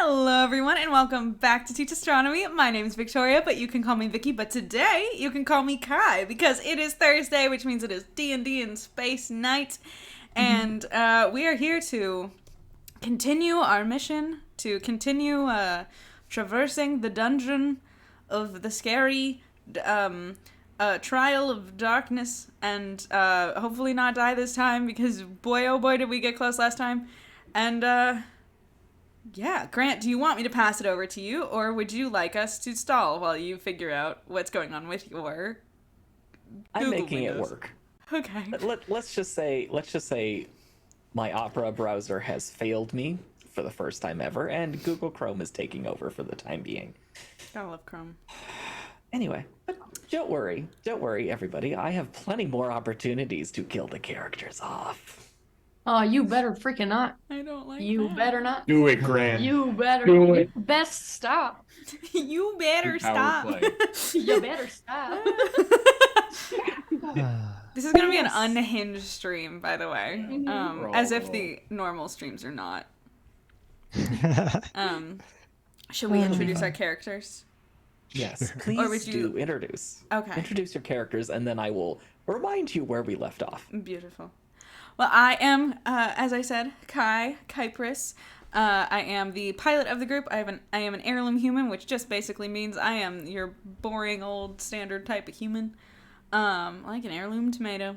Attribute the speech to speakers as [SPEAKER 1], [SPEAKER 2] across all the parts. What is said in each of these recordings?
[SPEAKER 1] Hello everyone and welcome back to Teach Astronomy. My name is Victoria, but you can call me Vicky, but today you can call me Kai because it is Thursday, which means it is D&D and Space Night. And we are here to continue our mission, to continue traversing the dungeon of the scary Trial of Darkness, and hopefully not die this time because boy oh boy did we get close last time. And yeah, Grant, do you want me to pass it over to you, or would you like us to stall while you figure out what's going on with your
[SPEAKER 2] I'm
[SPEAKER 1] Google
[SPEAKER 2] making
[SPEAKER 1] windows?
[SPEAKER 2] it work.
[SPEAKER 1] Okay.
[SPEAKER 2] Let's just say my Opera browser has failed me for the first time ever, and Google Chrome is taking over for the time being.
[SPEAKER 1] Gotta love Chrome.
[SPEAKER 2] Anyway, but don't worry, everybody. I have plenty more opportunities to kill the characters off.
[SPEAKER 3] Oh, you better freaking not.
[SPEAKER 1] I don't like
[SPEAKER 3] You
[SPEAKER 1] that.
[SPEAKER 3] better not.
[SPEAKER 4] Do it, Grant.
[SPEAKER 3] You better.
[SPEAKER 4] Do it.
[SPEAKER 3] You best stop.
[SPEAKER 1] You better stop.
[SPEAKER 4] Power play.
[SPEAKER 3] You better stop.
[SPEAKER 1] This is gonna be an unhinged stream, by the way.
[SPEAKER 4] Mm-hmm.
[SPEAKER 1] As if the normal streams are not. Should we introduce our characters?
[SPEAKER 2] Yes, please
[SPEAKER 1] Or would you-
[SPEAKER 2] do introduce.
[SPEAKER 1] Okay.
[SPEAKER 2] Introduce your characters, and then I will remind you where we left off.
[SPEAKER 1] Beautiful. Well, I am, as I said, Kypris. I am the pilot of the group. I am an heirloom human, which just basically means I am your boring old standard type of human, like an heirloom tomato.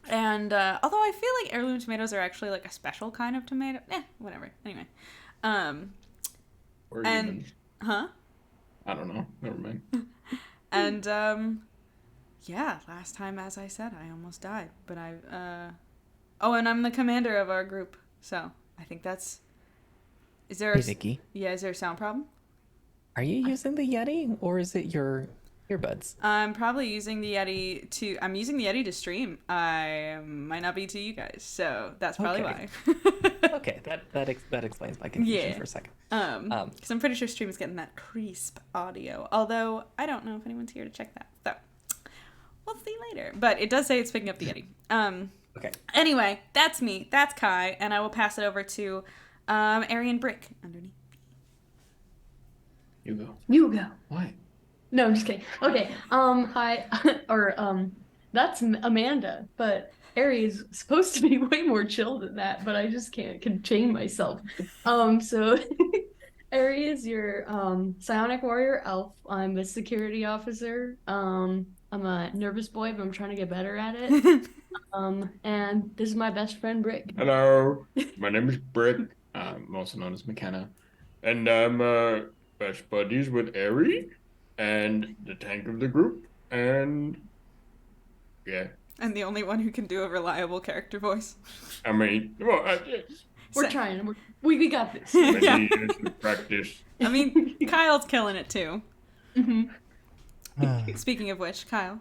[SPEAKER 1] And although I feel like heirloom tomatoes are actually like a special kind of tomato, whatever. Anyway,
[SPEAKER 4] Or
[SPEAKER 1] and
[SPEAKER 4] even.
[SPEAKER 1] huh?
[SPEAKER 4] I don't know. Never mind.
[SPEAKER 1] And yeah, last time, as I said, I almost died, but oh, and I'm the commander of our group, so I think that's. Is there?
[SPEAKER 2] Hey, Vicky,
[SPEAKER 1] Yeah, is there a sound problem?
[SPEAKER 2] are you using the Yeti, or is it your earbuds?
[SPEAKER 1] I'm probably using the Yeti to. I'm using the Yeti to stream. I might not be to you guys, so that's probably
[SPEAKER 2] Okay.
[SPEAKER 1] why.
[SPEAKER 2] Okay, that explains my confusion
[SPEAKER 1] Yeah.
[SPEAKER 2] for a second.
[SPEAKER 1] Because I'm pretty sure stream is getting that crisp audio. Although I don't know if anyone's here to check that. So we'll see later. But it does say it's picking up the Yeti.
[SPEAKER 2] Okay.
[SPEAKER 1] Anyway, that's me. That's Kai, and I will pass it over to Arian Brick underneath.
[SPEAKER 4] You go.
[SPEAKER 3] You go.
[SPEAKER 4] What?
[SPEAKER 3] No, I'm just kidding. Okay. Hi. Or that's Amanda, but Ari is supposed to be way more chill than that, but I just can't contain myself. So Ari is your psionic warrior elf. I'm a security officer. I'm a nervous boy, but I'm trying to get better at it. And this is my best friend Brick.
[SPEAKER 4] Hello. My name is Brick. I'm also known as McKenna. And I'm best buddies with Ari and the tank of the group. And yeah.
[SPEAKER 1] And the only one who can do a reliable character voice.
[SPEAKER 4] I mean, well,
[SPEAKER 3] We're trying. We got this.
[SPEAKER 1] Yeah.
[SPEAKER 4] many years of practice.
[SPEAKER 1] I mean, Kyle's killing it too.
[SPEAKER 3] Mhm.
[SPEAKER 1] Speaking of which, Kyle.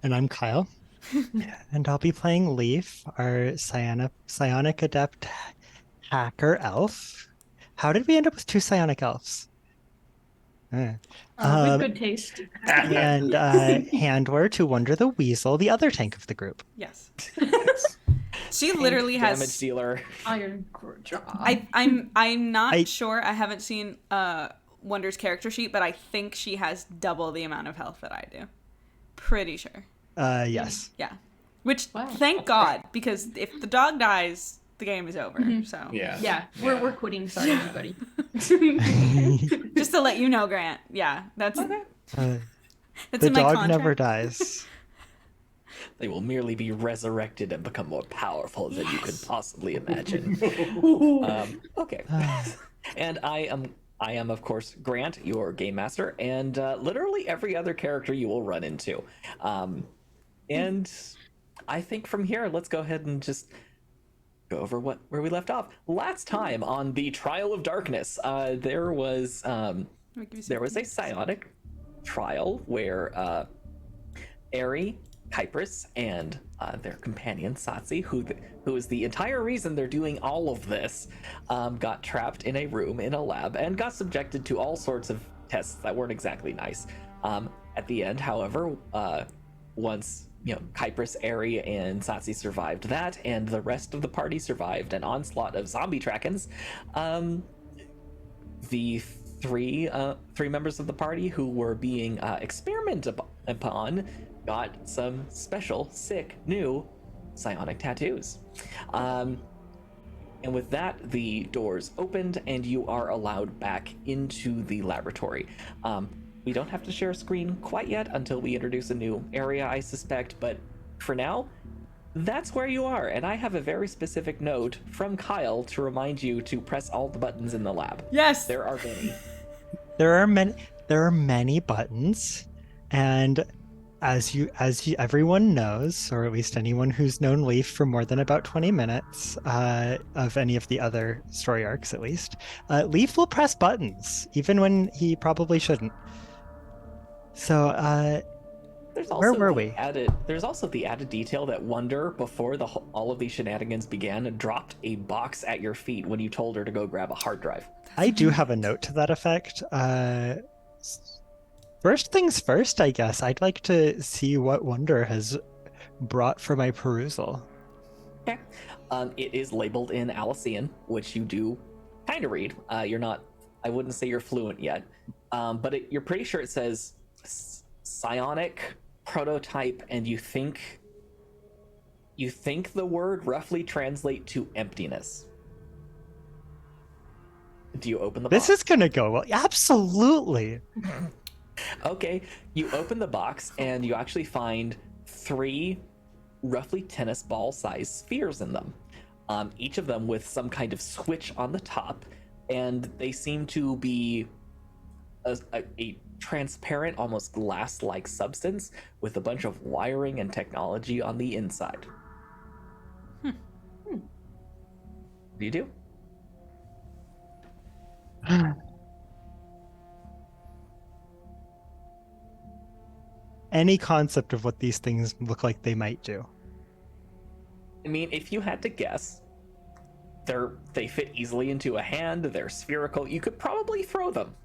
[SPEAKER 5] And I'm Kyle. And I'll be playing Leaf, our psionic adept hacker elf. How did we end up with two psionic elves?
[SPEAKER 3] With good taste.
[SPEAKER 5] And Handler to Wonder the Weasel, the other tank of the group.
[SPEAKER 1] Yes. She literally
[SPEAKER 2] Damage
[SPEAKER 1] has.
[SPEAKER 2] dealer.
[SPEAKER 3] Iron jaw.
[SPEAKER 1] I'm not
[SPEAKER 5] I-
[SPEAKER 1] sure. I haven't seen Wonder's character sheet, but I think she has double the amount of health that I do. Pretty sure.
[SPEAKER 5] Yes.
[SPEAKER 1] Yeah. Which
[SPEAKER 3] Wow.
[SPEAKER 1] thank God, because if the dog dies, the game is over. So
[SPEAKER 4] Yeah.
[SPEAKER 3] Yeah, we're quitting. Sorry, everybody.
[SPEAKER 1] just to let you know, Grant. Yeah, that's
[SPEAKER 5] The
[SPEAKER 1] in my
[SPEAKER 5] dog
[SPEAKER 1] contract.
[SPEAKER 5] never dies.
[SPEAKER 2] They will merely be resurrected and become more powerful than you could possibly imagine. Okay. And I am of course Grant, your game master, and literally every other character you will run into. And I think from here, let's go ahead and just go over where we left off. Last time on the Trial of Darkness, there was a psionic trial where Ari, Kypris, and their companion Satsi, who is the entire reason they're doing all of this, got trapped in a room in a lab and got subjected to all sorts of tests that weren't exactly nice. At the end, however, once Kypris, Ari, and Satsi survived that, and the rest of the party survived an onslaught of zombie Drakens, the three members of the party who were being experimented upon got some special, sick, new psionic tattoos. And with that, the doors opened and you are allowed back into the laboratory. We don't have to share a screen quite yet until we introduce a new area, I suspect, but for now, that's where you are. And I have a very specific note from Kyle to remind you to press all the buttons in the lab.
[SPEAKER 1] Yes.
[SPEAKER 2] There are many.
[SPEAKER 5] There are many buttons, and as everyone knows, or at least anyone who's known Leaf for more than about 20 minutes, of any of the other story arcs at least, Leaf will press buttons, even when he probably shouldn't. So, where were we?
[SPEAKER 2] There's also the added detail that Wonder, before all of these shenanigans began, dropped a box at your feet when you told her to go grab a hard drive.
[SPEAKER 5] I do have a note to that effect. First things first, I guess. I'd like to see what Wonder has brought for my perusal.
[SPEAKER 2] Okay. It is labeled in Alician, which you do kind of read. You're not, I wouldn't say you're fluent yet, but you're pretty sure it says psionic prototype, and you think the word roughly translate to emptiness. Do you open the box?
[SPEAKER 5] This is gonna go well. Absolutely.
[SPEAKER 2] Okay, you open the box and you actually find 3 roughly tennis ball sized spheres in them, each of them with some kind of switch on the top, and they seem to be a transparent, almost glass-like substance with a bunch of wiring and technology on the inside. What do you do?
[SPEAKER 5] Any concept of what these things look like they might do?
[SPEAKER 2] I mean, if you had to guess, they fit easily into a hand, they're spherical, you could probably throw them.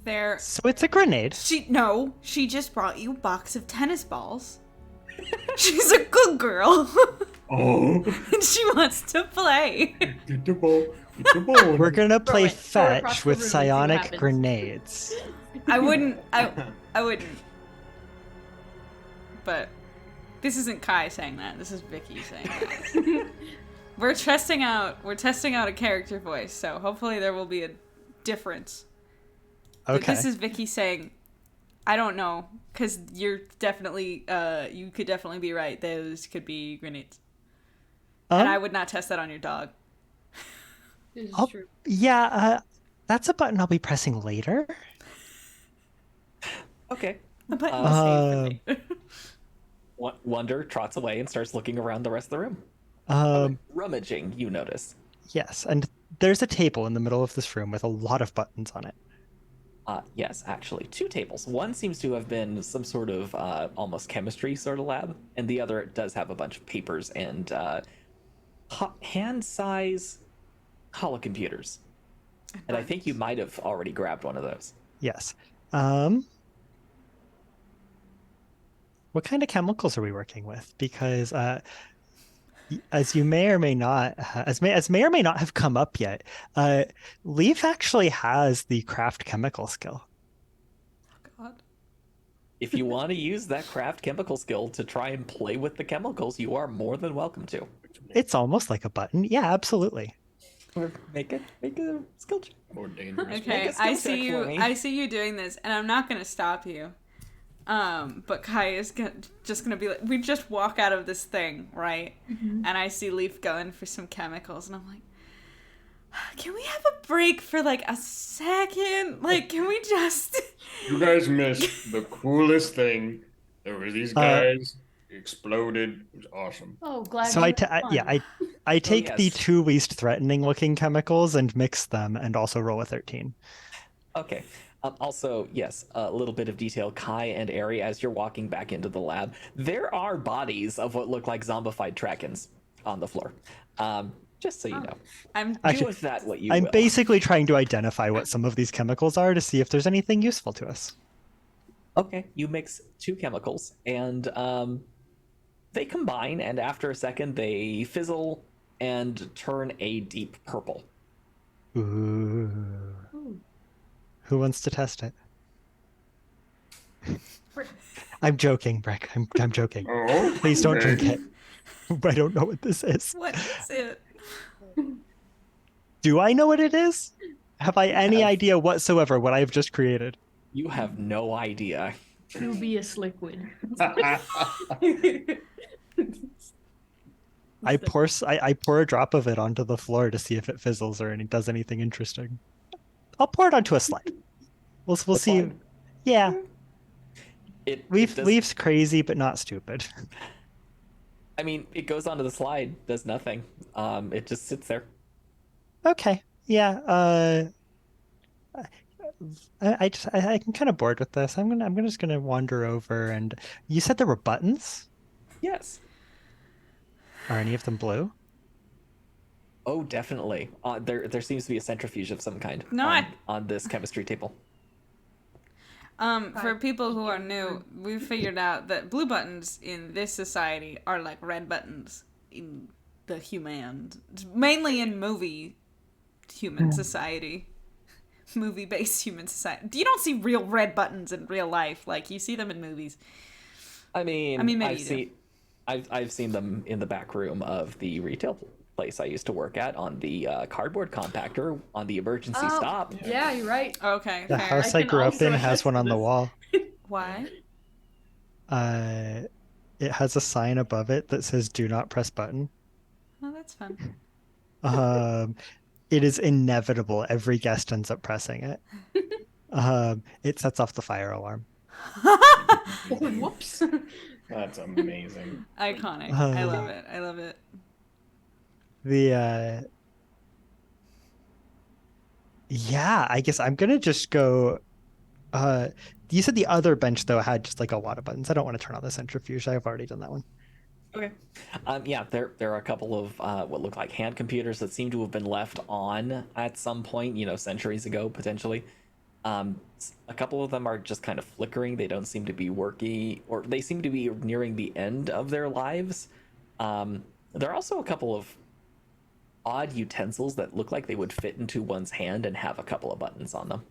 [SPEAKER 5] So it's a grenade.
[SPEAKER 1] She just brought you a box of tennis balls. She's a good girl.
[SPEAKER 4] Oh,
[SPEAKER 1] And she wants to play.
[SPEAKER 4] get the ball. Get the ball.
[SPEAKER 5] We're gonna play
[SPEAKER 3] Throw it across
[SPEAKER 5] fetch
[SPEAKER 3] the
[SPEAKER 5] with
[SPEAKER 3] room and see what
[SPEAKER 5] psionic
[SPEAKER 3] happens.
[SPEAKER 5] grenades.
[SPEAKER 1] I wouldn't. But this isn't Kai saying that. This is Vicky saying that. We're testing out a character voice, so hopefully there will be a difference. But
[SPEAKER 5] Okay.
[SPEAKER 1] this is Vicky saying, I don't know, because you're definitely, you could definitely be right. Those could be grenades. And I would not test that on your dog.
[SPEAKER 3] This is
[SPEAKER 5] Oh,
[SPEAKER 3] true.
[SPEAKER 5] yeah, that's a button I'll be pressing later.
[SPEAKER 2] Okay.
[SPEAKER 1] A button to save for later.
[SPEAKER 2] Wonder trots away and starts looking around the rest of the room. Rummaging, you notice.
[SPEAKER 5] Yes, and there's a table in the middle of this room with a lot of buttons on it.
[SPEAKER 2] Yes, actually, 2 tables. One seems to have been some sort of almost chemistry sort of lab, and the other does have a bunch of papers and hand-size holocomputers. And I think you might have already grabbed one of those.
[SPEAKER 5] Yes. What kind of chemicals are we working with? Because as you may or may not, as may or may not have come up yet, Leaf actually has the craft chemical skill.
[SPEAKER 1] God.
[SPEAKER 2] If you want to use that craft chemical skill to try and play with the chemicals, you are more than welcome to.
[SPEAKER 5] It's almost like a button. Yeah, absolutely.
[SPEAKER 2] Or make a skill check.
[SPEAKER 4] More dangerous.
[SPEAKER 1] Okay,
[SPEAKER 2] Make a skill
[SPEAKER 1] I
[SPEAKER 2] check
[SPEAKER 1] see
[SPEAKER 2] for
[SPEAKER 1] you.
[SPEAKER 2] me.
[SPEAKER 1] I see you doing this, and I'm not gonna stop you. But Kai is just gonna be like, we just walk out of this thing, right?
[SPEAKER 3] Mm-hmm.
[SPEAKER 1] And I see Leaf going for some chemicals, and I'm like, can we have a break for like a second? Like, can we just?
[SPEAKER 4] You guys missed the coolest thing. There were these guys exploded. It was awesome.
[SPEAKER 3] Oh, glad
[SPEAKER 5] So
[SPEAKER 3] you
[SPEAKER 5] I
[SPEAKER 3] had fun.
[SPEAKER 5] I take the
[SPEAKER 2] yes.
[SPEAKER 5] 2 least threatening looking chemicals and mix them and also roll a 13.
[SPEAKER 2] Okay. Also, yes, a little bit of detail. Kai and Ari, as you're walking back into the lab, there are bodies of what look like zombified Trakens on the floor. Just so you know.
[SPEAKER 1] I'm
[SPEAKER 2] Do with that what you
[SPEAKER 5] I'm
[SPEAKER 2] will.
[SPEAKER 5] basically trying to identify what some of these chemicals are to see if there's anything useful to us.
[SPEAKER 2] Okay, you mix 2 chemicals, and they combine, and after a second, they fizzle and turn a deep purple.
[SPEAKER 5] Ooh.
[SPEAKER 3] Ooh.
[SPEAKER 5] Who wants to test it? I'm joking, Breck. I'm joking.
[SPEAKER 4] Oh,
[SPEAKER 5] Please don't
[SPEAKER 4] okay.
[SPEAKER 5] drink it. I don't know what this is.
[SPEAKER 1] What is it?
[SPEAKER 5] Do I know what it is? Have I any
[SPEAKER 2] have-
[SPEAKER 5] idea whatsoever what I've just created?
[SPEAKER 2] You have no idea.
[SPEAKER 3] Dubious liquid.
[SPEAKER 5] I pour a drop of it onto the floor to see if it fizzles or does anything interesting. I'll pour it onto a slide. We'll
[SPEAKER 2] A
[SPEAKER 5] see.
[SPEAKER 2] slide?
[SPEAKER 5] Yeah,
[SPEAKER 2] It
[SPEAKER 5] Leaf
[SPEAKER 2] does,
[SPEAKER 5] Leaf's crazy but not stupid.
[SPEAKER 2] I mean, it goes onto the slide, does nothing. It just sits there.
[SPEAKER 5] Okay, yeah. I can kind of bored with this. I'm just gonna wander over and you said there were buttons.
[SPEAKER 2] Yes.
[SPEAKER 5] Are any of them blue?
[SPEAKER 2] Oh, definitely. There seems to be a centrifuge of some kind
[SPEAKER 1] No,
[SPEAKER 2] on this chemistry table.
[SPEAKER 1] For people who are new, we've figured out that blue buttons in this society are like red buttons in the mainly in movie human society. Movie-based human society. You don't see real red buttons in real life. Like, you see them in movies.
[SPEAKER 2] I mean,
[SPEAKER 1] maybe
[SPEAKER 2] I've
[SPEAKER 1] you do.
[SPEAKER 2] seen, I've seen them in the back room of the retail place I used to work at on the cardboard compactor on the emergency stop.
[SPEAKER 3] Yeah, you're right.
[SPEAKER 1] Okay,
[SPEAKER 5] The
[SPEAKER 1] fair.
[SPEAKER 5] house
[SPEAKER 3] I
[SPEAKER 5] I
[SPEAKER 3] can
[SPEAKER 5] grew up
[SPEAKER 3] also
[SPEAKER 5] in has
[SPEAKER 3] attest
[SPEAKER 5] one
[SPEAKER 3] to
[SPEAKER 5] on the
[SPEAKER 3] this.
[SPEAKER 5] wall.
[SPEAKER 1] Why?
[SPEAKER 5] It has a sign above it that says "Do not press button."
[SPEAKER 1] Oh, that's fun.
[SPEAKER 5] It is inevitable. Every guest ends up pressing it. It sets off the fire alarm.
[SPEAKER 3] Whoops.
[SPEAKER 4] That's amazing.
[SPEAKER 1] Iconic. I love it. I love it.
[SPEAKER 5] Yeah, I guess I'm gonna just go. You said the other bench though had just like a lot of buttons. I don't want to turn on the centrifuge. I've already done that one.
[SPEAKER 2] Okay. Yeah, there are a couple of what look like hand computers that seem to have been left on at some point, centuries ago, potentially. A couple of them are just kind of flickering. They don't seem to be working, or they seem to be nearing the end of their lives. There are also a couple of odd utensils that look like they would fit into one's hand and have a couple of buttons on them.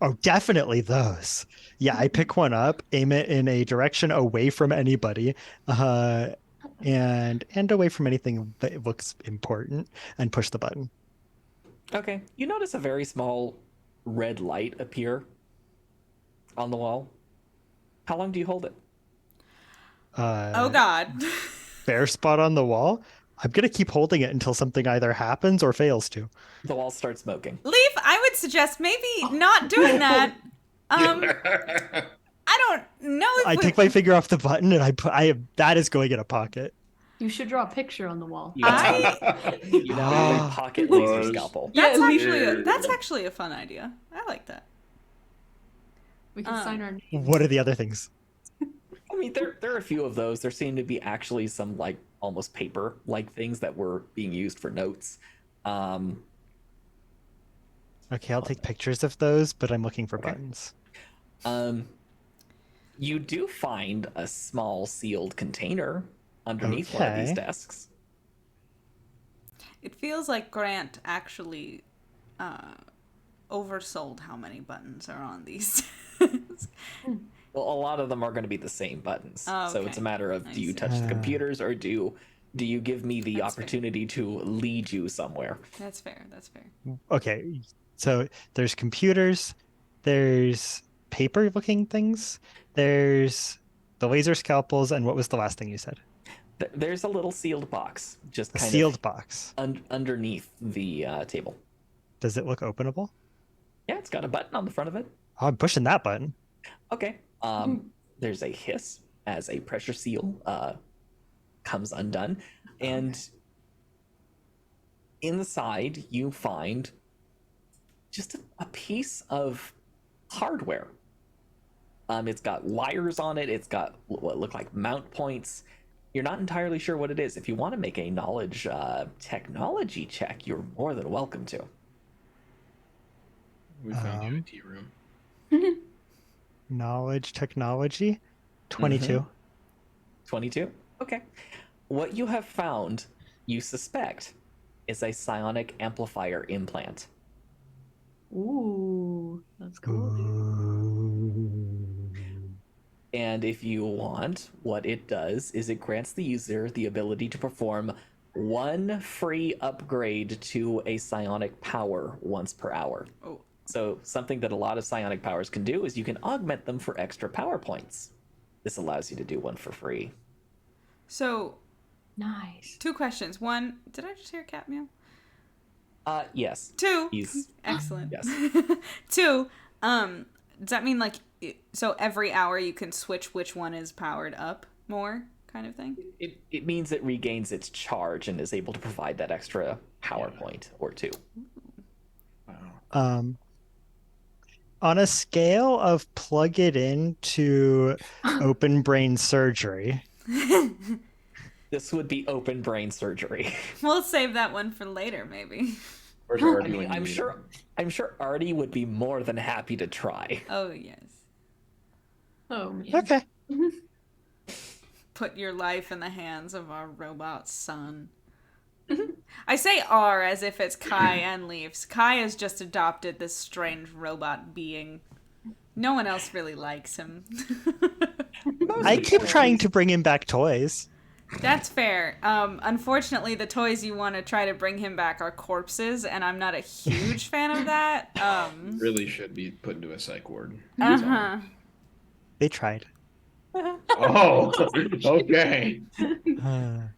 [SPEAKER 5] Oh, definitely those. Yeah, I pick one up, aim it in a direction away from anybody, and away from anything that looks important, and push the button.
[SPEAKER 2] Okay. You notice a very small red light appear on the wall. How long do you hold it?
[SPEAKER 1] Oh, God.
[SPEAKER 5] Bare spot on the wall. I'm gonna keep holding it until something either happens or fails to.
[SPEAKER 2] The wall starts smoking.
[SPEAKER 1] Leaf, I would suggest maybe not doing that. I don't know if
[SPEAKER 5] I take my finger off the button and that is going in a pocket.
[SPEAKER 3] You should draw a picture on the wall.
[SPEAKER 2] You have a pocket laser scalpel.
[SPEAKER 1] That's
[SPEAKER 3] Yeah,
[SPEAKER 1] that's actually a fun idea. I like that.
[SPEAKER 3] We can sign our names.
[SPEAKER 5] What are the other things?
[SPEAKER 2] I mean, there are a few of those. There seem to be actually some like almost paper-like things that were being used for notes.
[SPEAKER 5] Okay, I'll take pictures of those, but I'm looking for buttons.
[SPEAKER 2] You do find a small sealed container underneath one of these desks.
[SPEAKER 1] It feels like Grant actually oversold how many buttons are on these.
[SPEAKER 2] Well, a lot of them are going to be the same buttons.
[SPEAKER 1] Oh,
[SPEAKER 2] So
[SPEAKER 1] okay.
[SPEAKER 2] it's a matter of,
[SPEAKER 1] I
[SPEAKER 2] do you
[SPEAKER 1] see.
[SPEAKER 2] touch the computers or do you give me the
[SPEAKER 1] That's fair.
[SPEAKER 2] opportunity to lead you somewhere?
[SPEAKER 1] That's fair. That's fair.
[SPEAKER 5] Okay, so there's computers, there's paper-looking things, there's the laser scalpels, and what was the last thing you said?
[SPEAKER 2] There's a little sealed box just
[SPEAKER 5] A
[SPEAKER 2] kind
[SPEAKER 5] sealed box.
[SPEAKER 2] of underneath the table.
[SPEAKER 5] Does it look openable?
[SPEAKER 2] Yeah, it's got a button on the front of it.
[SPEAKER 5] Oh, I'm pushing that button.
[SPEAKER 2] Okay. There's a hiss as a pressure seal comes undone, and inside you find just a piece of hardware. It's got wires on it. It's got what look like mount points. You're not entirely sure what it is. If you want to make a knowledge technology check, you're more than welcome to.
[SPEAKER 4] We found the IT room.
[SPEAKER 5] Knowledge technology, 22.
[SPEAKER 2] 22? Okay. What you have found, you suspect, is a psionic amplifier implant.
[SPEAKER 3] Ooh, That's cool. Dude.
[SPEAKER 5] Ooh.
[SPEAKER 2] And if you want, what it does is it grants the user the ability to perform one free upgrade to a psionic power once per hour.
[SPEAKER 1] Oh.
[SPEAKER 2] So something that a lot of psionic powers can do is you can augment them for extra power points. This allows you to do one for free.
[SPEAKER 1] So,
[SPEAKER 3] Nice.
[SPEAKER 1] 2 questions. 1, did I just hear a cat meow?
[SPEAKER 2] Yes.
[SPEAKER 1] 2,
[SPEAKER 2] He's
[SPEAKER 1] excellent.
[SPEAKER 2] yes.
[SPEAKER 1] 2, does that mean like so every hour you can switch which one is powered up more kind of thing?
[SPEAKER 2] It means it regains its charge and is able to provide that extra power point or 2.
[SPEAKER 4] Wow.
[SPEAKER 5] On a scale of plug it into open brain surgery,
[SPEAKER 2] This would be open brain surgery.
[SPEAKER 1] We'll save that one for later, maybe.
[SPEAKER 4] Where's
[SPEAKER 2] I
[SPEAKER 4] Artie
[SPEAKER 2] mean,
[SPEAKER 4] when you
[SPEAKER 2] I'm
[SPEAKER 4] need
[SPEAKER 2] sure Artie would be more than happy to try.
[SPEAKER 1] Oh, yes.
[SPEAKER 3] Oh man.
[SPEAKER 5] okay.
[SPEAKER 1] Put your life in the hands of our robot son. I say our as if it's Kai and Leaves. Kai has just adopted this strange robot being. No one else really likes him.
[SPEAKER 5] I keep trying to bring him back toys.
[SPEAKER 1] That's fair. Unfortunately, the toys you want to try to bring him back are corpses, and I'm not a huge fan of that.
[SPEAKER 4] Really should be put into a psych ward.
[SPEAKER 1] Uh-huh.
[SPEAKER 5] They tried.
[SPEAKER 4] Oh, okay.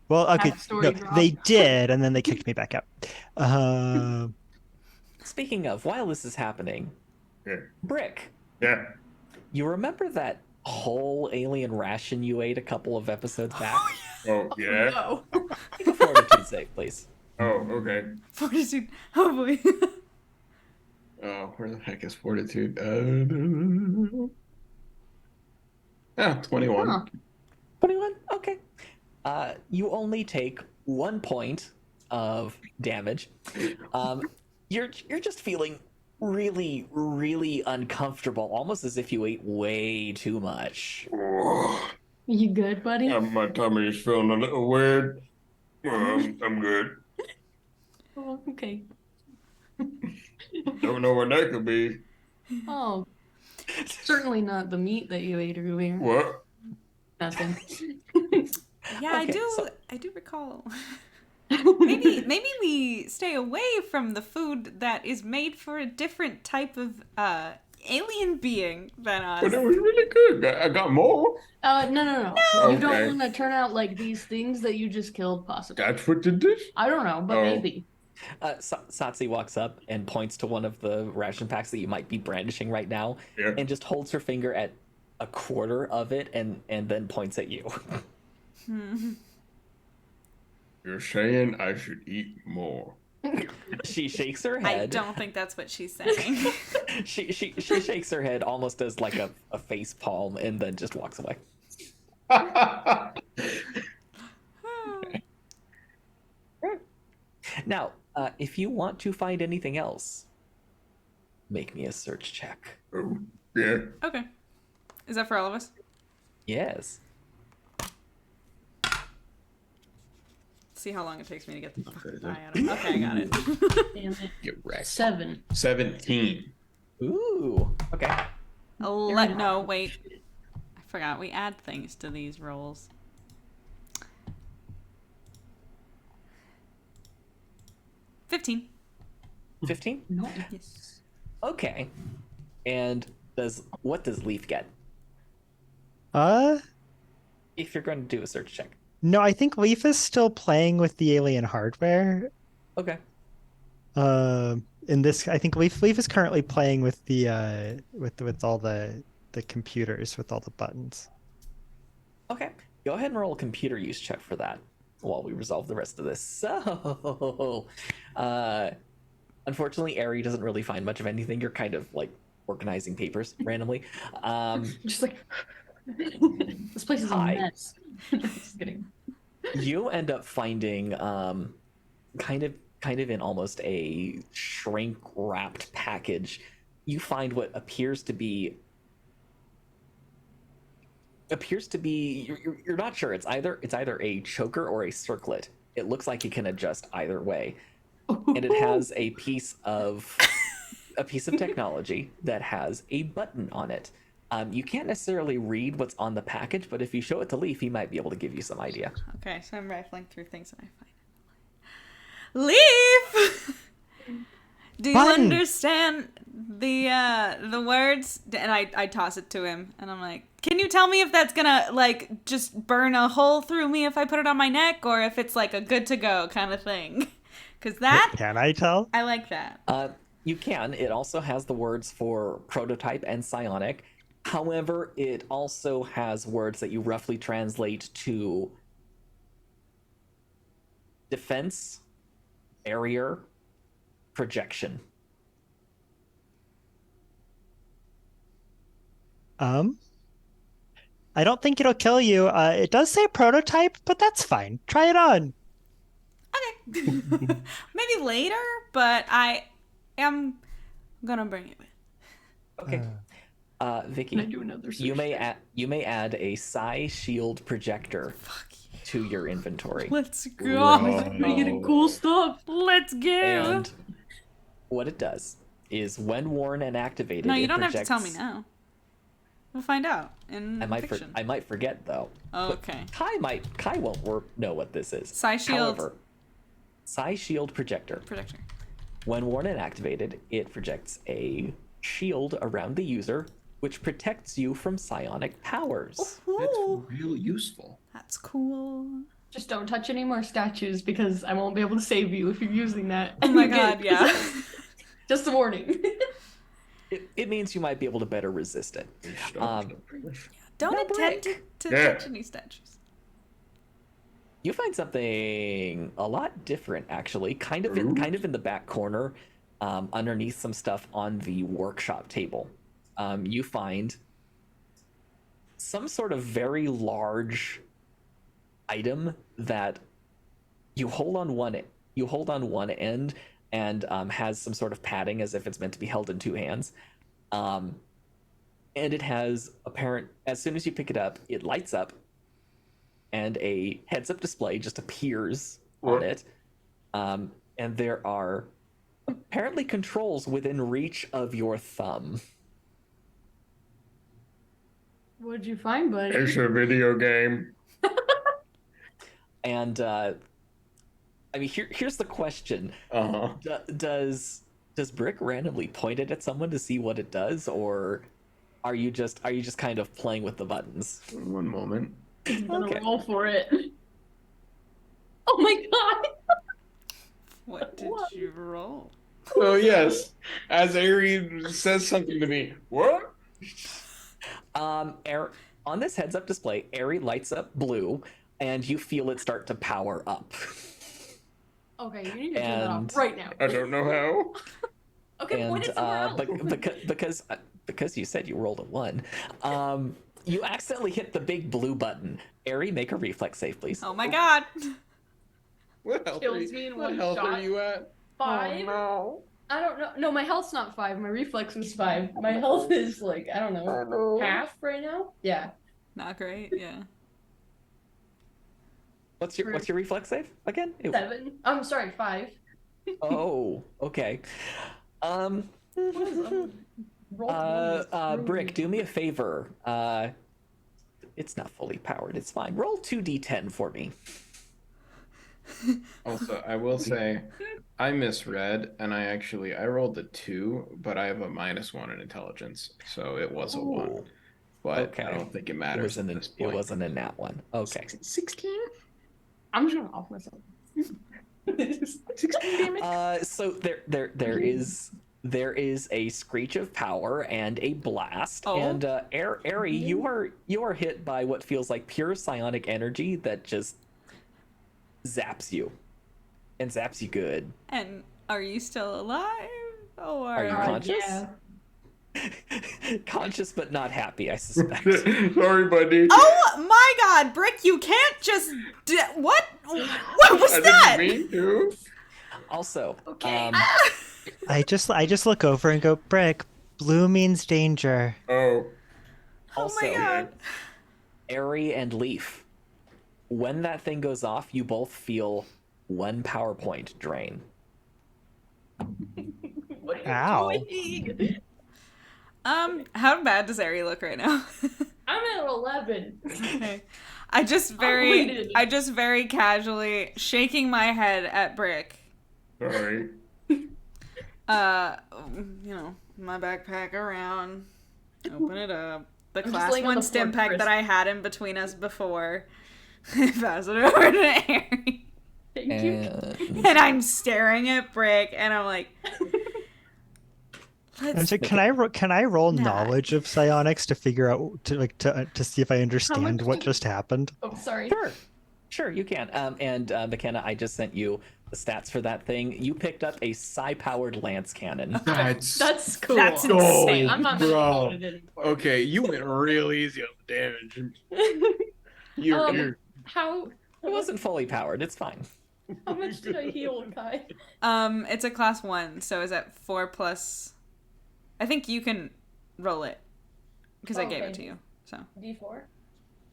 [SPEAKER 5] Well, okay,
[SPEAKER 3] Backstory
[SPEAKER 5] no,
[SPEAKER 3] drop.
[SPEAKER 5] they did, and then they kicked me back out.
[SPEAKER 2] Speaking of, while this is happening,
[SPEAKER 4] Yeah.
[SPEAKER 2] Brick,
[SPEAKER 4] Yeah.
[SPEAKER 2] you remember that whole alien ration you ate a couple of episodes back?
[SPEAKER 4] Oh, yeah.
[SPEAKER 1] No.
[SPEAKER 2] Make a fortitude save, please.
[SPEAKER 4] Oh, okay.
[SPEAKER 1] Fortitude. Oh, boy.
[SPEAKER 4] Oh, where the heck is fortitude? 21.
[SPEAKER 3] Huh.
[SPEAKER 2] 21? Okay. You only take 1 point of damage. You're just feeling really, really uncomfortable, almost as if you ate way too much.
[SPEAKER 4] Oh,
[SPEAKER 3] You good, buddy?
[SPEAKER 4] my tummy is feeling a little weird. I'm good.
[SPEAKER 3] Oh, okay.
[SPEAKER 4] Don't know what that could be.
[SPEAKER 3] Oh, certainly not the meat that you ate earlier.
[SPEAKER 4] What?
[SPEAKER 3] Nothing.
[SPEAKER 1] Yeah,
[SPEAKER 2] Okay,
[SPEAKER 1] I do recall. Maybe we stay away from the food that is made for a different type of alien being than us.
[SPEAKER 4] But it was really good. I got more.
[SPEAKER 3] No. You don't
[SPEAKER 4] Okay.
[SPEAKER 3] want to turn out like these things that you just killed, possibly.
[SPEAKER 4] That's what did this?
[SPEAKER 3] I don't know, but
[SPEAKER 4] Oh.
[SPEAKER 3] maybe.
[SPEAKER 2] Satsi walks up and points to one of the ration packs that you might be brandishing right now,
[SPEAKER 4] Yeah.
[SPEAKER 2] and just holds her finger at a quarter of it and then points at you.
[SPEAKER 4] You're saying I should eat more.
[SPEAKER 2] She shakes her
[SPEAKER 1] I
[SPEAKER 2] head.
[SPEAKER 1] don't think that's what she's saying.
[SPEAKER 2] She shakes her head almost as like a face palm and then just walks away. Now, if you want to find anything else, make me a search check.
[SPEAKER 4] Oh, yeah.
[SPEAKER 1] Okay. Is that for all of us?
[SPEAKER 2] Yes.
[SPEAKER 1] See how long it takes me to get the fucking die out of it. Okay, I got it.
[SPEAKER 3] Damn it.
[SPEAKER 4] Get wrecked.
[SPEAKER 3] 7.
[SPEAKER 4] 17.
[SPEAKER 2] Ooh. Okay.
[SPEAKER 1] No, wait. I forgot. We add things to these rolls. 15.
[SPEAKER 2] 15?
[SPEAKER 3] No.
[SPEAKER 1] Yes.
[SPEAKER 2] Okay. And what does Leaf get if you're going to do a search check?
[SPEAKER 5] No, I think Leaf is still playing with the alien hardware.
[SPEAKER 2] Okay.
[SPEAKER 5] In this, I think Leaf is currently playing with the with all the computers with all the buttons.
[SPEAKER 2] Okay. Go ahead and roll a computer use check for that while we resolve the rest of this. So, unfortunately, Ari doesn't really find much of anything. You're kind of like organizing papers randomly.
[SPEAKER 3] Just like this place is a
[SPEAKER 2] Hi.
[SPEAKER 3] mess. Just kidding.
[SPEAKER 2] You end up finding kind of in almost a shrink wrapped package. You find what appears to be you're not sure. It's either a choker or a circlet. It looks like it can adjust either way, and it has a piece of a piece of technology that has a button on it. You can't necessarily read what's on the package, but if you show it to Leaf, he might be able to give you some idea.
[SPEAKER 1] Okay, so I'm rifling through things and I find it. Leaf! Do you
[SPEAKER 5] Button.
[SPEAKER 1] understand the words? And I toss it to him, and I'm like, can you tell me if that's gonna, like, just burn a hole through me if I put it on my neck, or if it's, like, a good to go kind of thing? Because that,
[SPEAKER 5] Can I tell?
[SPEAKER 1] I like that.
[SPEAKER 2] You can. It also has the words for prototype and psionic. However, it also has words that you roughly translate to defense, barrier, projection.
[SPEAKER 5] I don't think it'll kill you. It does say prototype, but that's fine. Try it on.
[SPEAKER 1] Okay. Maybe later, but I am gonna bring it with.
[SPEAKER 2] Okay. Vicky,
[SPEAKER 3] Can I do another
[SPEAKER 2] you may add a psi shield projector to your inventory.
[SPEAKER 1] Let's
[SPEAKER 4] Oh,
[SPEAKER 1] go.
[SPEAKER 3] We're getting cool stuff.
[SPEAKER 1] Let's go.
[SPEAKER 2] And what it does is when worn and activated,
[SPEAKER 1] No, you
[SPEAKER 2] it
[SPEAKER 1] don't have to tell me
[SPEAKER 2] projects-
[SPEAKER 1] now. We'll find out in fiction.
[SPEAKER 2] I might forget though. But
[SPEAKER 1] Okay.
[SPEAKER 2] Kai won't know what this is.
[SPEAKER 1] Psi shield.
[SPEAKER 2] However, psi shield projector.
[SPEAKER 1] Projector.
[SPEAKER 2] When worn and activated, it projects a shield around the user, which protects you from psionic powers.
[SPEAKER 4] That's
[SPEAKER 1] Ooh,
[SPEAKER 4] real useful.
[SPEAKER 1] that's cool.
[SPEAKER 3] Just don't touch any more statues because I won't be able to save you if you're using that.
[SPEAKER 1] Oh my
[SPEAKER 3] You
[SPEAKER 1] god,
[SPEAKER 3] get-
[SPEAKER 1] yeah.
[SPEAKER 3] Just a warning.
[SPEAKER 2] It means you might be able to better resist it.
[SPEAKER 1] Don't
[SPEAKER 2] No
[SPEAKER 1] intend
[SPEAKER 2] break.
[SPEAKER 1] to
[SPEAKER 4] Yeah.
[SPEAKER 1] touch any statues.
[SPEAKER 2] You find something a lot different, actually, kind of in the back corner, underneath some stuff on the workshop table. You find some sort of very large item that you hold on one end and has some sort of padding as if it's meant to be held in two hands. And it has as soon as you pick it up, it lights up and a heads-up display just appears on it. And there are apparently controls within reach of your thumb.
[SPEAKER 3] What'd you find, bud?
[SPEAKER 4] It's a video game.
[SPEAKER 2] And I mean, here's the question: Does Brick randomly point it at someone to see what it does, or are you just kind of playing with the buttons?
[SPEAKER 4] One moment.
[SPEAKER 3] I'm gonna
[SPEAKER 2] Okay.
[SPEAKER 3] roll for it. Oh my god!
[SPEAKER 1] What did you roll?
[SPEAKER 4] Oh yes, as Ari says something to me. What?
[SPEAKER 2] On this heads-up display, Airy lights up blue, and you feel it start to power up.
[SPEAKER 3] Okay, you need to turn that
[SPEAKER 2] And-
[SPEAKER 3] off right now.
[SPEAKER 4] I don't know how.
[SPEAKER 3] Okay, point it somewhere else.
[SPEAKER 2] Because you said you rolled a 1, you accidentally hit the big blue button. Airy, make a reflex save, please.
[SPEAKER 1] Oh my god.
[SPEAKER 4] What health,
[SPEAKER 3] Kills me in
[SPEAKER 4] what
[SPEAKER 3] one
[SPEAKER 4] health
[SPEAKER 3] shot.
[SPEAKER 4] are you at?
[SPEAKER 3] 5?
[SPEAKER 4] Oh,
[SPEAKER 3] I don't know. No, my health's not 5. My reflex was 5. My health is like, I don't know,
[SPEAKER 4] no.
[SPEAKER 3] half right now? Yeah.
[SPEAKER 1] Not great, yeah.
[SPEAKER 2] What's your reflex save again?
[SPEAKER 3] 7. I'm sorry, 5.
[SPEAKER 2] Oh, okay.
[SPEAKER 3] What is up? Roll
[SPEAKER 2] Brick, do me a favor. It's not fully powered. It's fine. Roll 2d10 for me.
[SPEAKER 4] Also, I will say, I misread, and I rolled a 2, but I have a -1 in intelligence, so it was a 1.
[SPEAKER 2] Ooh.
[SPEAKER 4] But
[SPEAKER 2] Okay.
[SPEAKER 4] I don't think it
[SPEAKER 2] It
[SPEAKER 4] matters
[SPEAKER 2] wasn't
[SPEAKER 4] at
[SPEAKER 2] an,
[SPEAKER 4] this
[SPEAKER 2] it
[SPEAKER 4] point.
[SPEAKER 2] wasn't a nat 1. Okay.
[SPEAKER 4] 16?
[SPEAKER 3] I'm just gonna off myself.
[SPEAKER 4] 16 damage?
[SPEAKER 2] So there is a screech of power and a blast,
[SPEAKER 1] Oh.
[SPEAKER 2] and Airy, you are hit by what feels like pure psionic energy that just zaps you, and zaps you good.
[SPEAKER 1] And are you still alive? Or
[SPEAKER 2] Are you conscious?
[SPEAKER 3] Yeah.
[SPEAKER 2] Conscious but not happy, I suspect.
[SPEAKER 4] Sorry, buddy.
[SPEAKER 1] Oh my god, Brick, you can't just what? What was
[SPEAKER 4] I
[SPEAKER 1] that?
[SPEAKER 4] didn't mean to.
[SPEAKER 2] Also,
[SPEAKER 3] Okay.
[SPEAKER 5] I just look over and go, Brick, blue means danger.
[SPEAKER 4] Oh.
[SPEAKER 1] Oh
[SPEAKER 2] also,
[SPEAKER 1] my god.
[SPEAKER 2] Airy and Leaf, when that thing goes off, you both feel 1 power point drain.
[SPEAKER 3] What are you
[SPEAKER 5] Ow.
[SPEAKER 3] doing?
[SPEAKER 1] How bad does Ari look right now?
[SPEAKER 3] I'm at 11.
[SPEAKER 1] Okay.
[SPEAKER 3] I'm bleeding.
[SPEAKER 1] I just very casually shaking my head at Brick.
[SPEAKER 4] Sorry.
[SPEAKER 1] My backpack around. Open it up. The
[SPEAKER 3] I'm just
[SPEAKER 1] class
[SPEAKER 3] laying on
[SPEAKER 1] 1
[SPEAKER 3] the floor,
[SPEAKER 1] stim pack
[SPEAKER 3] Chris.
[SPEAKER 1] that I had in between us before. Pass it over to Ari.
[SPEAKER 3] Thank you.
[SPEAKER 1] And I'm staring at Brick and I'm like, let's
[SPEAKER 5] So can I roll
[SPEAKER 1] not.
[SPEAKER 5] knowledge of psionics to figure out to see if I understand
[SPEAKER 3] much
[SPEAKER 5] what
[SPEAKER 3] do-
[SPEAKER 5] just happened?
[SPEAKER 3] Oh, sorry.
[SPEAKER 2] Sure, you can. And McKenna, I just sent you the stats for that thing. You picked up a psi-powered lance cannon.
[SPEAKER 3] That's cool.
[SPEAKER 1] That's
[SPEAKER 3] Wait,
[SPEAKER 1] insane.
[SPEAKER 3] I'm not
[SPEAKER 4] Bro.
[SPEAKER 3] mental it anymore.
[SPEAKER 4] Okay, you went real easy on the damage. You're
[SPEAKER 3] How
[SPEAKER 2] It wasn't fully powered. It's fine.
[SPEAKER 3] how much did I heal, Kai?
[SPEAKER 1] It's a class 1, so is that 4 plus? I think you can roll it because I gave it
[SPEAKER 3] Okay.
[SPEAKER 1] to you. So
[SPEAKER 3] D4.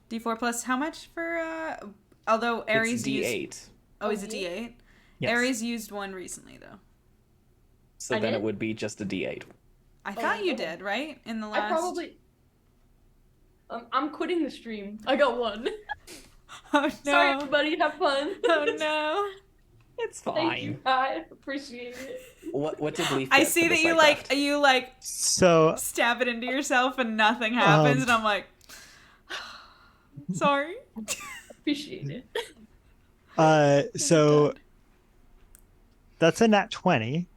[SPEAKER 1] D4 plus how much for? Although Aries
[SPEAKER 2] It's
[SPEAKER 1] used.
[SPEAKER 2] D8.
[SPEAKER 1] Oh, is it
[SPEAKER 3] D8?
[SPEAKER 1] D8?
[SPEAKER 2] Yes.
[SPEAKER 1] Aries used one recently though.
[SPEAKER 2] So
[SPEAKER 3] I
[SPEAKER 2] then
[SPEAKER 3] did?
[SPEAKER 2] it would be just a D8.
[SPEAKER 1] I thought you
[SPEAKER 3] okay.
[SPEAKER 1] did, right? In the
[SPEAKER 3] I
[SPEAKER 1] last.
[SPEAKER 3] probably. I'm quitting the stream. I got one.
[SPEAKER 1] Oh no!
[SPEAKER 3] Sorry, everybody. Have fun.
[SPEAKER 1] Oh no!
[SPEAKER 2] It's
[SPEAKER 3] Thank you,
[SPEAKER 2] fine.
[SPEAKER 3] Kai. Appreciate it.
[SPEAKER 2] What did Leaf
[SPEAKER 1] I
[SPEAKER 2] get
[SPEAKER 1] see
[SPEAKER 2] for the
[SPEAKER 1] that
[SPEAKER 2] Psycraft?
[SPEAKER 1] you
[SPEAKER 5] So
[SPEAKER 1] stab it into yourself and nothing happens, and I'm like, sorry.
[SPEAKER 3] Appreciate it.
[SPEAKER 5] so that's a nat 20.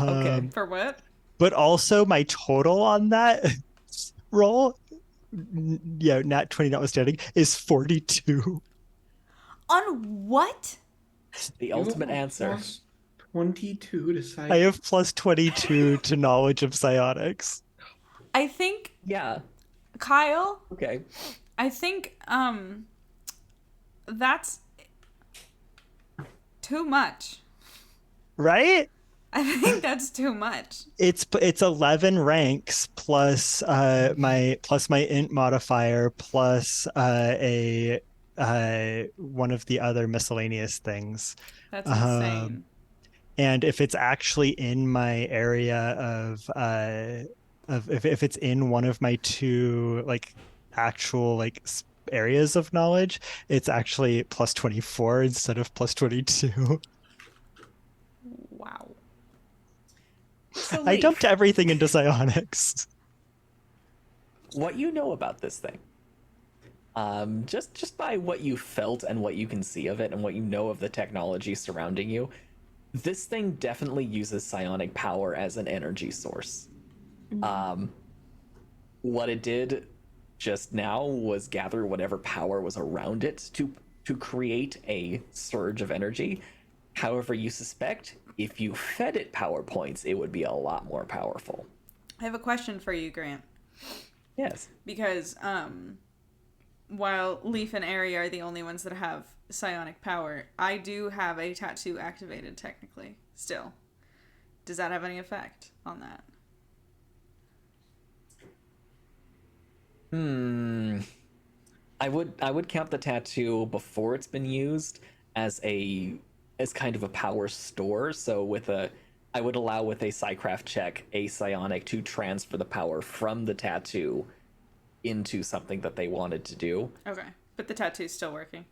[SPEAKER 2] Okay.
[SPEAKER 1] For what?
[SPEAKER 5] But also my total on that roll, nat 20 notwithstanding, is 42.
[SPEAKER 1] On what?
[SPEAKER 2] The ultimate answer.
[SPEAKER 4] 22 to psych.
[SPEAKER 5] I have plus 22 to knowledge of psionics.
[SPEAKER 1] I think
[SPEAKER 2] Yeah.
[SPEAKER 1] Kyle.
[SPEAKER 2] Okay.
[SPEAKER 1] I think that's too much.
[SPEAKER 5] Right?
[SPEAKER 1] I think that's too much.
[SPEAKER 5] It's 11 ranks plus my int modifier plus a one of the other miscellaneous things.
[SPEAKER 1] That's insane.
[SPEAKER 5] And if it's actually in my area of if it's in one of my two like actual like areas of knowledge, it's actually plus 24 instead of plus 22.
[SPEAKER 1] Wow.
[SPEAKER 2] So
[SPEAKER 5] I
[SPEAKER 2] Leaf,
[SPEAKER 5] dumped everything into psionics.
[SPEAKER 2] what you know about this thing? Just by what you felt and what you can see of it and what you know of the technology surrounding you, this thing definitely uses psionic power as an energy source. What it did just now was gather whatever power was around it to create a surge of energy. However, you suspect if you fed it power points, it would be a lot more powerful.
[SPEAKER 1] I have a question for you, Grant.
[SPEAKER 2] Yes.
[SPEAKER 1] Because while Leaf and Airy are the only ones that have psionic power, I do have a tattoo activated technically still. Does that have any effect on that?
[SPEAKER 2] I would count the tattoo before it's been used as kind of a power store. So I would allow with a Psycraft check a psionic to transfer the power from the tattoo into something that they wanted to do.
[SPEAKER 1] Okay. But the tattoo's still working.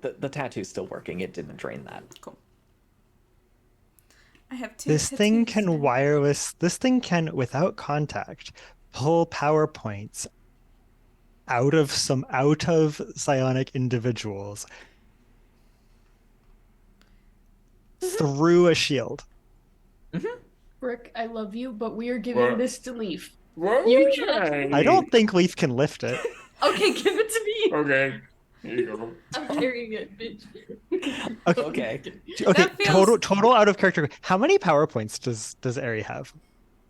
[SPEAKER 2] The tattoo's still working. It didn't drain that.
[SPEAKER 1] Cool. I have two
[SPEAKER 5] This thing
[SPEAKER 1] tattoos now.
[SPEAKER 5] can this thing can, without contact, pull power points out of psionic individuals through a shield.
[SPEAKER 3] Rick, I love you, but we are giving
[SPEAKER 4] What?
[SPEAKER 3] this to Leaf.
[SPEAKER 4] What?
[SPEAKER 3] You can't-
[SPEAKER 5] I don't think Leaf can lift it.
[SPEAKER 3] Okay, give it to me.
[SPEAKER 4] Okay. Here you go.
[SPEAKER 3] I'm carrying it, bitch.
[SPEAKER 2] Okay.
[SPEAKER 5] Okay,
[SPEAKER 1] That feels-
[SPEAKER 5] total out of character. How many power points does Ari have?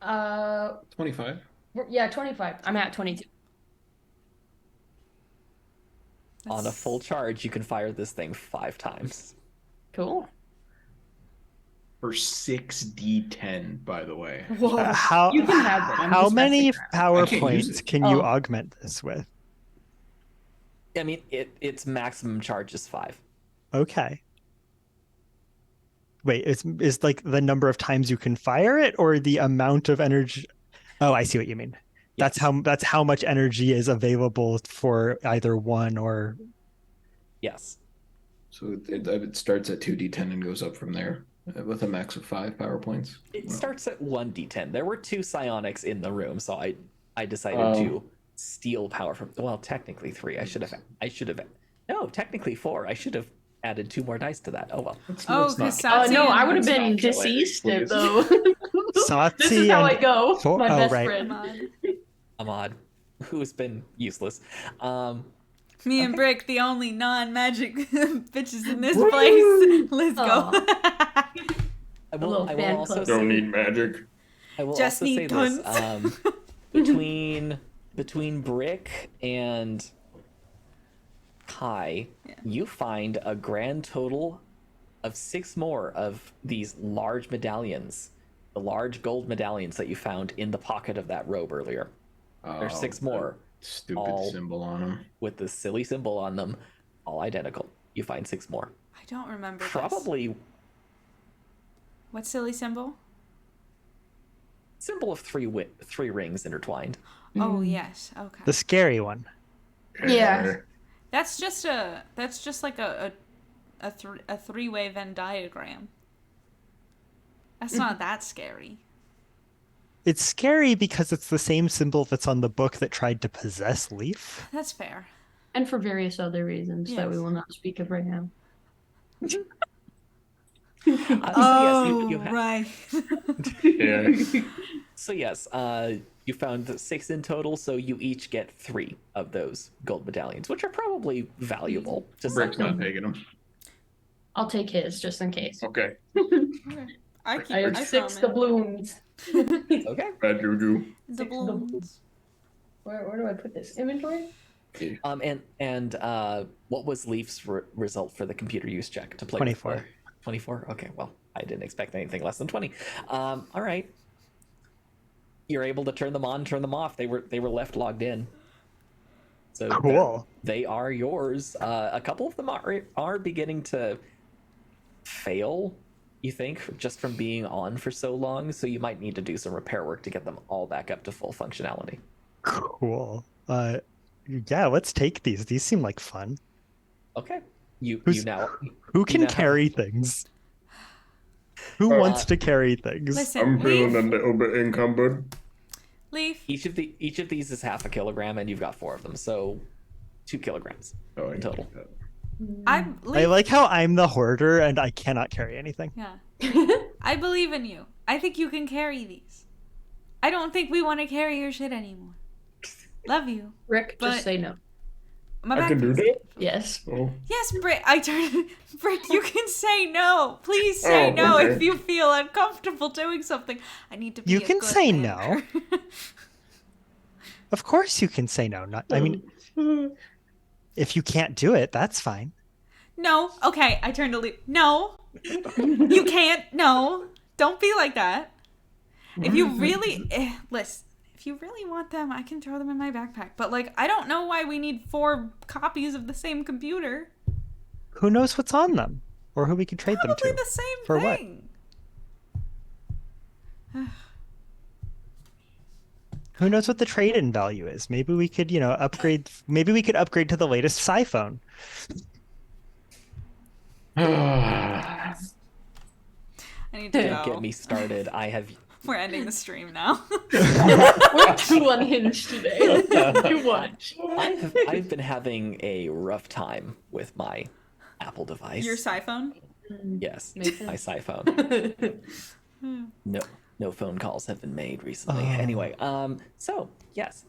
[SPEAKER 4] 25.
[SPEAKER 3] Yeah, 25. I'm at 22.
[SPEAKER 2] On a full charge, you can fire this thing 5 times.
[SPEAKER 3] Cool.
[SPEAKER 4] For 6d10, by the way.
[SPEAKER 1] Whoa.
[SPEAKER 5] How
[SPEAKER 3] You can have it. I'm
[SPEAKER 5] how
[SPEAKER 3] just
[SPEAKER 5] many
[SPEAKER 3] messing around.
[SPEAKER 5] power
[SPEAKER 4] I can't use
[SPEAKER 5] points
[SPEAKER 4] it.
[SPEAKER 5] can you
[SPEAKER 3] Oh.
[SPEAKER 5] augment this with?
[SPEAKER 2] I mean, its maximum charge is 5.
[SPEAKER 5] Okay. wait, is like the number of times you can fire it, or the amount of energy? Oh, I see what you mean.
[SPEAKER 2] Yes.
[SPEAKER 5] That's how much energy is available for either one or.
[SPEAKER 2] Yes.
[SPEAKER 4] So it starts at 2d10 and goes up from there with a max of 5 power points.
[SPEAKER 2] It
[SPEAKER 4] Well,
[SPEAKER 2] starts at 1d10. There were 2 psionics in the room, so I decided
[SPEAKER 4] Oh.
[SPEAKER 2] to steal power from. Well, technically 3. I should have. No, technically 4. I should have added 2 more dice to that. Oh well.
[SPEAKER 1] Oh,
[SPEAKER 4] let's not-
[SPEAKER 1] 'cause
[SPEAKER 3] Oh
[SPEAKER 1] Satsi
[SPEAKER 3] no, I
[SPEAKER 1] and-
[SPEAKER 3] would have
[SPEAKER 4] Let's
[SPEAKER 3] been
[SPEAKER 4] not kill Eric,
[SPEAKER 3] deceased
[SPEAKER 4] please.
[SPEAKER 3] though.
[SPEAKER 5] Satsi
[SPEAKER 3] This is how
[SPEAKER 5] and
[SPEAKER 3] I go.
[SPEAKER 5] Thor-
[SPEAKER 3] My
[SPEAKER 5] oh,
[SPEAKER 3] best
[SPEAKER 5] right.
[SPEAKER 3] friend.
[SPEAKER 1] Come on.
[SPEAKER 2] Ahmad, who's been useless.
[SPEAKER 1] Me and
[SPEAKER 2] Okay.
[SPEAKER 1] Brick, the only non-magic bitches in this place. Let's go.
[SPEAKER 2] I
[SPEAKER 3] little
[SPEAKER 2] will
[SPEAKER 3] fan
[SPEAKER 2] also
[SPEAKER 3] club.
[SPEAKER 2] say,
[SPEAKER 4] Don't need magic.
[SPEAKER 2] I will
[SPEAKER 1] Just
[SPEAKER 2] also
[SPEAKER 1] need
[SPEAKER 2] say
[SPEAKER 1] guns.
[SPEAKER 2] this. Between Brick and Kai,
[SPEAKER 1] Yeah.
[SPEAKER 2] you find a grand total of 6 more of these large medallions, the large gold medallions that you found in the pocket of that robe earlier. There's 6
[SPEAKER 4] the
[SPEAKER 2] more
[SPEAKER 4] Stupid
[SPEAKER 2] all-
[SPEAKER 4] symbol on them.
[SPEAKER 2] with the silly symbol on them, all identical. You find 6 more.
[SPEAKER 1] I don't remember this.
[SPEAKER 2] Probably
[SPEAKER 1] What silly symbol?
[SPEAKER 2] symbol of 3 rings intertwined.
[SPEAKER 1] Oh,
[SPEAKER 3] Mm.
[SPEAKER 1] yes. Okay.
[SPEAKER 5] The scary one.
[SPEAKER 3] Yeah.
[SPEAKER 1] That's just like a 3-way Venn diagram. That's not that scary.
[SPEAKER 5] It's scary because it's the same symbol that's on the book that tried to possess Leaf.
[SPEAKER 1] That's fair.
[SPEAKER 3] And for various other reasons that we
[SPEAKER 1] Yes.
[SPEAKER 3] will not speak of right now.
[SPEAKER 2] So yes, you have,
[SPEAKER 1] right.
[SPEAKER 4] Yeah.
[SPEAKER 2] So yes, you found 6 in total, so you each get 3 of those gold medallions, which are probably valuable to
[SPEAKER 4] Brick's
[SPEAKER 2] some.
[SPEAKER 4] not taking them.
[SPEAKER 3] I'll take his just in case.
[SPEAKER 4] Okay.
[SPEAKER 1] Okay. I keep.
[SPEAKER 3] I have 6 doubloons.
[SPEAKER 2] Okay.
[SPEAKER 4] Bad juju.
[SPEAKER 1] Doubloons.
[SPEAKER 3] Where do I put this? Inventory?
[SPEAKER 4] Okay.
[SPEAKER 2] And what was Leaf's result for the computer use check to play?
[SPEAKER 5] 24.
[SPEAKER 2] With? 24. Okay. Well, I didn't expect anything less than 20. All right. You're able to turn them on, turn them off. They were left logged in. So
[SPEAKER 5] Cool.
[SPEAKER 2] they are yours. A couple of them are beginning to fail, you think, just from being on for so long. So you might need to do some repair work to get them all back up to full functionality.
[SPEAKER 5] Cool. Yeah, let's take these. These seem like fun.
[SPEAKER 2] Okay. You
[SPEAKER 5] Who's-
[SPEAKER 2] now
[SPEAKER 5] Who can
[SPEAKER 2] know-
[SPEAKER 5] carry things? Who wants to carry things?
[SPEAKER 1] Listen,
[SPEAKER 4] I'm feeling a
[SPEAKER 1] Leaf.
[SPEAKER 4] little bit encumbered.
[SPEAKER 1] Leaf.
[SPEAKER 2] each of these is half a kilogram, and you've got 4 of them, so 2 kilograms.
[SPEAKER 4] Oh, I
[SPEAKER 2] In total.
[SPEAKER 4] get
[SPEAKER 1] I'm.
[SPEAKER 5] I
[SPEAKER 1] Leaf.
[SPEAKER 5] like how I'm the hoarder and I cannot carry anything.
[SPEAKER 1] Yeah. I believe in you. I think you can carry these. I don't think we want to carry your shit anymore. Love you.
[SPEAKER 3] Rick,
[SPEAKER 1] But-
[SPEAKER 3] just say no.
[SPEAKER 1] My
[SPEAKER 4] I can do
[SPEAKER 1] backpack's-
[SPEAKER 4] that?
[SPEAKER 3] Yes.
[SPEAKER 4] Oh.
[SPEAKER 1] Yes, Brick. Brick, you can say no. Please say
[SPEAKER 4] Oh,
[SPEAKER 1] no
[SPEAKER 4] okay.
[SPEAKER 1] if you feel uncomfortable doing something. I need to be
[SPEAKER 5] You
[SPEAKER 1] a
[SPEAKER 5] can
[SPEAKER 1] good
[SPEAKER 5] say
[SPEAKER 1] manager.
[SPEAKER 5] Of course you can say no. Not I mean, if you can't do it, that's fine.
[SPEAKER 1] No. Okay, I turn to Leaf. No. You can't. No. Don't be like that. If you really listen, if you really want them, I can throw them in my backpack. But like, I don't know why we need 4 copies of the same computer.
[SPEAKER 5] Who knows what's on them? Or who we could trade them
[SPEAKER 1] Probably
[SPEAKER 5] to.
[SPEAKER 1] the same
[SPEAKER 5] For what?
[SPEAKER 1] thing.
[SPEAKER 5] Who knows what the trade-in value is? Maybe we could, upgrade. Maybe we could upgrade to the latest iPhone.
[SPEAKER 1] I need to
[SPEAKER 2] Don't
[SPEAKER 1] go.
[SPEAKER 2] get me started. I have
[SPEAKER 1] We're ending the stream now.
[SPEAKER 3] We're too unhinged today. Too much.
[SPEAKER 2] I've been having a rough time with my Apple device.
[SPEAKER 1] Your siphone?
[SPEAKER 2] Yes,
[SPEAKER 3] Makes
[SPEAKER 2] my
[SPEAKER 3] sense.
[SPEAKER 2] iPhone. No phone calls have been made recently.
[SPEAKER 5] Oh.
[SPEAKER 2] Anyway, so yes,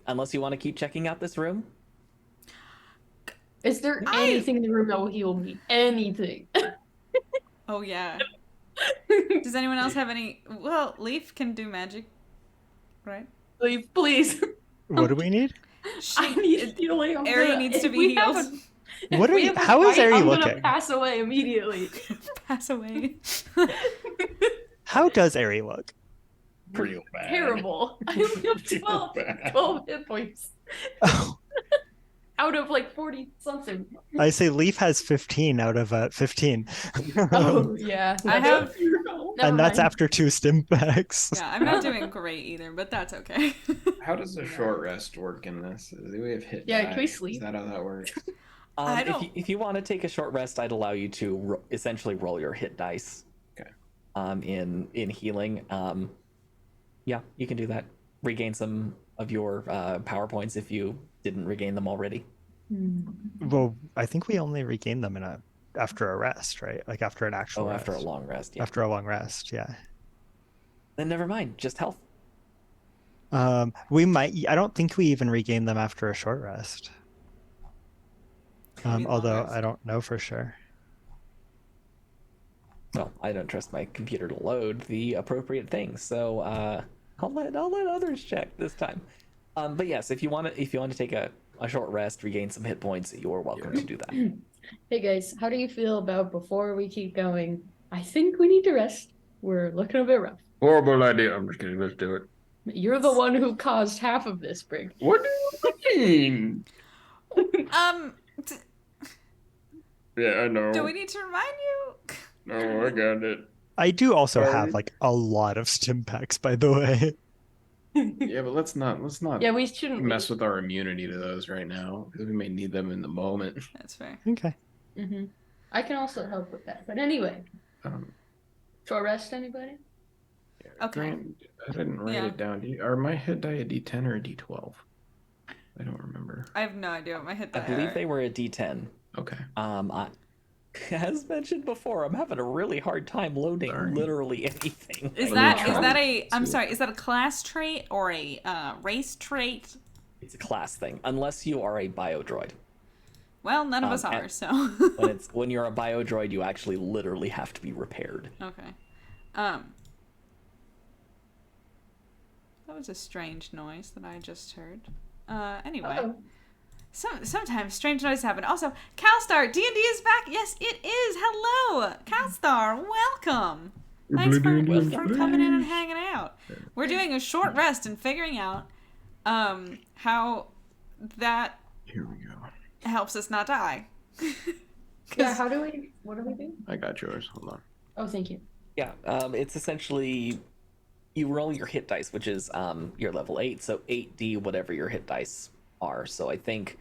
[SPEAKER 2] unless you want to keep checking out this room.
[SPEAKER 3] Is there anything in the room that will heal me? Anything.
[SPEAKER 1] Oh yeah. Does anyone else have any? Well, Leaf can do magic, right?
[SPEAKER 3] Leave, please.
[SPEAKER 5] What do we need?
[SPEAKER 3] I need healing.
[SPEAKER 1] Ari needs to be healed.
[SPEAKER 5] What are you? How is Ari
[SPEAKER 3] I'm
[SPEAKER 5] looking?
[SPEAKER 3] gonna pass away immediately.
[SPEAKER 1] Pass away.
[SPEAKER 5] How does Ari look?
[SPEAKER 4] Real bad.
[SPEAKER 3] Terrible. I only have 12,
[SPEAKER 4] Bad.
[SPEAKER 3] 12 hit points.
[SPEAKER 5] Oh,
[SPEAKER 3] out of like 40 something.
[SPEAKER 5] I say Leaf has 15 out of 15.
[SPEAKER 3] Oh yeah.
[SPEAKER 1] I have-
[SPEAKER 3] Never
[SPEAKER 5] And that's
[SPEAKER 3] mind.
[SPEAKER 5] after 2 stim packs.
[SPEAKER 1] Yeah, I'm not doing great either, but that's okay.
[SPEAKER 4] How does a short rest work in this? Do we have hit
[SPEAKER 3] Yeah,
[SPEAKER 4] die?
[SPEAKER 3] can we sleep?
[SPEAKER 4] Is that how that works?
[SPEAKER 1] I
[SPEAKER 2] If
[SPEAKER 1] don't-
[SPEAKER 2] you want to take a short rest, I'd allow you to essentially roll your hit dice.
[SPEAKER 4] Okay.
[SPEAKER 2] In healing, yeah, you can do that. Regain some of your power points if you didn't regain them already.
[SPEAKER 5] Well, I think we only regain them after a rest, right? Like after an actual
[SPEAKER 2] Oh, after a
[SPEAKER 5] rest.
[SPEAKER 2] long rest. Yeah.
[SPEAKER 5] After a long rest, yeah.
[SPEAKER 2] Then never mind. Just health.
[SPEAKER 5] We might. I don't think we even regain them after a short rest.
[SPEAKER 1] Maybe long
[SPEAKER 5] Although
[SPEAKER 1] rest.
[SPEAKER 5] I don't know for sure.
[SPEAKER 2] Well, I don't trust my computer to load the appropriate things, so I'll let others check this time. But yes, if you want to take a short rest, regain some hit points, you're welcome to do that.
[SPEAKER 3] Hey guys, how do you feel about before we keep going? I think we need to rest. We're looking a bit rough.
[SPEAKER 4] Horrible idea. I'm just kidding. Let's do it.
[SPEAKER 3] You're the one who caused half of this, Brig.
[SPEAKER 4] What do you mean? Yeah, I know.
[SPEAKER 1] Do we need to remind you?
[SPEAKER 4] No, I got it.
[SPEAKER 5] I do also
[SPEAKER 4] Sorry.
[SPEAKER 5] have like a lot of stim packs, by the way.
[SPEAKER 4] Yeah, but let's not
[SPEAKER 3] Yeah, we shouldn't
[SPEAKER 4] mess with our immunity to those right now because we may need them in the moment.
[SPEAKER 1] That's fair.
[SPEAKER 5] Okay.
[SPEAKER 3] I can also help with that. But anyway,
[SPEAKER 4] Um,
[SPEAKER 3] short rest, anybody?
[SPEAKER 1] Okay.
[SPEAKER 4] Grant, I didn't write
[SPEAKER 1] Yeah.
[SPEAKER 4] it down. Are my hit die a D10 or a D12? I don't remember.
[SPEAKER 1] I have no idea what my hit
[SPEAKER 2] I
[SPEAKER 1] die
[SPEAKER 2] believe
[SPEAKER 1] are.
[SPEAKER 2] they were a D10.
[SPEAKER 4] Okay.
[SPEAKER 2] As mentioned before, I'm having a really hard time loading
[SPEAKER 4] Sorry.
[SPEAKER 2] literally anything.
[SPEAKER 1] Is
[SPEAKER 2] right
[SPEAKER 1] that
[SPEAKER 2] now.
[SPEAKER 1] I'm sorry, is that a class trait or a race trait?
[SPEAKER 2] It's a class thing, unless you are a biodroid.
[SPEAKER 1] Well, none of us
[SPEAKER 2] and-
[SPEAKER 1] are, so.
[SPEAKER 2] When you're a biodroid, you actually literally have to be repaired.
[SPEAKER 1] Okay. That was a strange noise that I just heard. Anyway.
[SPEAKER 3] Uh-oh.
[SPEAKER 1] Sometimes strange noises happen. Also, Calstar, D&D is back. Yes, it is. Hello, Calstar. Welcome. Thanks for coming in and hanging out. We're doing a short rest and figuring out how that
[SPEAKER 4] Here we go.
[SPEAKER 1] helps us not die.
[SPEAKER 3] Yeah, what do we do?
[SPEAKER 4] I got yours. Hold on.
[SPEAKER 3] Oh, thank you.
[SPEAKER 2] Yeah, it's essentially you roll your hit dice, which is your level 8, so 8d whatever your hit dice are. So I think,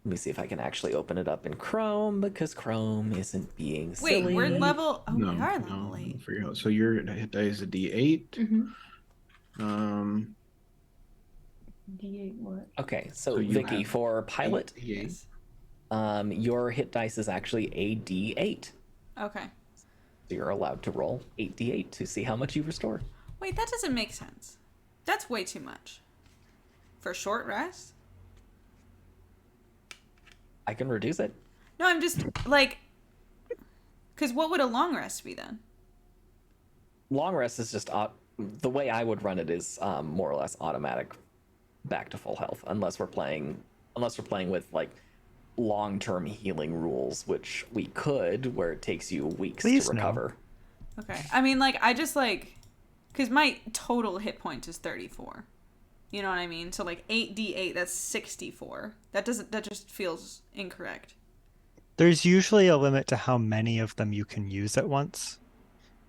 [SPEAKER 2] let me see if I can actually open it up in Chrome because Chrome isn't being silly.
[SPEAKER 1] Wait, we're level. Oh,
[SPEAKER 4] No,
[SPEAKER 1] we are
[SPEAKER 4] no,
[SPEAKER 1] level 8.
[SPEAKER 4] I forgot. So your hit die is a D8.
[SPEAKER 3] D8 what?
[SPEAKER 2] Okay, so,
[SPEAKER 4] So you
[SPEAKER 2] Vicky,
[SPEAKER 4] have
[SPEAKER 2] for pilot,
[SPEAKER 4] D8.
[SPEAKER 2] your hit dice is actually a d8.
[SPEAKER 1] Okay.
[SPEAKER 2] So you're allowed to roll 8d8 to see how much you restore.
[SPEAKER 1] Wait, that doesn't make sense. That's way too much. For short rest?
[SPEAKER 2] I can reduce it.
[SPEAKER 1] No, I'm just like, because what would a long rest be then?
[SPEAKER 2] Long rest is just the way I would run it is more or less automatic back to full health, unless we're playing with like long-term healing rules, which we could, where it takes you weeks
[SPEAKER 5] Please
[SPEAKER 2] to
[SPEAKER 5] no.
[SPEAKER 2] recover.
[SPEAKER 1] Okay. I mean, like, I just like, because my total hit point is 34. You know what I mean? So like 8d8, that's 64. That just feels incorrect.
[SPEAKER 5] There's usually a limit to how many of them you can use at once.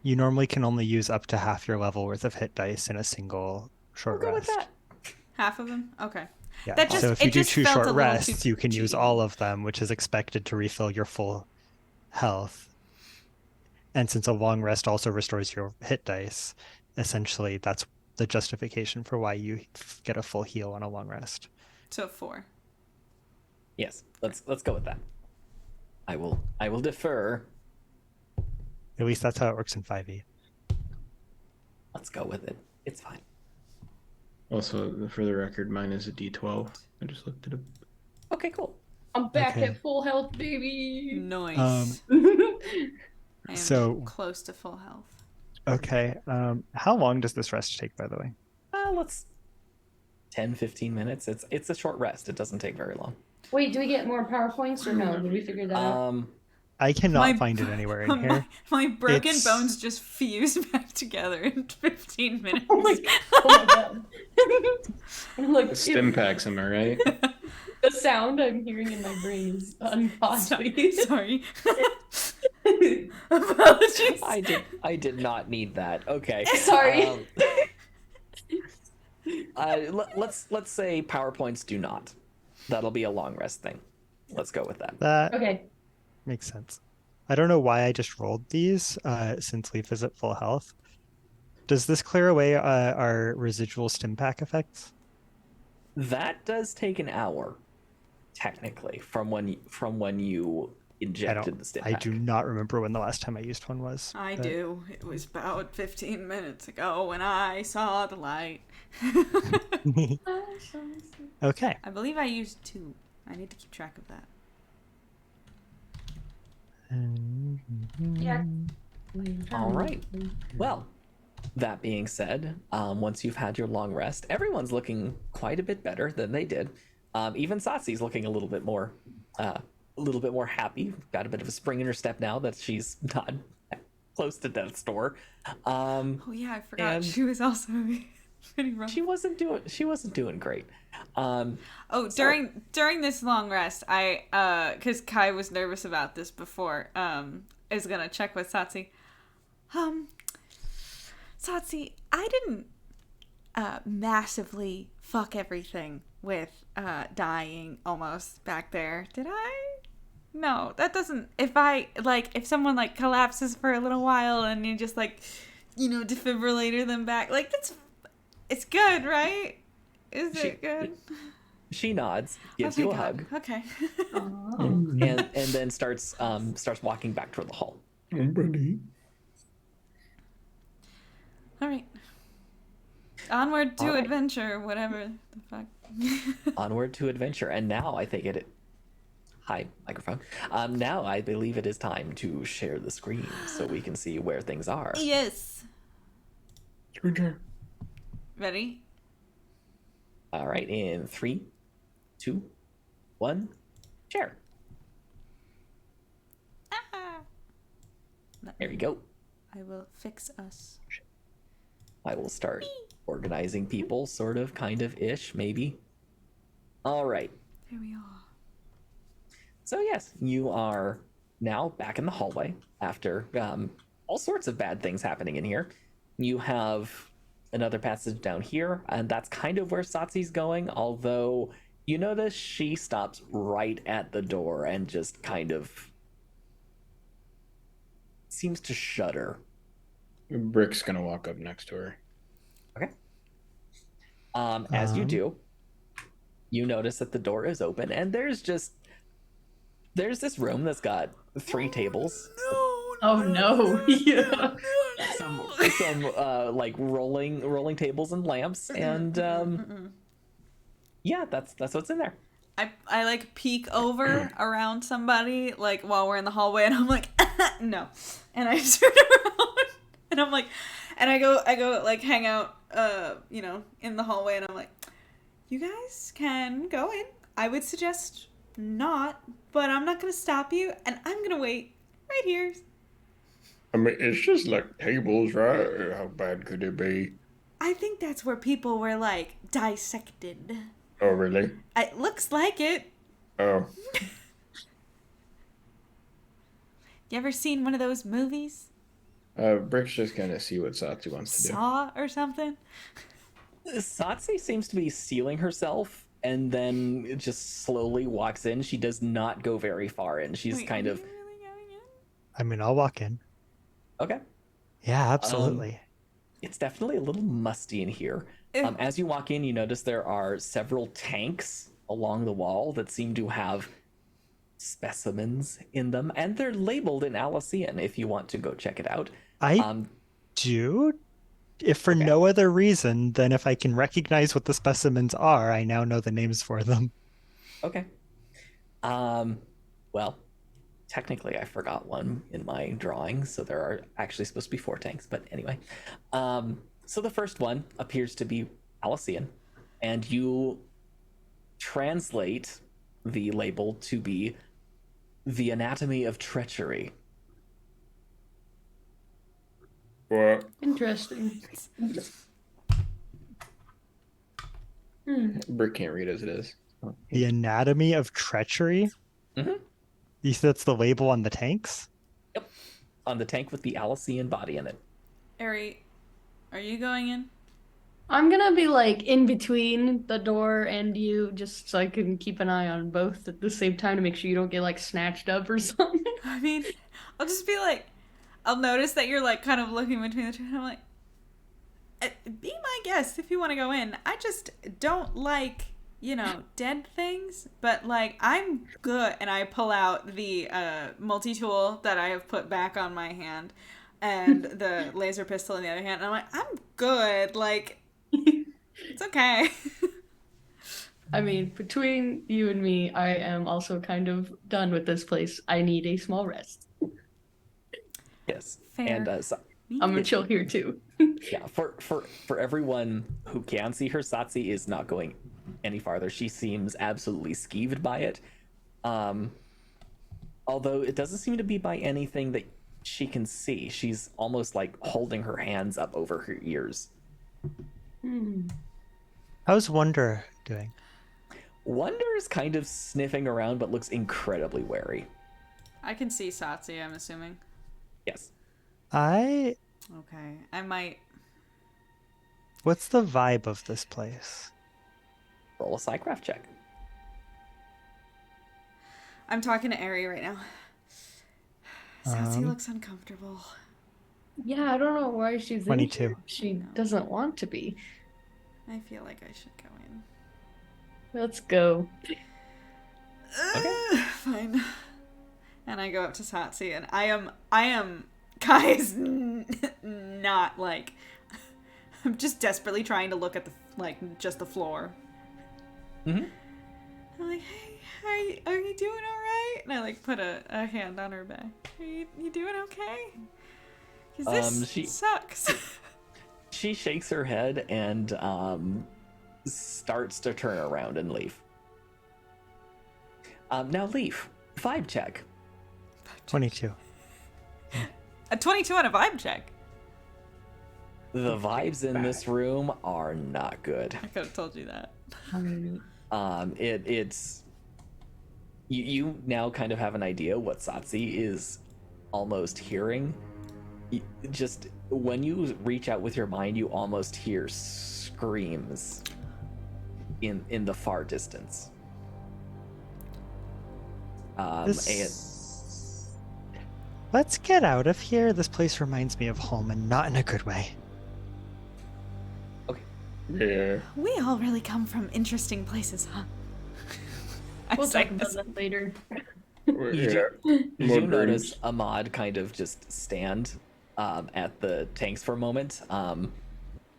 [SPEAKER 5] You normally can only use up to half your level worth of hit dice in a single short
[SPEAKER 2] We'll go
[SPEAKER 5] rest.
[SPEAKER 2] with that.
[SPEAKER 1] Half of them? Okay.
[SPEAKER 5] Yeah.
[SPEAKER 1] That just-
[SPEAKER 5] So if
[SPEAKER 1] it
[SPEAKER 5] you do
[SPEAKER 1] just
[SPEAKER 5] 2
[SPEAKER 1] felt a
[SPEAKER 5] short
[SPEAKER 1] little
[SPEAKER 5] rests,
[SPEAKER 1] too
[SPEAKER 5] you can use
[SPEAKER 1] cheaty.
[SPEAKER 5] all of them, which is expected to refill your full health. And since a long rest also restores your hit dice, essentially that's the justification for why you get a full heal on a long rest.
[SPEAKER 1] So 4.
[SPEAKER 2] Yes, let's go with that. I will defer.
[SPEAKER 5] At least that's how it works in 5e.
[SPEAKER 2] Let's go with it. It's fine.
[SPEAKER 4] Also, for the record, mine is a D12. I just looked it up.
[SPEAKER 2] Okay, cool.
[SPEAKER 3] I'm back
[SPEAKER 5] Okay.
[SPEAKER 3] at full health, baby.
[SPEAKER 1] Nice. I am
[SPEAKER 5] so-
[SPEAKER 1] close to full health.
[SPEAKER 5] Okay. How long does this rest take, by the way?
[SPEAKER 2] Let's 10-15 minutes. It's a short rest. It doesn't take very long.
[SPEAKER 3] Wait, do we get more power points or no? Did we figure that out?
[SPEAKER 5] I cannot
[SPEAKER 1] My-
[SPEAKER 5] find it anywhere in here.
[SPEAKER 1] My broken
[SPEAKER 5] It's-
[SPEAKER 1] bones just fuse back together in 15 minutes.
[SPEAKER 3] Oh my god. I'm like,
[SPEAKER 4] Stim packs, am I right?
[SPEAKER 3] The sound I'm hearing in my brain is ungodly.
[SPEAKER 1] Sorry. Apologies.
[SPEAKER 2] I did not need that. Okay.
[SPEAKER 3] Sorry.
[SPEAKER 2] Let's say PowerPoints do not. That'll be a long rest thing. Let's go with that.
[SPEAKER 5] That
[SPEAKER 3] Okay.
[SPEAKER 5] makes sense. I don't know why I just rolled these, since Leaf is at full health. Does this clear away our residual stim pack effects?
[SPEAKER 2] That does take an hour, technically, from when you injected the stim
[SPEAKER 5] I
[SPEAKER 2] pack.
[SPEAKER 5] do not remember when the last time I used one was.
[SPEAKER 1] I
[SPEAKER 5] but-
[SPEAKER 1] do. It was about 15 minutes ago when I saw the light.
[SPEAKER 5] Okay.
[SPEAKER 1] I believe I used 2. I need to keep track of that.
[SPEAKER 3] Yeah.
[SPEAKER 2] All right. Well, that being said, once you've had your long rest, everyone's looking quite a bit better than they did. Even Satsi's looking a little bit more happy. Got a bit of a spring in her step now that she's not close to death's door.
[SPEAKER 1] Oh yeah, I forgot
[SPEAKER 2] and-
[SPEAKER 1] she was also pretty rough.
[SPEAKER 2] She wasn't doing great.
[SPEAKER 1] During this long rest, I because Kai was nervous about this before, is gonna check with Satsi. Satsi, I didn't massively fuck everything with dying almost back there, did I? No, that doesn't. If someone like collapses for a little while and you just defibrillator them back, it's good, right? Is it good?
[SPEAKER 2] She nods, gives
[SPEAKER 1] Oh,
[SPEAKER 2] you a
[SPEAKER 1] thank
[SPEAKER 2] hug,
[SPEAKER 1] God. Okay.
[SPEAKER 2] and then starts walking back toward the hall.
[SPEAKER 4] Buddy.
[SPEAKER 1] All right. Onward to
[SPEAKER 2] All right.
[SPEAKER 1] adventure, whatever the fuck.
[SPEAKER 2] Onward to adventure, and now I think Hi, microphone. Now I believe it is time to share the screen so we can see where things are.
[SPEAKER 1] Yes.
[SPEAKER 4] Screen share.
[SPEAKER 1] Ready?
[SPEAKER 2] All right, in 3, 2, 1, share.
[SPEAKER 1] Ah.
[SPEAKER 2] There you go.
[SPEAKER 1] I will fix us.
[SPEAKER 2] I will start organizing people, sort of, kind of, ish, maybe. All right.
[SPEAKER 1] There we are.
[SPEAKER 2] So yes, you are now back in the hallway after all sorts of bad things happening in here. You have another passage down here, and that's kind of where Satsi's going, although you notice she stops right at the door and just kind of seems to shudder.
[SPEAKER 4] Brick's gonna walk up next to her.
[SPEAKER 2] Okay. As you do, you notice that the door is open, and there's this room that's got 3 tables.
[SPEAKER 3] Oh no. Yeah.
[SPEAKER 2] Some like rolling tables and lamps, and yeah, that's what's in there.
[SPEAKER 1] I like peek over around somebody like while we're in the hallway, and I'm like, no, and I turn around, and I'm like, and I go like hang out, in the hallway, and I'm like, you guys can go in. I would suggest not, but I'm not gonna stop you, and I'm gonna wait right here.
[SPEAKER 4] I mean, it's just like tables, right? How bad could it be?
[SPEAKER 1] I think that's where people were like dissected.
[SPEAKER 4] Oh, really?
[SPEAKER 1] It looks like it.
[SPEAKER 4] Oh,
[SPEAKER 1] You ever seen one of those movies?
[SPEAKER 4] Brick's just gonna see what Satsu wants to do.
[SPEAKER 1] Saw or something?
[SPEAKER 2] Satsi seems to be sealing herself, and then just slowly walks in. She does not go very far in. She's
[SPEAKER 1] Wait,
[SPEAKER 2] kind
[SPEAKER 1] are
[SPEAKER 2] of
[SPEAKER 1] you really going in?
[SPEAKER 5] I mean, I'll walk in.
[SPEAKER 2] okay.
[SPEAKER 5] Yeah, absolutely.
[SPEAKER 2] It's definitely a little musty in here. As you walk in, you notice there are several tanks along the wall that seem to have specimens in them, and they're labeled in Alician if you want to go check it out.
[SPEAKER 5] I do. If for no other reason than if I can recognize what the specimens are, I now know the names for them.
[SPEAKER 2] Okay. Well, technically I forgot one in my drawing, so there are actually supposed to be 4 tanks, but anyway. So the first one appears to be Alician, and you translate the label to be the anatomy of treachery.
[SPEAKER 4] What?
[SPEAKER 3] Interesting.
[SPEAKER 4] Brick can't read as it is.
[SPEAKER 5] The Anatomy of Treachery.
[SPEAKER 2] Mm-hmm.
[SPEAKER 5] You said that's the label on the tanks?
[SPEAKER 2] Yep. On the tank with the Alcyon body in it.
[SPEAKER 1] Ari, are you going in?
[SPEAKER 3] I'm gonna be like in between the door and you, just so I can keep an eye on both at the same time to make sure you don't get like snatched up or something.
[SPEAKER 1] I mean, I'll just be like, I'll notice that you're like kind of looking between the two, and I'm like, be my guest if you want to go in. I just don't like, dead things, but like I'm good. And I pull out the multi-tool that I have put back on my hand and the laser pistol in the other hand. And I'm like, I'm good. Like, it's okay.
[SPEAKER 3] I mean, between you and me, I am also kind of done with this place. I need a small rest.
[SPEAKER 2] Yes.
[SPEAKER 1] Fair.
[SPEAKER 2] And so,
[SPEAKER 3] I'm gonna chill here too.
[SPEAKER 2] yeah, for everyone who can see her, Satsi is not going any farther. She seems absolutely skeeved by it. Although it doesn't seem to be by anything that she can see. She's almost like holding her hands up over her ears.
[SPEAKER 5] How's Wonder doing?
[SPEAKER 2] Wonder is kind of sniffing around but looks incredibly wary.
[SPEAKER 1] I can see Satsi, I'm assuming.
[SPEAKER 2] Yes.
[SPEAKER 5] I...
[SPEAKER 1] Okay. I might...
[SPEAKER 5] What's the vibe of this place?
[SPEAKER 2] Roll a psycraft check.
[SPEAKER 1] I'm talking to Ari right now. Satsi looks uncomfortable.
[SPEAKER 3] Yeah, I don't know why she's
[SPEAKER 5] 22.
[SPEAKER 3] in here. She doesn't want to be.
[SPEAKER 1] I feel like I should go in.
[SPEAKER 3] Let's go.
[SPEAKER 2] Okay.
[SPEAKER 1] Fine. And I go up to Satsi, and I am Kai is not like, I'm just desperately trying to look at just the floor.
[SPEAKER 2] Mm-hmm.
[SPEAKER 1] I'm like, hey, are you doing all right? And I like put a hand on her back. Are you doing okay? Because this sucks.
[SPEAKER 2] She shakes her head and starts to turn around and leave. Now Leaf, vibe check.
[SPEAKER 5] 22.
[SPEAKER 1] A 22 on a vibe check.
[SPEAKER 2] The vibes in this room are not good.
[SPEAKER 1] I could have told you that.
[SPEAKER 2] It's you now kind of have an idea what Satsi is almost hearing. Just when you reach out with your mind, you almost hear screams in the far distance.
[SPEAKER 5] Let's get out of here. This place reminds me of home, and not in a good way.
[SPEAKER 2] Okay.
[SPEAKER 4] Yeah.
[SPEAKER 1] We all really come from interesting places, huh?
[SPEAKER 3] We'll talk about that later.
[SPEAKER 2] You
[SPEAKER 4] More
[SPEAKER 2] notice
[SPEAKER 4] dreams.
[SPEAKER 2] Ahmad kind of just stand at the tanks for a moment.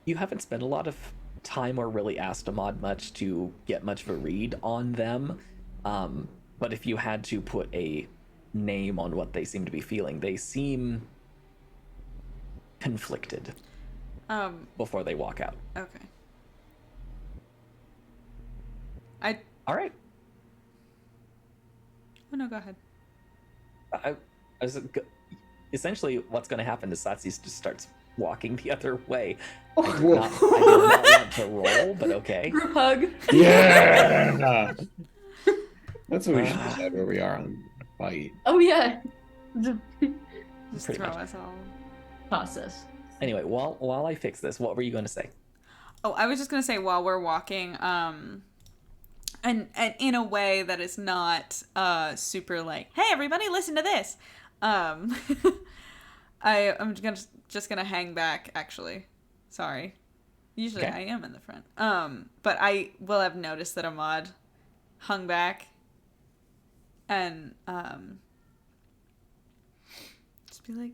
[SPEAKER 2] You haven't spent a lot of time or really asked Ahmad much to get much of a read on them. But if you had to put a name on what they seem to be feeling, they seem conflicted before they walk out.
[SPEAKER 1] Okay.
[SPEAKER 2] All right.
[SPEAKER 1] Oh no, go ahead.
[SPEAKER 2] I was essentially what's going to happen is Satsi just starts walking the other way. I did not want to roll, but okay.
[SPEAKER 3] Group hug.
[SPEAKER 4] Yeah. That's what we should decide where we are on the fight.
[SPEAKER 3] Oh yeah.
[SPEAKER 1] Just
[SPEAKER 2] Pretty
[SPEAKER 1] throw
[SPEAKER 2] much.
[SPEAKER 1] us all.
[SPEAKER 3] Process.
[SPEAKER 2] Anyway, while I fix this, what were you going to say?
[SPEAKER 1] Oh, I was just gonna say while we're walking, and in a way that is not super like, hey everybody, listen to this. I'm just gonna hang back. Actually, sorry. Usually
[SPEAKER 2] Okay.
[SPEAKER 1] I am in the front. But I will have noticed that Ahmad hung back, and just be like,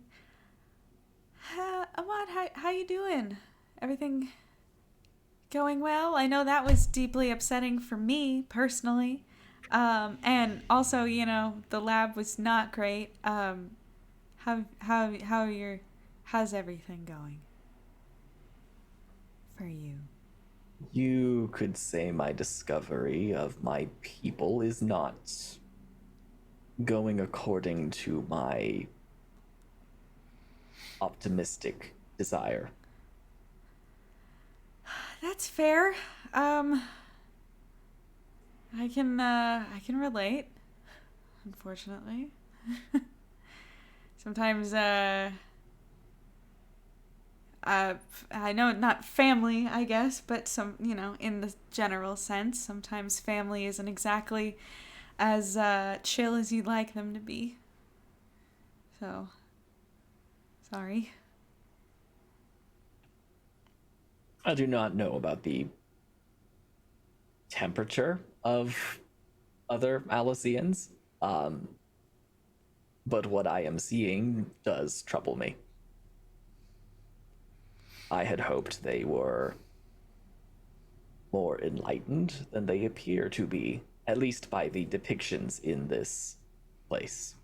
[SPEAKER 1] Ahmad, how you doing? Everything going well? I know that was deeply upsetting for me personally. And also, the lab was not great. How's everything going for you?
[SPEAKER 2] You could say my discovery of my people is not going according to my optimistic desire.
[SPEAKER 1] That's fair. I can relate. Unfortunately, sometimes I know not family, I guess, but in the general sense, sometimes family isn't exactly as chill as you'd like them to be. So, sorry.
[SPEAKER 2] I do not know about the temperature of other Alicians, but what I am seeing does trouble me. I had hoped they were more enlightened than they appear to be, at least by the depictions in this place.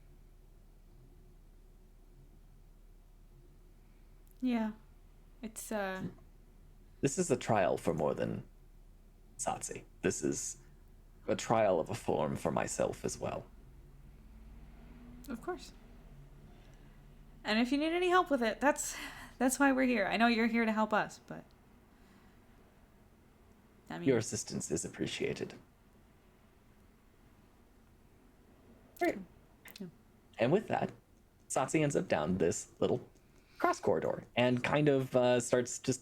[SPEAKER 1] Yeah. It's
[SPEAKER 2] This is a trial for more than Satsi. This is a trial of a form for myself as well.
[SPEAKER 1] of course. And if you need any help with it, that's why we're here. I know you're here to help us, but I mean,
[SPEAKER 2] Your assistance is appreciated. Great.
[SPEAKER 1] Yeah.
[SPEAKER 2] And with that, Satsi ends up down this little cross corridor and kind of starts just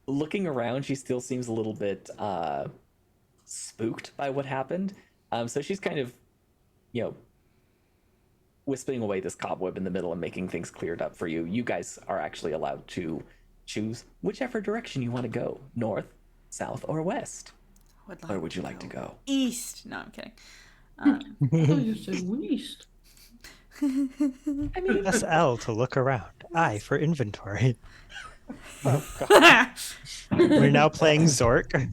[SPEAKER 2] looking around. She still seems a little bit spooked by what happened. So she's kind of, wisping away this cobweb in the middle and making things cleared up for you. You guys are actually allowed to choose whichever direction you want to go, north, south, or west. Where would you like to go?
[SPEAKER 1] East. No, I'm kidding.
[SPEAKER 3] Oh, you said west.
[SPEAKER 2] I mean,
[SPEAKER 5] Press L to look around. I for inventory.
[SPEAKER 2] oh,
[SPEAKER 5] We're now playing Zork.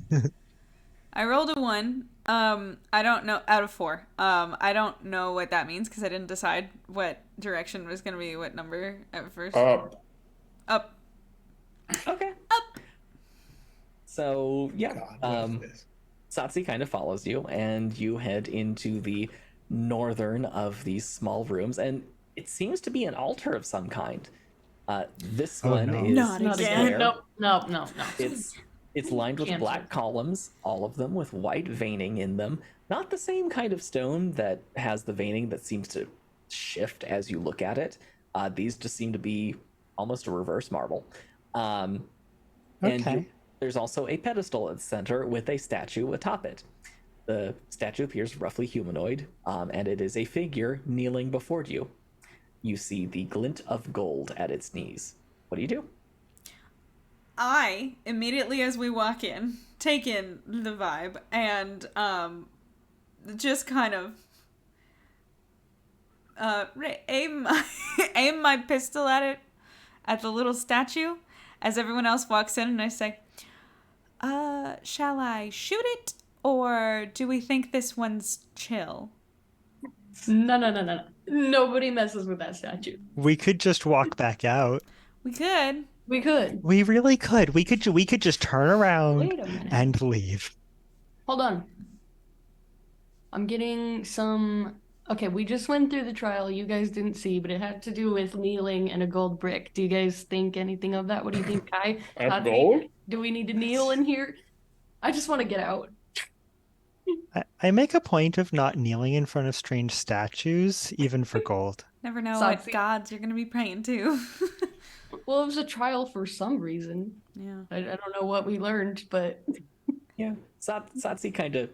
[SPEAKER 1] I rolled a 1. I don't know, out of 4. I don't know what that means because I didn't decide what direction was going to be what number at first.
[SPEAKER 4] Up.
[SPEAKER 1] Up.
[SPEAKER 2] okay.
[SPEAKER 1] Up.
[SPEAKER 2] So, yeah.
[SPEAKER 6] God, what is this?
[SPEAKER 2] Satsi kind of follows you, and you head into the northern of these small rooms, and it seems to be an altar of some kind. This
[SPEAKER 5] Oh,
[SPEAKER 2] one
[SPEAKER 5] no.
[SPEAKER 2] is
[SPEAKER 1] Not again.
[SPEAKER 2] square.
[SPEAKER 3] No.
[SPEAKER 2] It's lined with
[SPEAKER 3] Cancer.
[SPEAKER 2] black columns, all of them with white veining in them. Not the same kind of stone that has the veining that seems to shift as you look at it. These just seem to be almost a reverse marble. And
[SPEAKER 5] Okay.
[SPEAKER 2] there's also a pedestal at the center with a statue atop it. The statue appears roughly humanoid, and it is a figure kneeling before you. You see the glint of gold at its knees. What do you do?
[SPEAKER 1] I, immediately as we walk in, take in the vibe and just kind of aim aim my pistol at it, at the little statue, as everyone else walks in, and I say, shall I shoot it, or do we think this one's chill?
[SPEAKER 3] No. Nobody messes with that statue.
[SPEAKER 5] We could just walk back out.
[SPEAKER 1] We could.
[SPEAKER 3] We could.
[SPEAKER 5] We really could. We could just turn around
[SPEAKER 3] Wait a minute.
[SPEAKER 5] and leave.
[SPEAKER 3] Hold on. I'm getting some. Okay, we just went through the trial you guys didn't see, but it had to do with kneeling and a gold brick. Do you guys think anything of that? What do you think, Kai?
[SPEAKER 4] At gold?
[SPEAKER 3] Do we need to kneel in here? I just want to get out.
[SPEAKER 5] I make a point of not kneeling in front of strange statues, even for gold.
[SPEAKER 1] Never know what
[SPEAKER 3] Soxy.
[SPEAKER 1] gods you're gonna be praying to.
[SPEAKER 3] Well, it was a trial for some reason.
[SPEAKER 1] Yeah.
[SPEAKER 3] I don't know what we learned, but
[SPEAKER 2] Yeah. Satsi kind of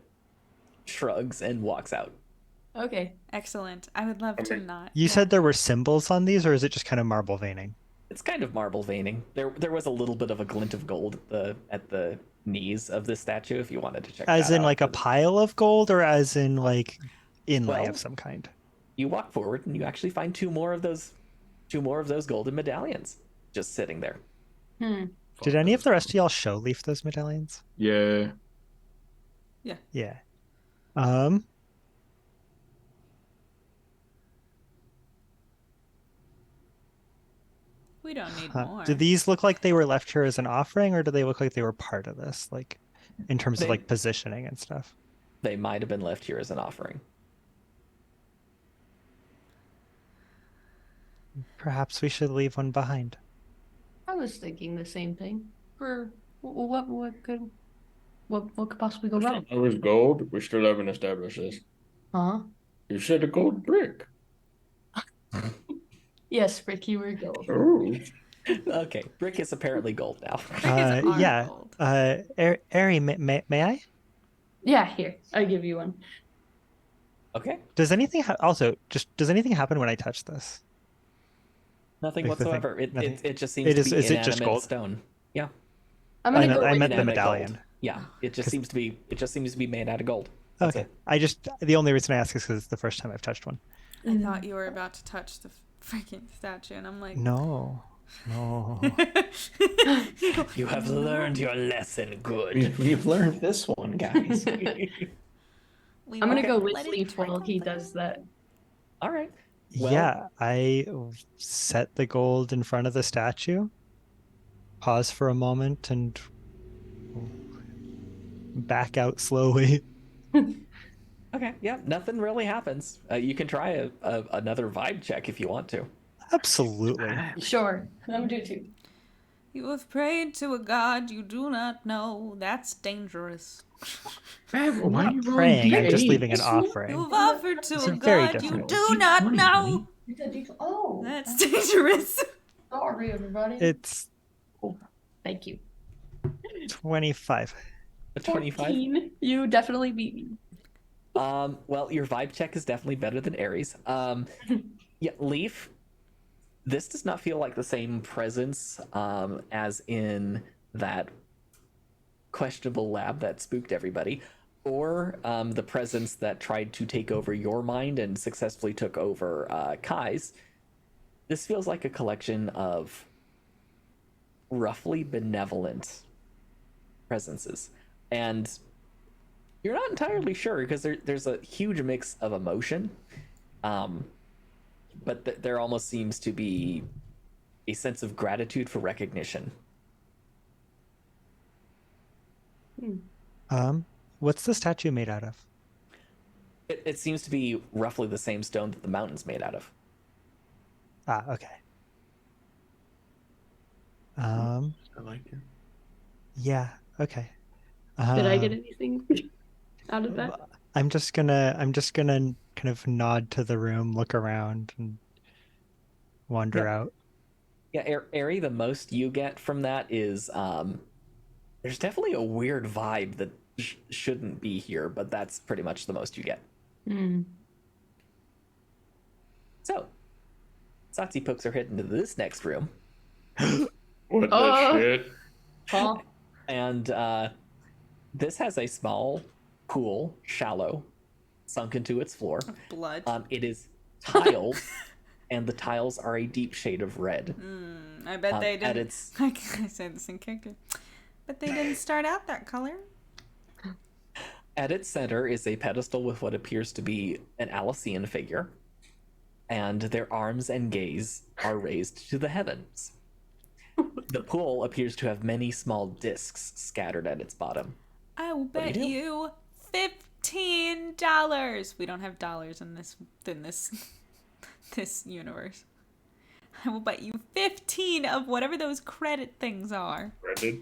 [SPEAKER 2] shrugs and walks out.
[SPEAKER 3] okay.
[SPEAKER 1] Excellent. I would love to
[SPEAKER 4] Okay.
[SPEAKER 1] not.
[SPEAKER 5] You said there were symbols on these, or is it just kind of marble veining?
[SPEAKER 2] It's kind of marble veining. There was a little bit of a glint of gold at the knees of the statue if you wanted to check
[SPEAKER 5] As
[SPEAKER 2] that
[SPEAKER 5] in
[SPEAKER 2] out.
[SPEAKER 5] like a pile of gold, or as in like inlay
[SPEAKER 2] Well,
[SPEAKER 5] of some kind?
[SPEAKER 2] You walk forward and you actually find two more of those golden medallions just sitting there.
[SPEAKER 5] Did any of the rest of y'all show Leaf those medallions?
[SPEAKER 4] Yeah.
[SPEAKER 5] Yeah.
[SPEAKER 1] We don't need more.
[SPEAKER 5] Do these look like they were left here as an offering, or do they look like they were part of this, like in terms of
[SPEAKER 2] They-
[SPEAKER 5] like positioning and stuff?
[SPEAKER 2] They might have been left here as an offering.
[SPEAKER 5] Perhaps we should leave one behind.
[SPEAKER 3] I was thinking the same thing. For what could What could possibly go wrong?
[SPEAKER 4] It was gold. We still haven't established this.
[SPEAKER 3] Huh?
[SPEAKER 4] You said a gold brick.
[SPEAKER 3] Yes, Rick, you were gold.
[SPEAKER 4] Oh.
[SPEAKER 2] Okay, brick is apparently gold now.
[SPEAKER 1] Brick is our
[SPEAKER 5] Yeah.
[SPEAKER 1] gold.
[SPEAKER 5] Ari, may I?
[SPEAKER 3] Yeah, here. I give you one.
[SPEAKER 2] Okay,
[SPEAKER 5] Does anything does anything happen when I touch this?
[SPEAKER 2] nothing
[SPEAKER 5] Like the thing-
[SPEAKER 2] whatsoever.
[SPEAKER 5] nothing?
[SPEAKER 2] It just seems to be
[SPEAKER 5] Is it
[SPEAKER 2] inanimate
[SPEAKER 5] just gold?
[SPEAKER 2] stone. Yeah,
[SPEAKER 3] I'm gonna
[SPEAKER 5] know,
[SPEAKER 3] go
[SPEAKER 5] I
[SPEAKER 3] with
[SPEAKER 5] meant the
[SPEAKER 2] inanimate
[SPEAKER 5] medallion.
[SPEAKER 2] gold. Yeah, it just
[SPEAKER 5] 'Cause-
[SPEAKER 2] seems to be. It just seems to be made out of gold. That's
[SPEAKER 5] Okay.
[SPEAKER 2] it.
[SPEAKER 5] The only reason I ask is because it's the first time I've touched one.
[SPEAKER 1] I thought you were about to touch the freaking statue, and I'm like,
[SPEAKER 5] No.
[SPEAKER 2] You have learned your lesson. Good.
[SPEAKER 6] We've learned this one, guys.
[SPEAKER 1] We
[SPEAKER 3] I'm gonna
[SPEAKER 1] won't
[SPEAKER 3] go with
[SPEAKER 1] let it
[SPEAKER 3] Leaf while he
[SPEAKER 1] trickle
[SPEAKER 3] does that.
[SPEAKER 2] All right. Well-
[SPEAKER 5] Yeah, I set the gold in front of the statue, pause for a moment, and back out slowly.
[SPEAKER 2] Okay. Yeah. Nothing really happens. You can try another vibe check if you want to.
[SPEAKER 5] Absolutely.
[SPEAKER 3] Sure. I'm gonna do it too.
[SPEAKER 1] You have prayed to a god you do not know. That's dangerous.
[SPEAKER 5] I'm not praying, I'm just leaving an offering.
[SPEAKER 1] You've offered to
[SPEAKER 5] These
[SPEAKER 1] a
[SPEAKER 5] are very
[SPEAKER 1] god you
[SPEAKER 5] different.
[SPEAKER 1] do not know.
[SPEAKER 3] Oh,
[SPEAKER 1] That's dangerous.
[SPEAKER 3] sorry, everybody.
[SPEAKER 5] It's
[SPEAKER 3] Thank you.
[SPEAKER 5] 25.
[SPEAKER 2] A 25.
[SPEAKER 3] 14. You definitely beat me.
[SPEAKER 2] Well, your vibe check is definitely better than Aries. Yeah, Leaf. This does not feel like the same presence as in that questionable lab that spooked everybody, or the presence that tried to take over your mind and successfully took over Kai's. This feels like a collection of roughly benevolent presences, and you're not entirely sure because there's a huge mix of emotion, but there almost seems to be a sense of gratitude for recognition.
[SPEAKER 5] What's the statue made out of?
[SPEAKER 2] It seems to be roughly the same stone that the mountain's made out of.
[SPEAKER 5] Ah, okay.
[SPEAKER 6] I like it.
[SPEAKER 5] Yeah, okay.
[SPEAKER 3] Did I get anything out of that?
[SPEAKER 5] I'm just gonna kind of nod to the room, look around, and wander out.
[SPEAKER 2] Yeah, Ari, the most you get from that is there's definitely a weird vibe that shouldn't be here, but that's pretty much the most you get. So, Satsi pokes her head into this next room,
[SPEAKER 4] What the shit?
[SPEAKER 3] Huh?
[SPEAKER 2] and this has a small pool, shallow, sunk into its floor.
[SPEAKER 1] Blood.
[SPEAKER 2] It is tiled, and the tiles are a deep shade of red.
[SPEAKER 1] I bet they
[SPEAKER 2] at
[SPEAKER 1] didn't.
[SPEAKER 2] its-
[SPEAKER 1] I said this in character. But they didn't start out that color.
[SPEAKER 2] At its center is a pedestal with what appears to be an Alician figure, and their arms and gaze are raised to the heavens. The pool appears to have many small discs scattered at its bottom.
[SPEAKER 1] I will
[SPEAKER 2] do you
[SPEAKER 1] bet
[SPEAKER 2] do?
[SPEAKER 1] you $15. We don't have dollars in this universe. I will bet you 15 of whatever those credit things are.
[SPEAKER 4] Credit?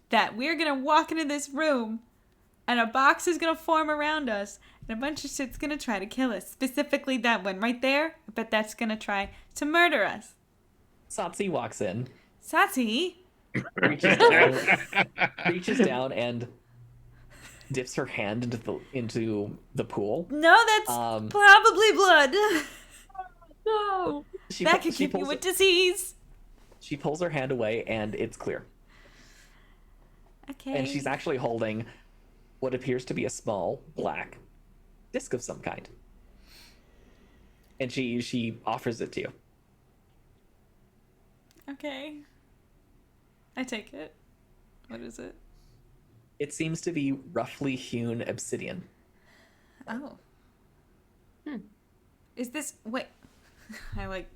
[SPEAKER 1] That we're gonna walk into this room and a box is gonna form around us and a bunch of shit's gonna try to kill us. Specifically that one right there. I bet that's gonna try to murder us.
[SPEAKER 2] Satsi walks in,
[SPEAKER 1] Satsi?
[SPEAKER 2] reaches down and dips her hand into the pool.
[SPEAKER 1] No, that's probably blood.
[SPEAKER 3] No.
[SPEAKER 1] That could give you a disease.
[SPEAKER 2] She pulls her hand away and it's clear.
[SPEAKER 1] Okay.
[SPEAKER 2] And she's actually holding what appears to be a small black disc of some kind. And she offers it to you.
[SPEAKER 1] Okay. I take it. What is it?
[SPEAKER 2] It seems to be roughly hewn obsidian.
[SPEAKER 1] Oh. Is this wait? I like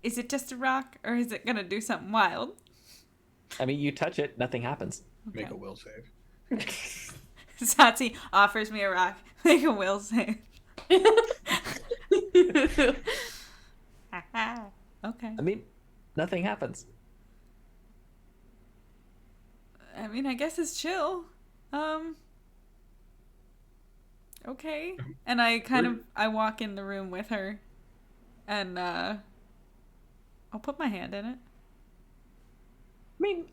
[SPEAKER 1] Is it just a rock or is it gonna do something wild?
[SPEAKER 2] I mean, you touch it, nothing happens.
[SPEAKER 6] Make a will save.
[SPEAKER 1] Satsi offers me a rock. Make a will save. Okay.
[SPEAKER 2] I mean, nothing happens.
[SPEAKER 1] I mean, I guess it's chill. Okay. And I walk in the room with her, and I'll put my hand in it.
[SPEAKER 2] I mean,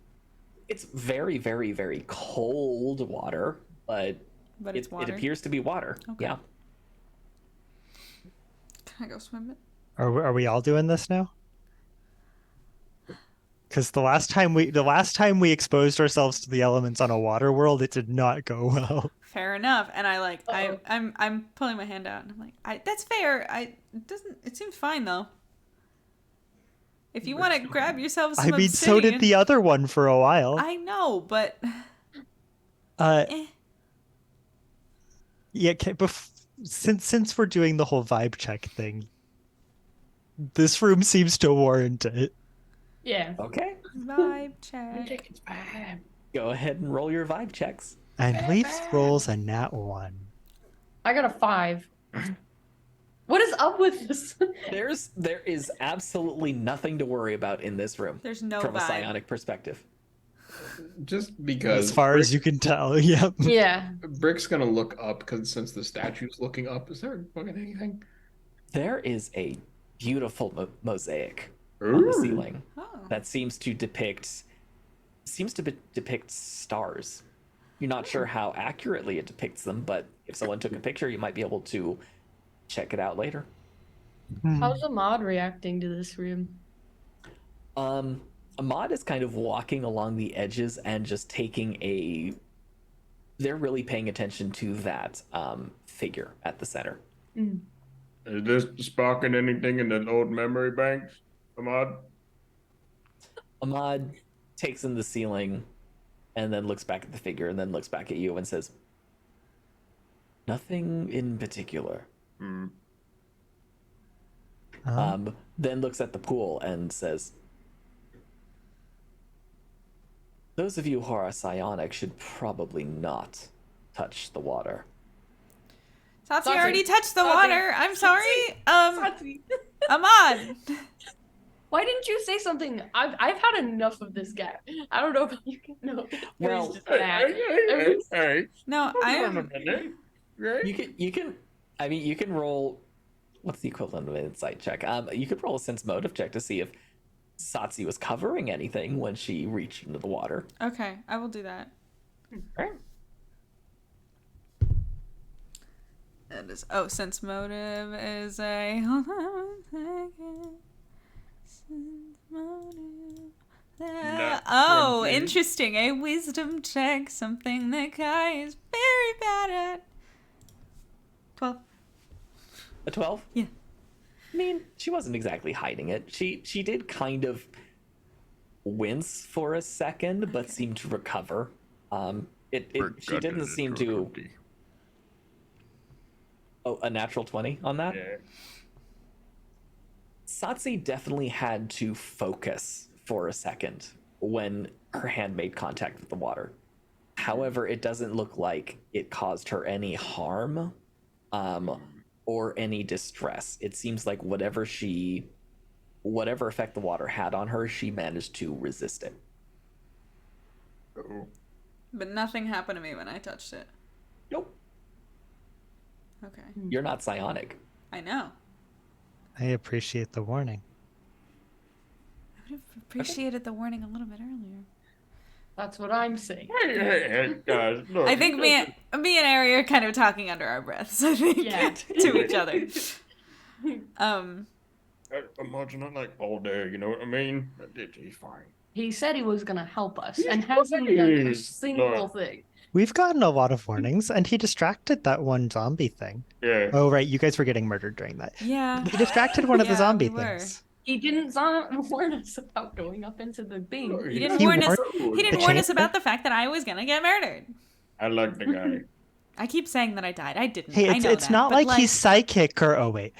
[SPEAKER 2] it's very, very, very cold water, but
[SPEAKER 1] it's water.
[SPEAKER 2] It appears to be water.
[SPEAKER 1] Okay.
[SPEAKER 2] Yeah.
[SPEAKER 1] Can I go swim it?
[SPEAKER 5] Are we all doing this now? Because the last time we exposed ourselves to the elements on a water world, it did not go well.
[SPEAKER 1] Fair enough. And
[SPEAKER 3] Uh-oh.
[SPEAKER 1] I'm pulling my hand out, and I'm like, that's fair. It seems fine though. If you want to grab yourself some
[SPEAKER 5] I mean, so
[SPEAKER 1] obsidian,
[SPEAKER 5] did the other one for a while.
[SPEAKER 1] I know, but
[SPEAKER 5] Yeah, since we're doing the whole vibe check thing, this room seems to warrant it.
[SPEAKER 3] Yeah.
[SPEAKER 2] Okay.
[SPEAKER 1] vibe check.
[SPEAKER 3] It's bad.
[SPEAKER 2] Go ahead and roll your vibe checks.
[SPEAKER 5] And Leaf rolls a nat 1.
[SPEAKER 3] I got a 5. What is up with this?
[SPEAKER 2] There is absolutely nothing to worry about in this room
[SPEAKER 1] There's no
[SPEAKER 2] from a
[SPEAKER 1] vibe.
[SPEAKER 2] psionic perspective.
[SPEAKER 4] Just because.
[SPEAKER 5] As far as you can tell, yep.
[SPEAKER 3] Yeah.
[SPEAKER 4] Brick's gonna look up because since the statue's looking up, is there fucking anything?
[SPEAKER 2] There is a beautiful mosaic on the
[SPEAKER 4] Ooh.
[SPEAKER 2] ceiling
[SPEAKER 1] Oh.
[SPEAKER 2] that seems to depict stars. You're not sure how accurately it depicts them, but if someone took a picture, you might be able to check it out later.
[SPEAKER 3] How's Ahmad reacting to this room?
[SPEAKER 2] Ahmad is kind of walking along the edges and just taking they're really paying attention to that figure at the center.
[SPEAKER 3] Mm.
[SPEAKER 4] Is this sparking anything in the old memory banks, Ahmad?
[SPEAKER 2] Ahmad takes in the ceiling and then looks back at the figure and then looks back at you and says, "Nothing in particular."
[SPEAKER 4] Hmm.
[SPEAKER 2] Then looks at the pool and says, "Those of you who are psionic should probably not touch the water."
[SPEAKER 1] Satsi
[SPEAKER 3] Satsi.
[SPEAKER 1] already touched the
[SPEAKER 3] Satsi.
[SPEAKER 1] water. I'm sorry.
[SPEAKER 3] Satsi.
[SPEAKER 1] Ahmad.
[SPEAKER 3] Why didn't you say something? I've had enough of this guy. I don't know if you can know.
[SPEAKER 2] Well,
[SPEAKER 3] He's just mad.
[SPEAKER 4] Hey.
[SPEAKER 1] No, I
[SPEAKER 4] Hold on a
[SPEAKER 1] am.
[SPEAKER 4] minute. Right?
[SPEAKER 2] You can roll, what's the equivalent of an insight check? You could roll a sense motive check to see if Satsi was covering anything when she reached into the water.
[SPEAKER 1] Okay, I will do that.
[SPEAKER 2] Right.
[SPEAKER 1] That is. Oh, sense motive is a. Hold on 1 second. Sense motive.
[SPEAKER 4] Nat
[SPEAKER 1] Oh,
[SPEAKER 4] 20.
[SPEAKER 1] interesting. A wisdom check. Something that Kai is very bad at. 12.
[SPEAKER 2] A 12?
[SPEAKER 1] Yeah.
[SPEAKER 2] I mean, she wasn't exactly hiding it. She did kind of wince for a second, but seemed to recover. She didn't seem to. Oh, a natural 20 on that?
[SPEAKER 4] Yeah.
[SPEAKER 2] Satsi definitely had to focus for a second when her hand made contact with the water. However, it doesn't look like it caused her any harm or any distress. It seems like whatever effect the water had on her, she managed to resist it.
[SPEAKER 4] Oh.
[SPEAKER 1] But nothing happened to me when I touched it.
[SPEAKER 2] Nope.
[SPEAKER 1] Okay.
[SPEAKER 2] You're not psionic.
[SPEAKER 1] I know.
[SPEAKER 5] I appreciate the warning.
[SPEAKER 1] I would have appreciated the warning a little bit earlier.
[SPEAKER 3] That's what I'm saying.
[SPEAKER 4] Hey, guys, look.
[SPEAKER 1] I think me and Ari are kind of talking under our breaths, I think,
[SPEAKER 3] Yeah.
[SPEAKER 1] to each other.
[SPEAKER 4] Imagine not like all day, you know what I mean? He's fine.
[SPEAKER 3] He said he was gonna help us and hasn't done a
[SPEAKER 4] Please,
[SPEAKER 3] single
[SPEAKER 4] Lord.
[SPEAKER 3] thing.
[SPEAKER 5] We've gotten a lot of warnings, and he distracted that one zombie thing.
[SPEAKER 4] Yeah.
[SPEAKER 5] Oh, right, you guys were getting murdered during that.
[SPEAKER 1] Yeah.
[SPEAKER 5] He distracted one of the
[SPEAKER 1] Yeah,
[SPEAKER 5] zombie
[SPEAKER 1] we were.
[SPEAKER 5] things.
[SPEAKER 3] He didn't warn us about going up into the thing.
[SPEAKER 1] He didn't
[SPEAKER 5] He
[SPEAKER 1] warn us.
[SPEAKER 5] warned
[SPEAKER 1] He didn't
[SPEAKER 5] the
[SPEAKER 1] warn us
[SPEAKER 5] chamber?
[SPEAKER 1] about the fact that I was gonna get murdered.
[SPEAKER 4] I like the guy.
[SPEAKER 1] I keep saying that I died. I didn't.
[SPEAKER 5] Hey,
[SPEAKER 1] I
[SPEAKER 5] it's
[SPEAKER 1] know
[SPEAKER 5] it's
[SPEAKER 1] that,
[SPEAKER 5] not
[SPEAKER 1] but
[SPEAKER 5] like he's psychic or... Oh, wait.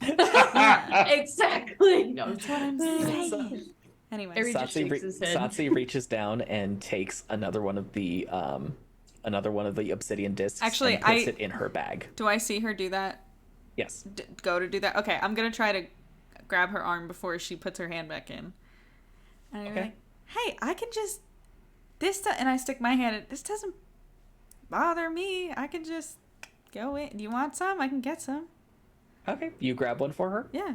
[SPEAKER 3] Exactly. No,
[SPEAKER 1] That's what I'm saying. Anyway,
[SPEAKER 3] Ari just shakes his head.
[SPEAKER 2] Satsi reaches down and takes another one of the obsidian discs
[SPEAKER 1] Actually,
[SPEAKER 2] and puts it in her bag.
[SPEAKER 1] do I see her do that?
[SPEAKER 2] Yes.
[SPEAKER 1] Go to do that? Okay, I'm gonna try to grab her arm before she puts her hand back in. And I'm
[SPEAKER 2] Okay.
[SPEAKER 1] like, hey, I can just and I stick my hand in. This doesn't bother me. I can just go in. Do you want some? I can get some.
[SPEAKER 2] Okay, you grab one for her.
[SPEAKER 1] Yeah.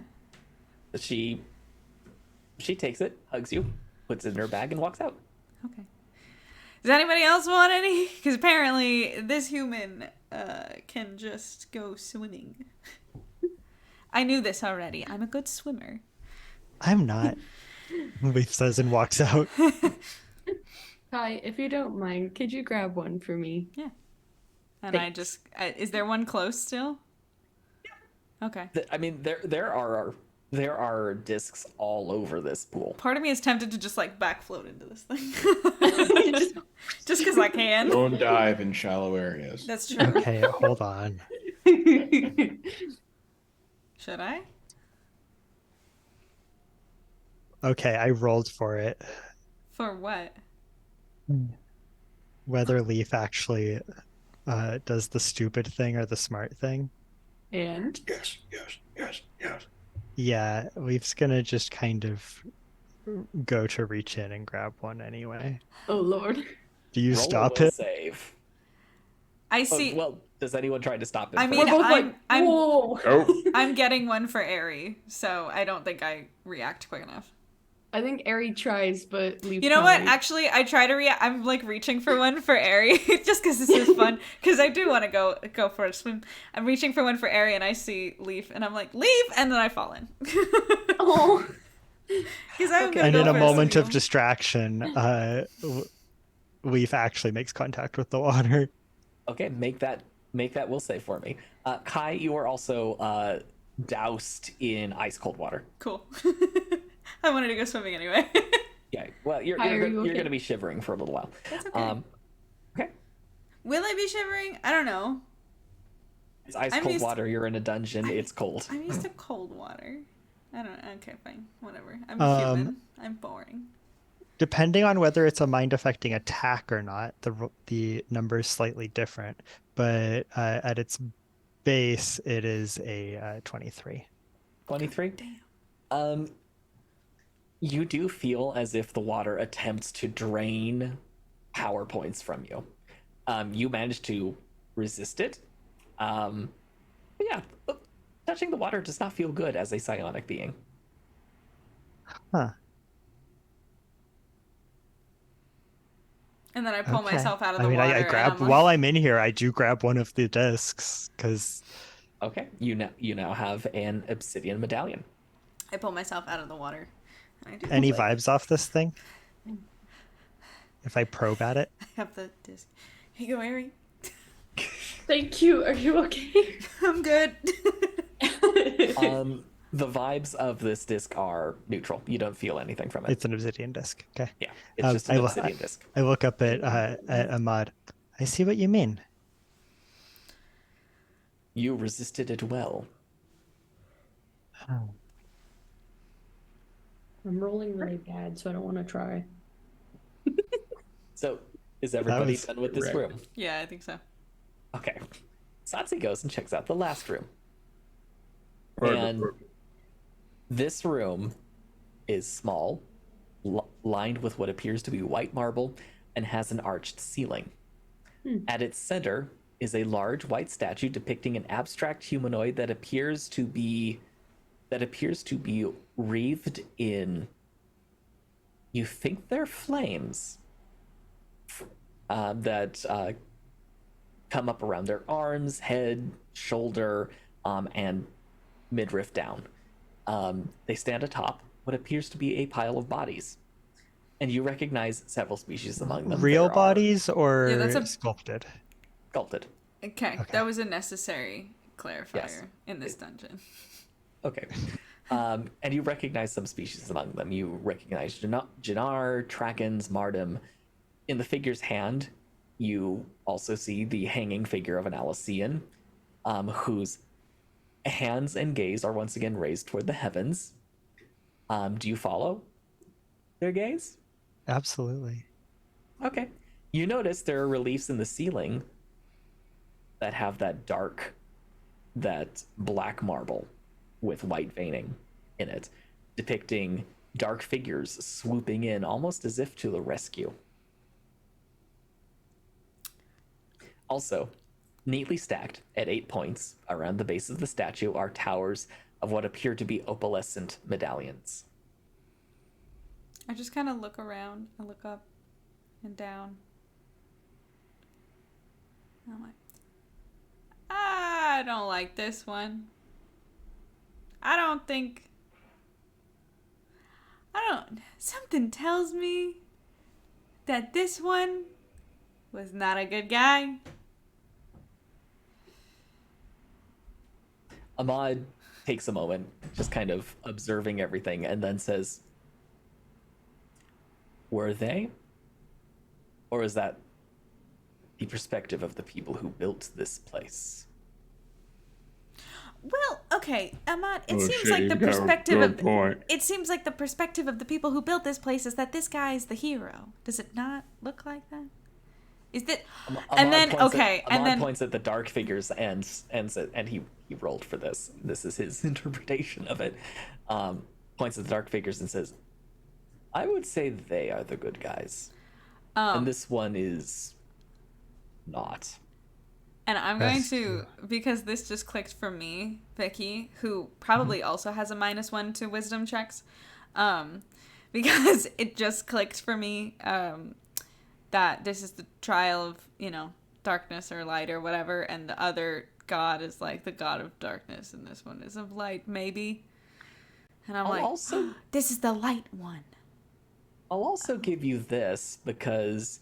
[SPEAKER 2] She takes it, hugs you, puts it in her bag, and walks out.
[SPEAKER 1] Okay. Does anybody else want any? Because apparently this human can just go swimming. I knew this already. I'm a good swimmer.
[SPEAKER 5] I'm not. Leaf says and walks out.
[SPEAKER 3] Kai, if you don't mind, could you grab one for me?
[SPEAKER 1] Yeah. And
[SPEAKER 3] Thanks.
[SPEAKER 1] is there one close still? Okay.
[SPEAKER 2] I mean, there are discs all over this pool.
[SPEAKER 1] Part of me is tempted to just like back float into this thing. Just because I can.
[SPEAKER 4] Don't dive in shallow areas.
[SPEAKER 1] That's true.
[SPEAKER 5] Okay, hold on.
[SPEAKER 1] Should I?
[SPEAKER 5] Okay, I rolled for it.
[SPEAKER 1] For what?
[SPEAKER 5] Whether Leaf actually does the stupid thing or the smart thing.
[SPEAKER 3] And
[SPEAKER 4] Yes.
[SPEAKER 5] Yeah, Leaf's gonna just kind of go to reach in and grab one anyway.
[SPEAKER 3] oh lord.
[SPEAKER 5] Do you
[SPEAKER 2] Roll a
[SPEAKER 5] stop
[SPEAKER 2] will
[SPEAKER 5] it?
[SPEAKER 2] save.
[SPEAKER 1] I
[SPEAKER 2] Oh,
[SPEAKER 1] see.
[SPEAKER 2] well, does anyone try to stop him?
[SPEAKER 1] I
[SPEAKER 2] first?
[SPEAKER 1] mean,
[SPEAKER 3] We're both
[SPEAKER 1] I'm-
[SPEAKER 3] like,
[SPEAKER 1] I'm-
[SPEAKER 3] whoa.
[SPEAKER 4] Oh,
[SPEAKER 1] I'm getting one for Airy, so I don't think I react quick enough.
[SPEAKER 3] I think Ari tries, but leave.
[SPEAKER 1] You know what?
[SPEAKER 3] Kai.
[SPEAKER 1] Actually, I try to react. I'm like reaching for one for Airy just because this is fun. Because I do want to go for a swim. I'm reaching for one for Airy, and I see Leaf, and I'm like Leaf, and then I fall in.
[SPEAKER 3] Oh.
[SPEAKER 1] Because I'm
[SPEAKER 2] Okay.
[SPEAKER 1] gonna
[SPEAKER 5] And
[SPEAKER 1] go
[SPEAKER 5] in a
[SPEAKER 1] for
[SPEAKER 5] moment of
[SPEAKER 1] swim.
[SPEAKER 5] distraction, Leaf actually makes contact with the water.
[SPEAKER 2] Okay, make that will save for me. Kai, you are also doused in ice cold water.
[SPEAKER 1] Cool. I wanted to go swimming anyway.
[SPEAKER 2] Yeah, well, you're
[SPEAKER 3] Kai, are you
[SPEAKER 2] you're
[SPEAKER 3] okay?
[SPEAKER 2] going to be shivering for a little while.
[SPEAKER 1] That's okay.
[SPEAKER 2] Okay,
[SPEAKER 1] Will I be shivering? I don't know.
[SPEAKER 2] it's ice
[SPEAKER 1] I'm
[SPEAKER 2] cold
[SPEAKER 1] used to-
[SPEAKER 2] water. You're in a dungeon. It's cold.
[SPEAKER 1] I'm used to cold water. I don't know. Okay, fine. Whatever. I'm human. I'm boring.
[SPEAKER 5] Depending on whether it's a mind affecting attack or not, the number is slightly different. But at its base, it is a 23.
[SPEAKER 2] 23.
[SPEAKER 1] Damn.
[SPEAKER 2] You do feel as if the water attempts to drain power points from you. You managed to resist it. But yeah, touching the water does not feel good as a psionic being.
[SPEAKER 5] Huh.
[SPEAKER 1] And then I pull
[SPEAKER 5] Okay.
[SPEAKER 1] myself out of the
[SPEAKER 5] I mean,
[SPEAKER 1] water.
[SPEAKER 5] I
[SPEAKER 1] and
[SPEAKER 5] grab
[SPEAKER 1] I'm like-
[SPEAKER 5] while I'm in here. I do grab one of the discs because
[SPEAKER 2] Okay, you now have an obsidian medallion.
[SPEAKER 1] I pull myself out of the water. And I do
[SPEAKER 5] any
[SPEAKER 1] like-
[SPEAKER 5] vibes off this thing. If I probe at it,
[SPEAKER 1] I have the disc. Here you go, Ari.
[SPEAKER 3] Thank you. Are you okay?
[SPEAKER 1] I'm good.
[SPEAKER 2] The vibes of this disc are neutral. You don't feel anything from it.
[SPEAKER 5] it's an obsidian disc. Okay.
[SPEAKER 2] Yeah, it's just an
[SPEAKER 5] I lo-
[SPEAKER 2] obsidian disc.
[SPEAKER 5] I look up at Ahmad. I see what you mean.
[SPEAKER 2] You resisted it well.
[SPEAKER 3] I'm rolling really bad, so I don't want to try.
[SPEAKER 2] So, is everybody
[SPEAKER 5] was
[SPEAKER 2] done with this
[SPEAKER 4] correct.
[SPEAKER 2] room?
[SPEAKER 1] Yeah, I think so.
[SPEAKER 2] Okay. Satsi goes and checks out the last room.
[SPEAKER 4] Right,
[SPEAKER 2] And
[SPEAKER 4] right.
[SPEAKER 2] this room is small, lined with what appears to be white marble, and has an arched ceiling. At its center is a large white statue depicting an abstract humanoid that appears to be wreathed in, you think they're flames that come up around their arms, head, shoulder, and midriff down. They stand atop what appears to be a pile of bodies, and you recognize several species among them.
[SPEAKER 5] Real
[SPEAKER 2] There are
[SPEAKER 5] bodies or
[SPEAKER 1] Yeah, that's a-
[SPEAKER 5] sculpted?
[SPEAKER 2] sculpted.
[SPEAKER 1] Okay, that was a necessary clarifier
[SPEAKER 2] Yes.
[SPEAKER 1] in this dungeon.
[SPEAKER 2] Okay. And you recognize some species among them. You recognize Jannar, Trakens, Mardum. In the figure's hand, you also see the hanging figure of an Alician, whose hands and gaze are once again raised toward the heavens. Do you follow their gaze?
[SPEAKER 5] Absolutely.
[SPEAKER 2] Okay. You notice there are reliefs in the ceiling that have that black marble with white veining in it, depicting dark figures swooping in almost as if to the rescue. Also, neatly stacked at 8 points around the base of the statue are towers of what appear to be opalescent medallions.
[SPEAKER 1] I just kind of look around. I look up and down. And I'm like, I don't like this one. Something tells me that this one was not a good guy.
[SPEAKER 2] Ahmad takes a moment, just kind of observing everything, and then says, were they? Or is that the perspective of the people who built this place?
[SPEAKER 1] Well, okay, Ahmad, it
[SPEAKER 4] Oh,
[SPEAKER 1] seems
[SPEAKER 4] shit,
[SPEAKER 1] like
[SPEAKER 4] he's
[SPEAKER 1] the
[SPEAKER 4] got a
[SPEAKER 1] perspective
[SPEAKER 4] good
[SPEAKER 1] of
[SPEAKER 4] point.
[SPEAKER 1] it seems like the perspective of the people who built this place is that this guy is the hero. Does it not look like that? Is that and then okay, and then
[SPEAKER 2] points at the dark figures and he rolled for this. This is his interpretation of it. Points at the dark figures and says, "I would say they are the good guys, and this one is not."
[SPEAKER 1] And I'm going to, because this just clicked for me, Vicky, who probably also has a -1 to wisdom checks, because it just clicked for me that this is the trial of, darkness or light or whatever, and the other god is like the god of darkness, and this one is of light, maybe. And I'm like,
[SPEAKER 2] also,
[SPEAKER 1] this is the light one.
[SPEAKER 2] I'll also give you this because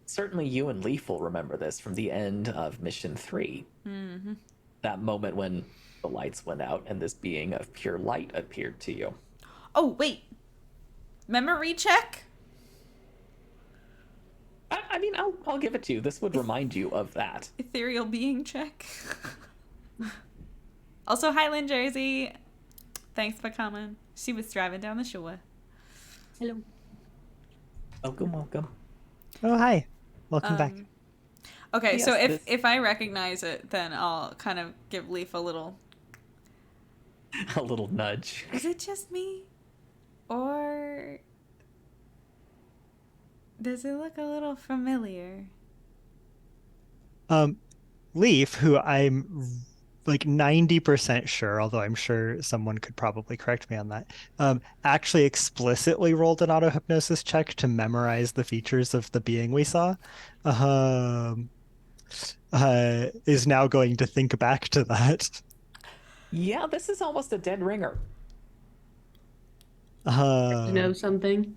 [SPEAKER 2] certainly you and Leaf will remember this from the end of Mission 3.
[SPEAKER 1] Mm-hmm.
[SPEAKER 2] That moment when the lights went out and this being of pure light appeared to you.
[SPEAKER 1] Oh, wait. Memory check?
[SPEAKER 2] I mean, I'll give it to you. This would remind you of that.
[SPEAKER 1] Ethereal being check. Also, Highland Jersey. Thanks for coming. She was driving down the shore.
[SPEAKER 3] Hello.
[SPEAKER 2] Welcome.
[SPEAKER 5] Oh, hi. Welcome back.
[SPEAKER 1] Okay,
[SPEAKER 2] Yes,
[SPEAKER 1] so
[SPEAKER 2] this-
[SPEAKER 1] if I recognize it, then I'll kind of give Leaf a little...
[SPEAKER 2] A little nudge.
[SPEAKER 1] Is it just me? Or... does it look a little familiar?
[SPEAKER 5] Leaf, who I'm like 90% sure, although I'm sure someone could probably correct me on that, actually explicitly rolled an auto-hypnosis check to memorize the features of the being we saw, is now going to think back to that.
[SPEAKER 2] Yeah, this is almost a dead ringer.
[SPEAKER 3] You know something?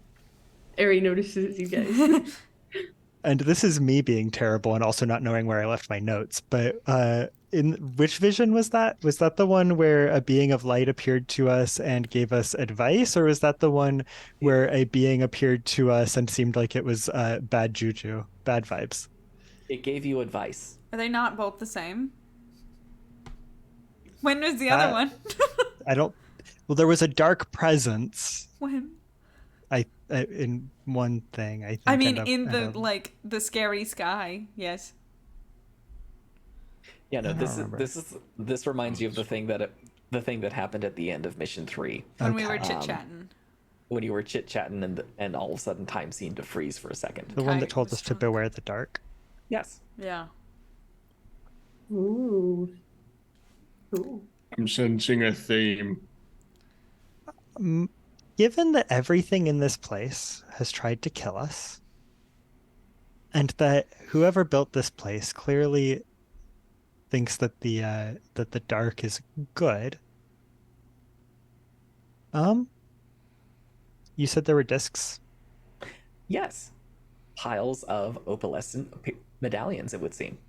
[SPEAKER 3] Ari notices you guys.
[SPEAKER 5] And this is me being terrible and also not knowing where I left my notes, but in which vision was that? Was that the one where a being of light appeared to us and gave us advice, or was that the one where a being appeared to us and seemed like it was bad juju, bad vibes?
[SPEAKER 2] It gave you advice.
[SPEAKER 1] Are they not both the same? When was the other one?
[SPEAKER 5] Well, there was a dark presence
[SPEAKER 1] When?
[SPEAKER 5] in one thing, I think.
[SPEAKER 1] I mean, in the, the scary sky, yes.
[SPEAKER 2] Yeah, no,
[SPEAKER 5] I don't remember.
[SPEAKER 2] this reminds you of the thing that happened at the end of Mission 3.
[SPEAKER 1] When we were
[SPEAKER 5] Okay.
[SPEAKER 1] chit-chatting.
[SPEAKER 2] When you were chit-chatting and all of a sudden time seemed to freeze for a second.
[SPEAKER 5] The one
[SPEAKER 1] Kai
[SPEAKER 5] that told
[SPEAKER 1] was
[SPEAKER 5] us to
[SPEAKER 1] drunk.
[SPEAKER 5] beware the dark.
[SPEAKER 2] Yes.
[SPEAKER 1] Yeah.
[SPEAKER 3] Ooh. Cool.
[SPEAKER 4] I'm sensing a theme.
[SPEAKER 5] Given that everything in this place has tried to kill us, and that whoever built this place clearly thinks that the dark is good. You said there were discs?
[SPEAKER 2] Yes. Piles of opalescent medallions, it would seem.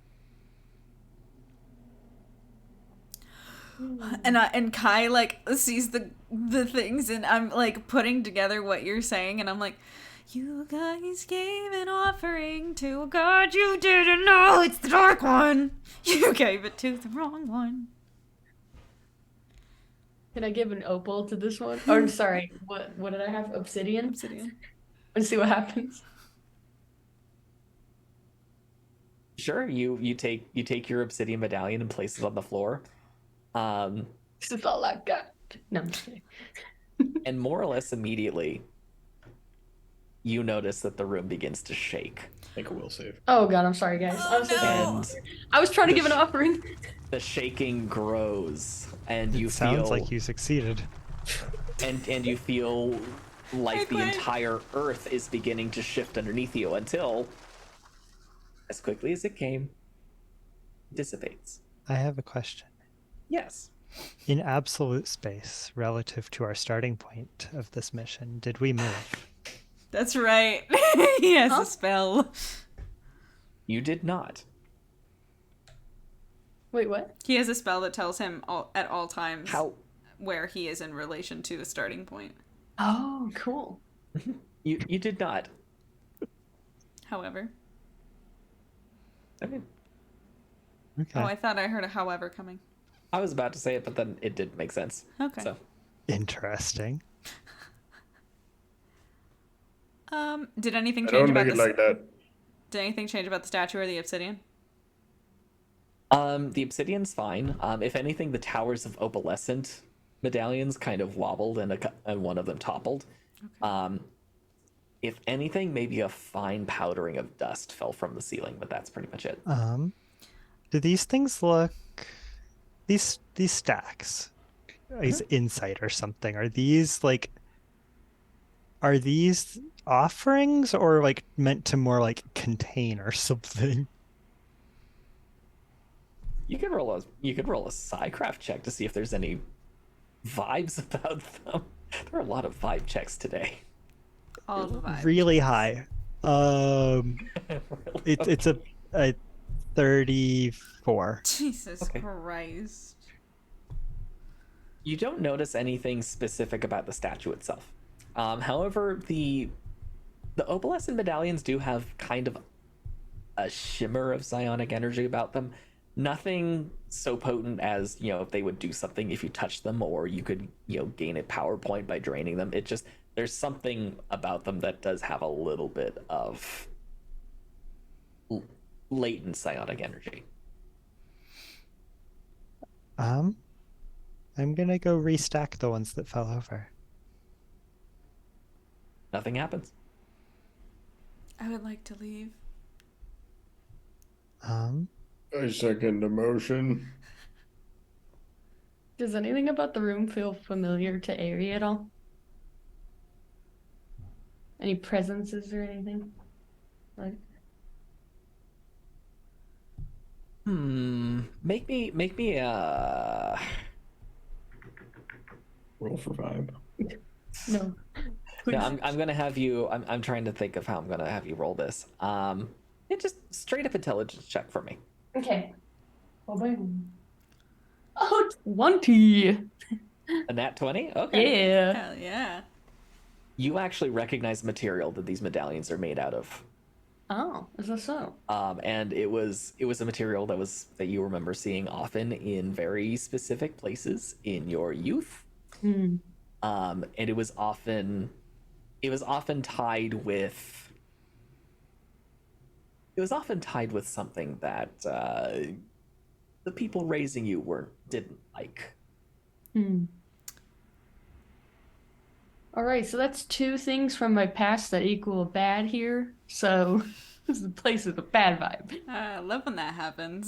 [SPEAKER 1] And Kai sees the things, and I'm putting together what you're saying, and I'm like, you guys gave an offering to a god you didn't know. It's the dark one. You gave it to the wrong one.
[SPEAKER 3] Can I give an opal to this one? Or sorry, what did I have? Obsidian?
[SPEAKER 1] Obsidian.
[SPEAKER 3] Let's see what happens.
[SPEAKER 2] Sure, you take your obsidian medallion and place it on the floor.
[SPEAKER 3] This is all I got. No, I'm just kidding.
[SPEAKER 2] And more or less immediately, you notice that the room begins to shake.
[SPEAKER 6] Make a will save.
[SPEAKER 3] Oh god, I'm sorry, guys.
[SPEAKER 1] Oh,
[SPEAKER 3] I'm so sorry.
[SPEAKER 1] no.
[SPEAKER 2] And
[SPEAKER 3] I was trying to give an offering.
[SPEAKER 2] the shaking grows, and you
[SPEAKER 5] It sounds
[SPEAKER 2] feel
[SPEAKER 5] like you succeeded.
[SPEAKER 2] and you feel like
[SPEAKER 1] I
[SPEAKER 2] the
[SPEAKER 1] quit.
[SPEAKER 2] entire earth is beginning to shift underneath you until, as quickly as it came, dissipates.
[SPEAKER 5] I have a question.
[SPEAKER 2] Yes.
[SPEAKER 5] In absolute space, relative to our starting point of this mission, did we move?
[SPEAKER 1] That's right. He has
[SPEAKER 3] Huh?
[SPEAKER 1] a spell.
[SPEAKER 2] You did not.
[SPEAKER 3] Wait, what?
[SPEAKER 1] He has a spell that tells him at all times
[SPEAKER 2] How
[SPEAKER 1] where he is in relation to the starting point.
[SPEAKER 3] Oh, cool.
[SPEAKER 2] you did not.
[SPEAKER 1] However.
[SPEAKER 2] I mean,
[SPEAKER 5] Okay.
[SPEAKER 1] Oh, I thought I heard a however coming.
[SPEAKER 2] I was about to say it, but then it did make sense.
[SPEAKER 1] Okay.
[SPEAKER 2] So
[SPEAKER 5] Interesting.
[SPEAKER 1] Did anything
[SPEAKER 4] I
[SPEAKER 1] change
[SPEAKER 4] don't
[SPEAKER 1] about
[SPEAKER 4] make it
[SPEAKER 1] this?
[SPEAKER 4] like that.
[SPEAKER 1] Did anything change about the statue or the obsidian?
[SPEAKER 2] the obsidian's fine. If anything, the towers of opalescent medallions kind of wobbled and one of them toppled. If anything, maybe a fine powdering of dust fell from the ceiling, but that's pretty much it.
[SPEAKER 5] Do these things look these stacks? These insight or something? Are these offerings or like meant to more like contain or something?
[SPEAKER 2] You could roll a psycraft check to see if there's any vibes about them. There are a lot of vibe checks today.
[SPEAKER 1] All the vibes.
[SPEAKER 5] Really high. It's a 34.
[SPEAKER 1] Jesus
[SPEAKER 2] Okay.
[SPEAKER 1] Christ.
[SPEAKER 2] You don't notice anything specific about the statue itself. However, the opalescent medallions do have kind of a shimmer of psionic energy about them. Nothing so potent as, if they would do something if you touch them, or you could, gain a power point by draining them. It just, there's something about them that does have a little bit of latent psionic energy.
[SPEAKER 5] I'm gonna go restack the ones that fell over.
[SPEAKER 2] Nothing happens.
[SPEAKER 1] I would like to leave.
[SPEAKER 4] I second the motion.
[SPEAKER 3] Does anything about the room feel familiar to Ari at all? Any presences or anything? Like,
[SPEAKER 2] Make me
[SPEAKER 6] Roll for vibe.
[SPEAKER 3] no.
[SPEAKER 2] No, I'm gonna have you. I'm trying to think of how I'm gonna have you roll this. Just straight up intelligence check for me.
[SPEAKER 3] Okay. Oh, 20.
[SPEAKER 2] A nat 20. Okay.
[SPEAKER 3] Yeah.
[SPEAKER 1] Hell yeah.
[SPEAKER 2] You actually recognize the material that these medallions are made out of.
[SPEAKER 3] Oh, is that so?
[SPEAKER 2] And it was a material that you remember seeing often in very specific places in your youth.
[SPEAKER 3] Hmm.
[SPEAKER 2] And it was often tied with something that the people raising you didn't like.
[SPEAKER 3] Hmm. All right, so that's two things from my past that equal bad here. So this is the place with a bad vibe.
[SPEAKER 1] I love when that happens.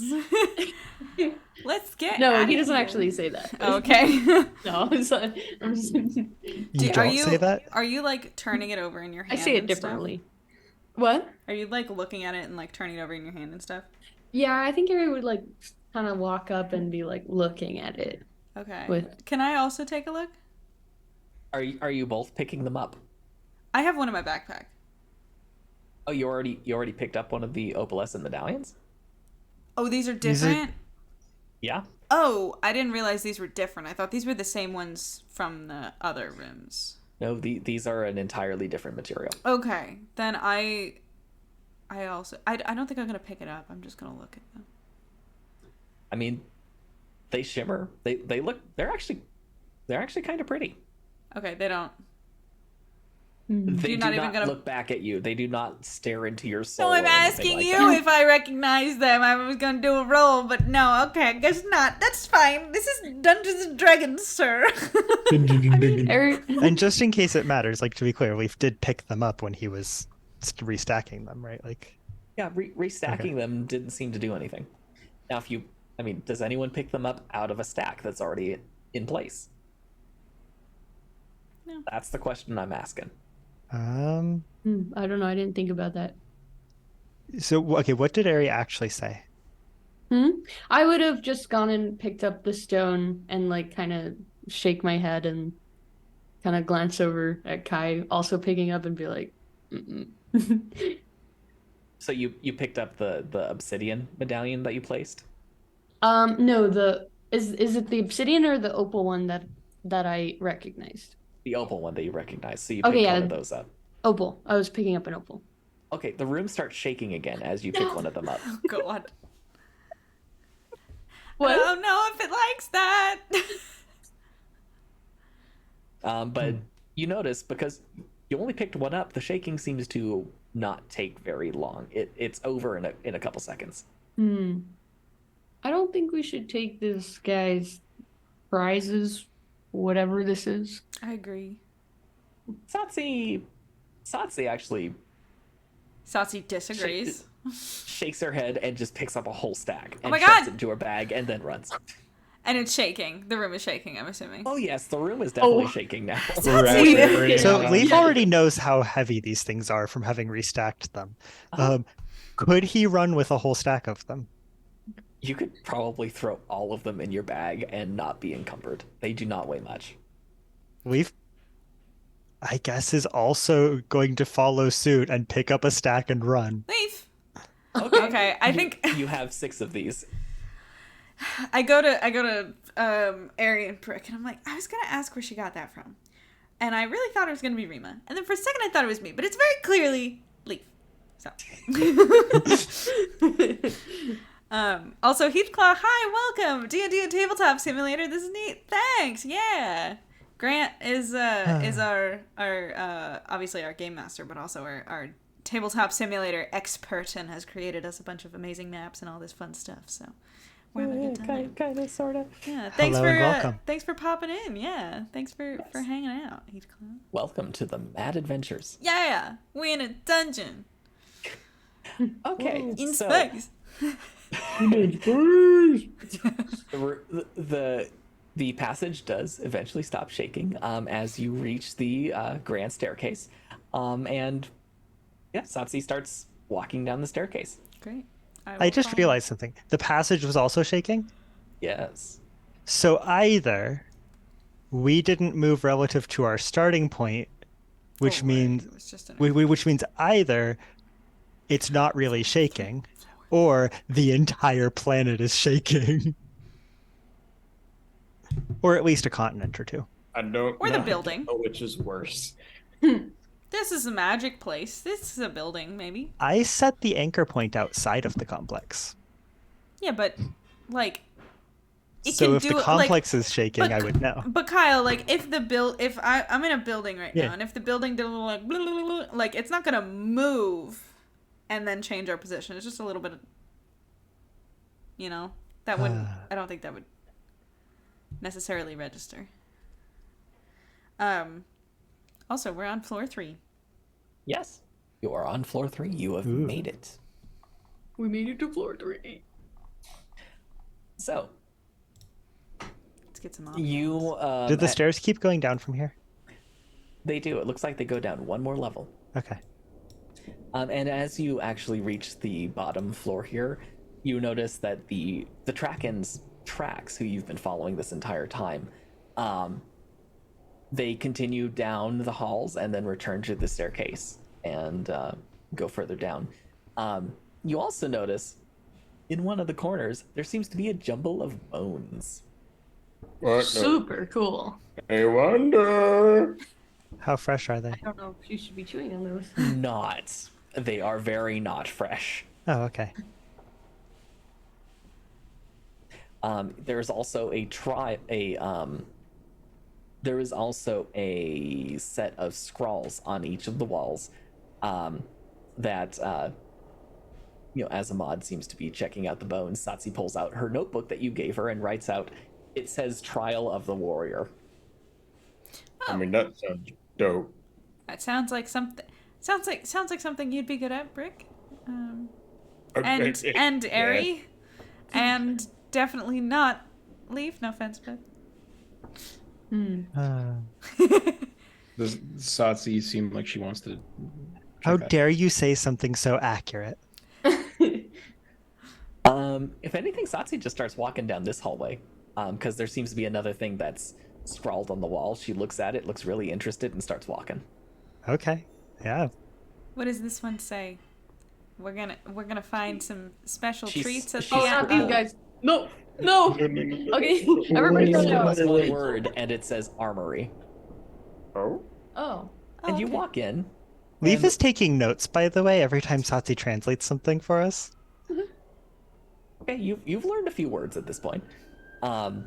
[SPEAKER 1] Let's get
[SPEAKER 3] No,
[SPEAKER 1] outta
[SPEAKER 3] he doesn't
[SPEAKER 1] here.
[SPEAKER 3] actually say that.
[SPEAKER 1] Okay.
[SPEAKER 3] No, I'm just
[SPEAKER 5] You
[SPEAKER 1] Are
[SPEAKER 5] don't
[SPEAKER 1] you
[SPEAKER 5] say that?
[SPEAKER 1] Are you like turning it over in your
[SPEAKER 3] I
[SPEAKER 1] hand?
[SPEAKER 3] say it
[SPEAKER 1] and stuff?
[SPEAKER 3] differently. What?
[SPEAKER 1] Are you like looking at it and like turning it over in your hand and stuff?
[SPEAKER 3] Yeah, I think Ari would like kind of walk up and be like looking at it.
[SPEAKER 1] Okay.
[SPEAKER 3] With-
[SPEAKER 1] Can I also take a look?
[SPEAKER 2] Are you both picking them up?
[SPEAKER 1] I have one in my backpack.
[SPEAKER 2] Oh, you already picked up one of the opalescent medallions?
[SPEAKER 1] Oh, these are
[SPEAKER 5] These are-
[SPEAKER 1] different?
[SPEAKER 2] Yeah.
[SPEAKER 1] Oh, I didn't realize these were different. I thought these were the same ones from the other rooms.
[SPEAKER 2] No, these are an entirely different material.
[SPEAKER 1] Okay. Then I don't think I'm going to pick it up. I'm just going to look at them.
[SPEAKER 2] I mean, they shimmer. They're actually kind of pretty.
[SPEAKER 1] Okay, they don't.
[SPEAKER 2] They
[SPEAKER 1] You're
[SPEAKER 2] do
[SPEAKER 1] not
[SPEAKER 2] not
[SPEAKER 1] even gonna-
[SPEAKER 2] look back at you. They do not stare into your soul.
[SPEAKER 1] So I'm
[SPEAKER 2] or anything
[SPEAKER 1] asking
[SPEAKER 2] like
[SPEAKER 1] you
[SPEAKER 2] that.
[SPEAKER 1] if I recognize them. I was going to do a roll, but no. Okay, I guess not. That's fine. This is Dungeons and Dragons, sir.
[SPEAKER 3] Ari,
[SPEAKER 5] And just in case it matters, like to be clear, Leaf did pick them up when he was restacking them, right? Like,
[SPEAKER 2] Yeah, restacking them didn't seem to do anything. Now, does anyone pick them up out of a stack that's already in place?
[SPEAKER 1] No.
[SPEAKER 2] That's the question I'm asking.
[SPEAKER 3] I don't know. I didn't think about that.
[SPEAKER 5] So, okay, what did Ari actually say?
[SPEAKER 3] I would have just gone and picked up the stone and like kind of shake my head and kind of glance over at Kai, also picking up and be like, mm-mm.
[SPEAKER 2] So you picked up the obsidian medallion that you placed?
[SPEAKER 3] No, is it the obsidian or the opal one that I recognized?
[SPEAKER 2] The opal one that you recognized. So you
[SPEAKER 3] Okay,
[SPEAKER 2] picked
[SPEAKER 3] yeah,
[SPEAKER 2] one of those up.
[SPEAKER 3] opal. I was picking up an opal.
[SPEAKER 2] Okay, the room starts shaking again as you pick one of them up.
[SPEAKER 1] Oh God.
[SPEAKER 3] What?
[SPEAKER 1] I don't know if it likes that.
[SPEAKER 2] But you notice, because you only picked one up, the shaking seems to not take very long. It's over in a couple seconds.
[SPEAKER 3] I don't think we should take this guy's prizes, whatever this is.
[SPEAKER 1] I agree.
[SPEAKER 2] Satsi actually
[SPEAKER 1] Satsi disagrees.
[SPEAKER 2] shakes her head and just picks up a whole stack and
[SPEAKER 1] my
[SPEAKER 2] shoves
[SPEAKER 1] God!
[SPEAKER 2] it into her bag and then runs.
[SPEAKER 1] And it's shaking. The room is shaking, I'm assuming.
[SPEAKER 2] Oh yes, the room is definitely
[SPEAKER 3] Oh.
[SPEAKER 2] shaking now.
[SPEAKER 1] Satsi!
[SPEAKER 5] So Leaf
[SPEAKER 3] Yeah.
[SPEAKER 5] already knows how heavy these things are from having restacked them. Could he run with a whole stack of them?
[SPEAKER 2] You could probably throw all of them in your bag and not be encumbered. They do not weigh much.
[SPEAKER 5] Leaf, I guess, is also going to follow suit and pick up a stack and run.
[SPEAKER 1] Leaf.
[SPEAKER 2] Okay,
[SPEAKER 1] Okay, I think
[SPEAKER 2] you have 6 of these.
[SPEAKER 1] I go to Ari and Brick, and I'm like, I was gonna ask where she got that from, and I really thought it was gonna be Rima, and then for a second I thought it was me, but it's very clearly Leaf. So. Also Heathclaw, hi, welcome. D&D and Tabletop Simulator. This is neat. Thanks. Yeah. Grant is our obviously our game master, but also our tabletop simulator expert, and has created us a bunch of amazing maps and all this fun stuff. So we're having a good time.
[SPEAKER 2] Kind of, sort of.
[SPEAKER 1] Yeah, thanks
[SPEAKER 5] Hello
[SPEAKER 1] for
[SPEAKER 5] and welcome.
[SPEAKER 1] thanks for popping in. Yeah, thanks for hanging out, Heathclaw.
[SPEAKER 2] Welcome to the Mad Adventures.
[SPEAKER 1] Yeah, we in a dungeon
[SPEAKER 2] Okay,
[SPEAKER 1] in
[SPEAKER 2] so
[SPEAKER 1] space.
[SPEAKER 2] the passage does eventually stop shaking as you reach the grand staircase, and yeah, Satsi starts walking down the staircase.
[SPEAKER 1] Great.
[SPEAKER 5] I just realized something. The passage was also shaking.
[SPEAKER 2] Yes.
[SPEAKER 5] So either we didn't move relative to our starting point, which means which means either it's not really shaking, or the entire planet is shaking, or at least a continent or two.
[SPEAKER 4] I don't
[SPEAKER 1] Or the
[SPEAKER 4] know
[SPEAKER 1] building.
[SPEAKER 4] which is worse.
[SPEAKER 1] This is a magic place. This is a building, maybe.
[SPEAKER 5] I set the anchor point outside of the complex.
[SPEAKER 1] Yeah, but like, it
[SPEAKER 5] So
[SPEAKER 1] can
[SPEAKER 5] if
[SPEAKER 1] do
[SPEAKER 5] the complex is shaking,
[SPEAKER 1] but-
[SPEAKER 5] I would know.
[SPEAKER 1] But Kyle, like, if I'm in a building right
[SPEAKER 5] Yeah.
[SPEAKER 1] now, and if the building did a little like, blah, blah, blah, blah, like, it's not gonna move and then change our position. It's just a little bit of, that wouldn't. I don't think that would necessarily register. Also, we're on floor 3.
[SPEAKER 2] Yes. You are on floor 3. You have
[SPEAKER 5] Ooh.
[SPEAKER 2] made it.
[SPEAKER 3] We made it to floor 3.
[SPEAKER 2] So
[SPEAKER 1] Let's get some.
[SPEAKER 2] you
[SPEAKER 5] Did the stairs keep going down from here?
[SPEAKER 2] They do. It looks like they go down one more level.
[SPEAKER 5] Okay.
[SPEAKER 2] And as you actually reach the bottom floor here, you notice that the Tracken's tracks, who you've been following this entire time, they continue down the halls and then return to the staircase and go further down. You also notice in one of the corners there seems to be a jumble of bones.
[SPEAKER 4] What?
[SPEAKER 3] Super cool.
[SPEAKER 4] I wonder.
[SPEAKER 5] How fresh are they?
[SPEAKER 3] I don't know if you should be chewing on those.
[SPEAKER 2] Not. They are very not fresh.
[SPEAKER 5] Oh, okay.
[SPEAKER 2] There's also there is also a set of scrawls on each of the walls that Azamad seems to be checking out the bones. Satsi pulls out her notebook that you gave her and writes out, it says Trial of the Warrior.
[SPEAKER 4] I mean, that sounds dope.
[SPEAKER 1] That sounds like something. Sounds like something you'd be good at, Brick. and Airy, and definitely not Leaf. No offense, but.
[SPEAKER 6] Does Satsi seem like she wants to?
[SPEAKER 5] How
[SPEAKER 6] check that?
[SPEAKER 5] dare you say something so accurate?
[SPEAKER 2] If anything, Satsi just starts walking down this hallway, because there seems to be another thing that's scrawled on the wall. She looks at it, looks really interested, and starts walking.
[SPEAKER 5] Okay. Yeah.
[SPEAKER 1] What does this one say? We're gonna find some special
[SPEAKER 2] She's-
[SPEAKER 1] treats at
[SPEAKER 2] she's-
[SPEAKER 1] the
[SPEAKER 3] Oh,
[SPEAKER 1] end.
[SPEAKER 3] not these guys. No. No. Okay. Everybody
[SPEAKER 2] It's
[SPEAKER 3] go out.
[SPEAKER 2] just one word, and it says armory.
[SPEAKER 4] Oh?
[SPEAKER 3] Oh.
[SPEAKER 2] And you
[SPEAKER 1] okay.
[SPEAKER 2] walk in.
[SPEAKER 5] Leaf
[SPEAKER 2] and-
[SPEAKER 5] is taking notes, by the way, every time Satsi translates something for us.
[SPEAKER 2] Okay, you've learned a few words at this point. And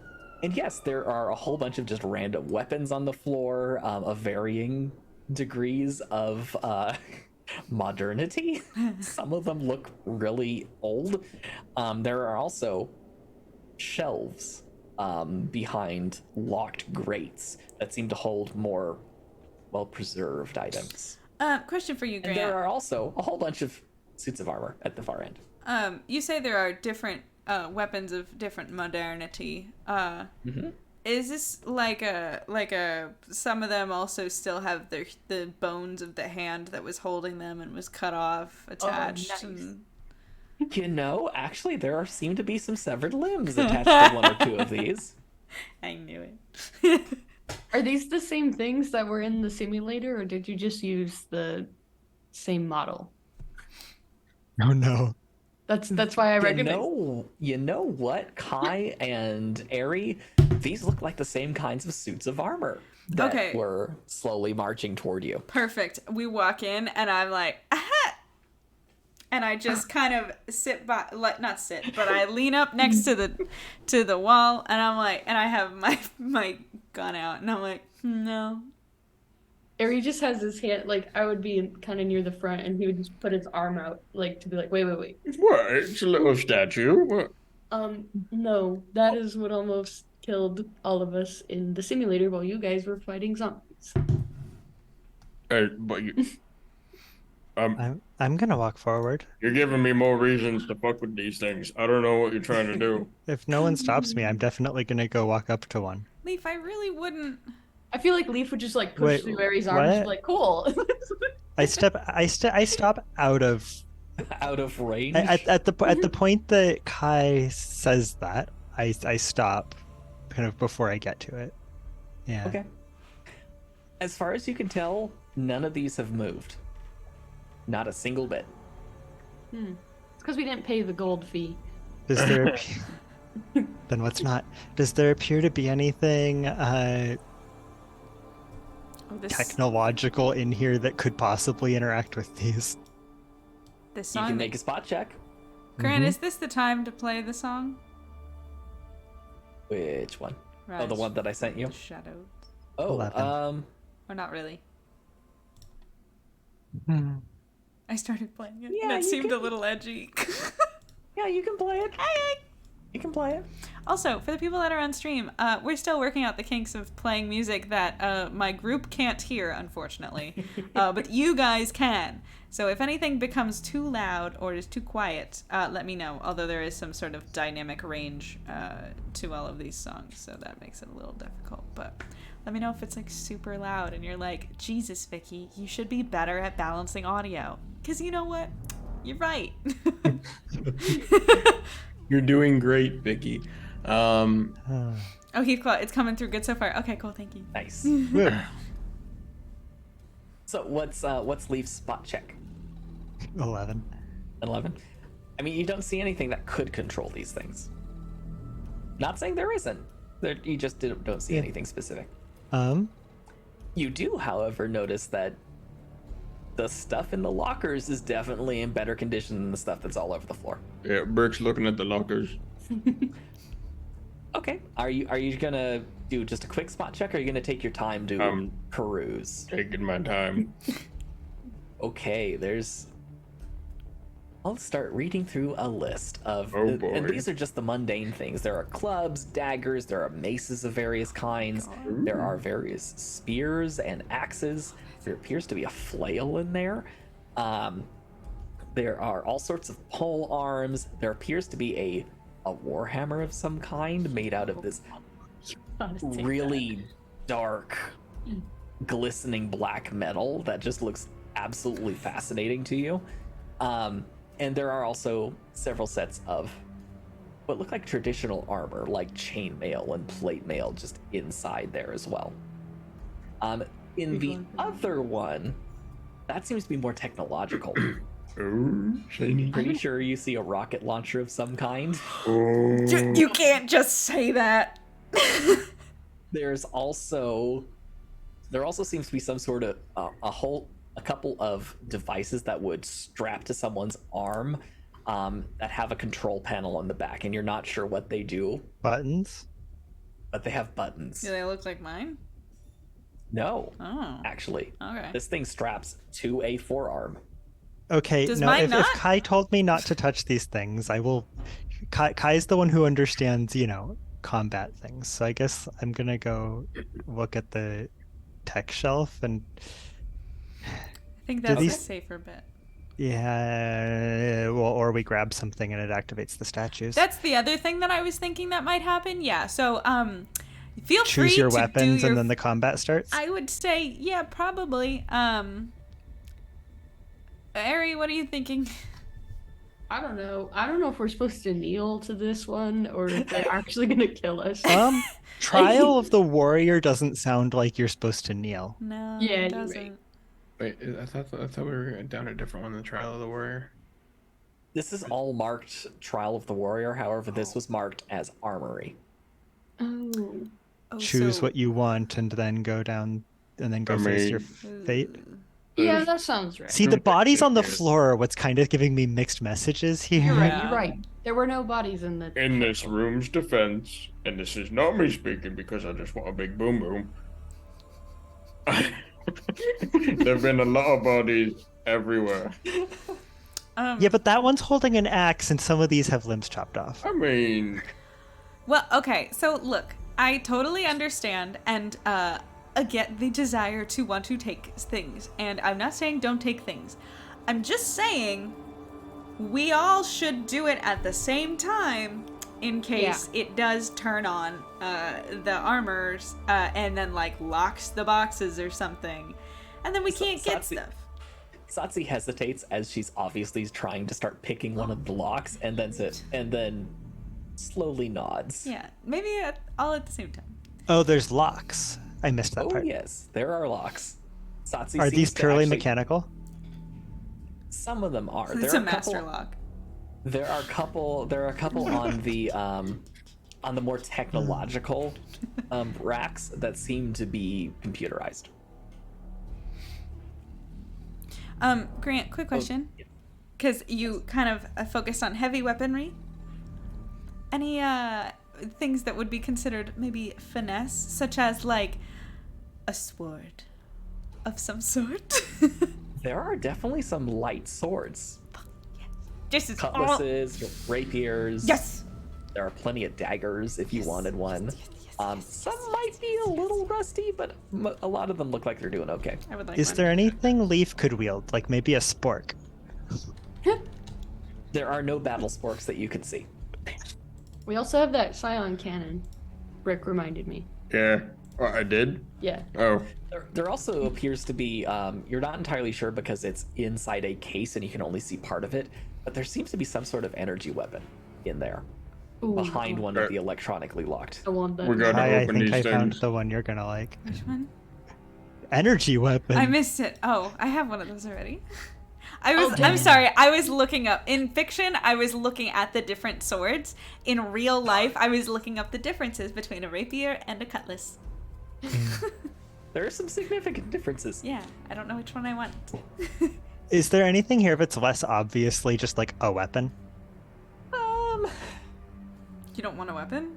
[SPEAKER 2] yes, there are a whole bunch of just random weapons on the floor, of varying degrees of modernity. Some of them look really old. There are also shelves behind locked grates that seem to hold more well-preserved items.
[SPEAKER 1] Question for you,
[SPEAKER 2] And there
[SPEAKER 1] Grant.
[SPEAKER 2] are also a whole bunch of suits of armor at the far end.
[SPEAKER 1] You say there are different weapons of different modernity.
[SPEAKER 2] Mm-hmm.
[SPEAKER 1] Is this like a some of them also still have the bones of the hand that was holding them and was cut off attached?
[SPEAKER 3] nice.
[SPEAKER 1] And...
[SPEAKER 2] You know, actually, seem to be some severed limbs attached to one or two of these.
[SPEAKER 1] I knew it.
[SPEAKER 3] Are these the same things that were in the simulator, or did you just use the same model?
[SPEAKER 5] Oh no.
[SPEAKER 3] That's why I recognize.
[SPEAKER 2] You know what, Kai and Eri? These look like the same kinds of suits of armor that
[SPEAKER 1] Okay.
[SPEAKER 2] were slowly marching toward you.
[SPEAKER 1] Perfect. We walk in and I'm like, aha! And I just kind of sit by, like not sit, but I lean up next to the wall, and I'm like, and I have my gun out, and I'm like, no.
[SPEAKER 3] Ari just has his hand, like, I would be kind of near the front, and he would just put his arm out, like, to be like, wait.
[SPEAKER 4] What? It's a little statue. What?
[SPEAKER 3] No, that is what almost killed all of us in the simulator while you guys were fighting zombies.
[SPEAKER 4] But you,
[SPEAKER 5] I'm gonna walk forward.
[SPEAKER 4] you're giving me more reasons to fuck with these things. I don't know what you're trying to do.
[SPEAKER 5] If no one stops me, I'm definitely gonna go walk up to one.
[SPEAKER 1] Leaf, I really wouldn't.
[SPEAKER 3] I feel like Leaf would just, like, push
[SPEAKER 5] Wait,
[SPEAKER 3] through Ari's arms and be
[SPEAKER 5] what?
[SPEAKER 3] like, cool.
[SPEAKER 5] I stop out of
[SPEAKER 2] Out of range.
[SPEAKER 5] at the point that Kai says that, I stop kind of before I get to it. Yeah.
[SPEAKER 2] Okay. As far as you can tell, none of these have moved. Not a single bit.
[SPEAKER 3] It's because we didn't pay the gold fee.
[SPEAKER 5] Does there then what's not? Does there appear to be anything
[SPEAKER 1] Oh, this
[SPEAKER 5] technological in here that could possibly interact with these?
[SPEAKER 1] this
[SPEAKER 2] You
[SPEAKER 1] song.
[SPEAKER 2] can make a spot check.
[SPEAKER 1] Grant,
[SPEAKER 5] Mhm.
[SPEAKER 1] is this the time to play the song?
[SPEAKER 2] Which one? Oh, the
[SPEAKER 1] Rise
[SPEAKER 2] one that I sent you?
[SPEAKER 1] of the Shadows.
[SPEAKER 2] Oh,
[SPEAKER 5] 11.
[SPEAKER 1] Or not really.
[SPEAKER 5] Hmm.
[SPEAKER 1] I started playing it,
[SPEAKER 2] Yeah,
[SPEAKER 1] and it
[SPEAKER 2] you
[SPEAKER 1] seemed a
[SPEAKER 2] can-
[SPEAKER 1] little edgy.
[SPEAKER 2] yeah, you can play it. You can play it.
[SPEAKER 1] Also, for the people that are on stream, we're still working out the kinks of playing music that my group can't hear, unfortunately. But you guys can. So if anything becomes too loud or is too quiet, let me know. Although there is some sort of dynamic range to all of these songs, so that makes it a little difficult. But let me know if it's like super loud and you're like, Jesus, Vicky, you should be better at balancing audio. Because you know what? You're right.
[SPEAKER 6] You're doing great, Vicky.
[SPEAKER 5] Uh,
[SPEAKER 1] Oh, Heathclaw, it's coming through good so far. Okay, cool, thank you.
[SPEAKER 2] Nice.
[SPEAKER 5] good.
[SPEAKER 2] So what's Leaf's spot check?
[SPEAKER 5] 11.
[SPEAKER 2] 11. I mean, you don't see anything that could control these things. Not saying there isn't. You just don't see anything specific. You do, however, notice that the stuff in the lockers is definitely in better condition than the stuff that's all over the floor.
[SPEAKER 4] Yeah, Burke's looking at the lockers.
[SPEAKER 2] Okay. Are you gonna do just a quick spot check, or are you gonna take your time to peruse?
[SPEAKER 4] Taking my time.
[SPEAKER 2] Okay, I'll start reading through a list of,
[SPEAKER 4] Oh, boy.
[SPEAKER 2] and these are just the mundane things. There are clubs, daggers, there are maces of various kinds, there are various spears and axes. There appears to be a flail in there. There are all sorts of pole arms. There appears to be a warhammer of some kind made out of this really dark, glistening black metal that just looks absolutely fascinating to you. And there are also several sets of what look like traditional armor, like chainmail and plate mail, just inside there as well. In the other one, that seems to be more technological.
[SPEAKER 4] Oh, shiny.
[SPEAKER 2] Pretty sure you see a rocket launcher of some kind.
[SPEAKER 4] Oh.
[SPEAKER 1] You can't just say that.
[SPEAKER 2] There also seems to be some sort of a couple of devices that would strap to someone's arm that have a control panel on the back, and you're not sure what they do,
[SPEAKER 5] Buttons?
[SPEAKER 2] but they have buttons.
[SPEAKER 1] Do they look like mine?
[SPEAKER 2] No,
[SPEAKER 1] Oh.
[SPEAKER 2] actually,
[SPEAKER 1] Okay.
[SPEAKER 2] this thing straps to a forearm.
[SPEAKER 5] Okay,
[SPEAKER 1] Does
[SPEAKER 5] no,
[SPEAKER 1] mine
[SPEAKER 5] if
[SPEAKER 1] not?
[SPEAKER 5] Kai told me not to touch these things, I will. Kai's the one who understands, combat things. So I guess I'm gonna go look at the tech shelf and.
[SPEAKER 1] I think that's
[SPEAKER 5] these-
[SPEAKER 1] a safer bet.
[SPEAKER 5] Yeah, well, or we grab something and it activates the statues.
[SPEAKER 1] That's the other thing that I was thinking that might happen. Yeah. So feel free
[SPEAKER 5] Choose your
[SPEAKER 1] to
[SPEAKER 5] weapons
[SPEAKER 1] do your.
[SPEAKER 5] and then the combat starts.
[SPEAKER 1] I would say yeah, probably. Ari, what are you thinking?
[SPEAKER 3] I don't know. I don't know if we're supposed to kneel to this one or if they're actually gonna kill us.
[SPEAKER 5] Trial of the Warrior doesn't sound like you're supposed to kneel.
[SPEAKER 1] No,
[SPEAKER 3] Yeah,
[SPEAKER 1] it
[SPEAKER 3] you're
[SPEAKER 1] doesn't.
[SPEAKER 3] right.
[SPEAKER 6] Wait, I thought we were down a different one, the Trial of the Warrior.
[SPEAKER 2] This is all marked Trial of the Warrior. However, this was marked as Armory.
[SPEAKER 3] Oh.
[SPEAKER 1] Oh,
[SPEAKER 5] Choose
[SPEAKER 1] so-
[SPEAKER 5] what you want and then go down and then go face your fate.
[SPEAKER 3] Yeah, that sounds right.
[SPEAKER 5] See, the bodies on the floor are what's kind of giving me mixed messages here.
[SPEAKER 3] You're right.
[SPEAKER 1] Yeah.
[SPEAKER 3] You're right. There were no bodies in the.
[SPEAKER 4] In this room's defense, and this is not me speaking because I just want a big boom boom. There've been a lot of bodies everywhere.
[SPEAKER 5] Yeah, but that one's holding an axe and some of these have limbs chopped off.
[SPEAKER 4] I mean,
[SPEAKER 1] Well, okay, so look, I totally understand and get the desire to want to take things, and I'm not saying don't take things. I'm just saying we all should do it at the same time in case it does turn on the armors and then like locks the boxes or something, and then we can't get
[SPEAKER 2] Satsi-
[SPEAKER 1] stuff.
[SPEAKER 2] Satsi hesitates as she's obviously trying to start picking one of the locks, and then slowly nods.
[SPEAKER 1] Yeah, maybe all at the same time.
[SPEAKER 5] Oh, there's locks. I missed that
[SPEAKER 2] Oh
[SPEAKER 5] part.
[SPEAKER 2] yes, there are locks. Satsi
[SPEAKER 5] Are
[SPEAKER 2] seems
[SPEAKER 5] these
[SPEAKER 2] to
[SPEAKER 5] purely
[SPEAKER 2] actually-
[SPEAKER 5] mechanical?
[SPEAKER 2] Some of them are.
[SPEAKER 1] It's
[SPEAKER 2] There
[SPEAKER 1] a
[SPEAKER 2] are
[SPEAKER 1] master
[SPEAKER 2] couple,
[SPEAKER 1] lock.
[SPEAKER 2] There are a couple on the more technological racks that seem to be computerized.
[SPEAKER 1] Grant, quick question. Because you kind of focused on heavy weaponry. Any things that would be considered maybe finesse, such as like a sword of some sort?
[SPEAKER 2] There are definitely some light swords,
[SPEAKER 1] This is all...
[SPEAKER 2] cutlasses, rapiers.
[SPEAKER 1] Yes.
[SPEAKER 2] There are plenty of daggers if you wanted one. Some might be a little rusty, but a lot of them look like they're doing okay.
[SPEAKER 1] I would like
[SPEAKER 5] Is
[SPEAKER 1] one.
[SPEAKER 5] there anything Leaf could wield? Like maybe a spork?
[SPEAKER 2] There are no battle sporks that you can see.
[SPEAKER 3] We also have that Scion cannon. Rick reminded me.
[SPEAKER 4] yeah. Oh, I did?
[SPEAKER 3] Yeah.
[SPEAKER 4] Oh.
[SPEAKER 2] There also appears to be, you're not entirely sure because it's inside a case and you can only see part of it, but there seems to be some sort of energy weapon in there,
[SPEAKER 3] Ooh,
[SPEAKER 2] behind one of the electronically locked.
[SPEAKER 3] I want that.
[SPEAKER 4] We got- Gotta
[SPEAKER 5] I
[SPEAKER 4] open
[SPEAKER 5] think
[SPEAKER 4] these
[SPEAKER 5] I found
[SPEAKER 4] things.
[SPEAKER 5] the one you're gonna like.
[SPEAKER 1] Which one?
[SPEAKER 5] Energy weapon.
[SPEAKER 1] I missed it. Oh, I have one of those already.
[SPEAKER 3] Oh,
[SPEAKER 1] I'm
[SPEAKER 3] dang.
[SPEAKER 1] sorry. I was looking up in fiction. I was looking at the different swords. In real life, I was looking up the differences between a rapier and a cutlass.
[SPEAKER 2] There are some significant differences.
[SPEAKER 1] Yeah, I don't know which one I want.
[SPEAKER 5] Is there anything here that's less obviously just like a weapon?
[SPEAKER 1] You don't want a weapon?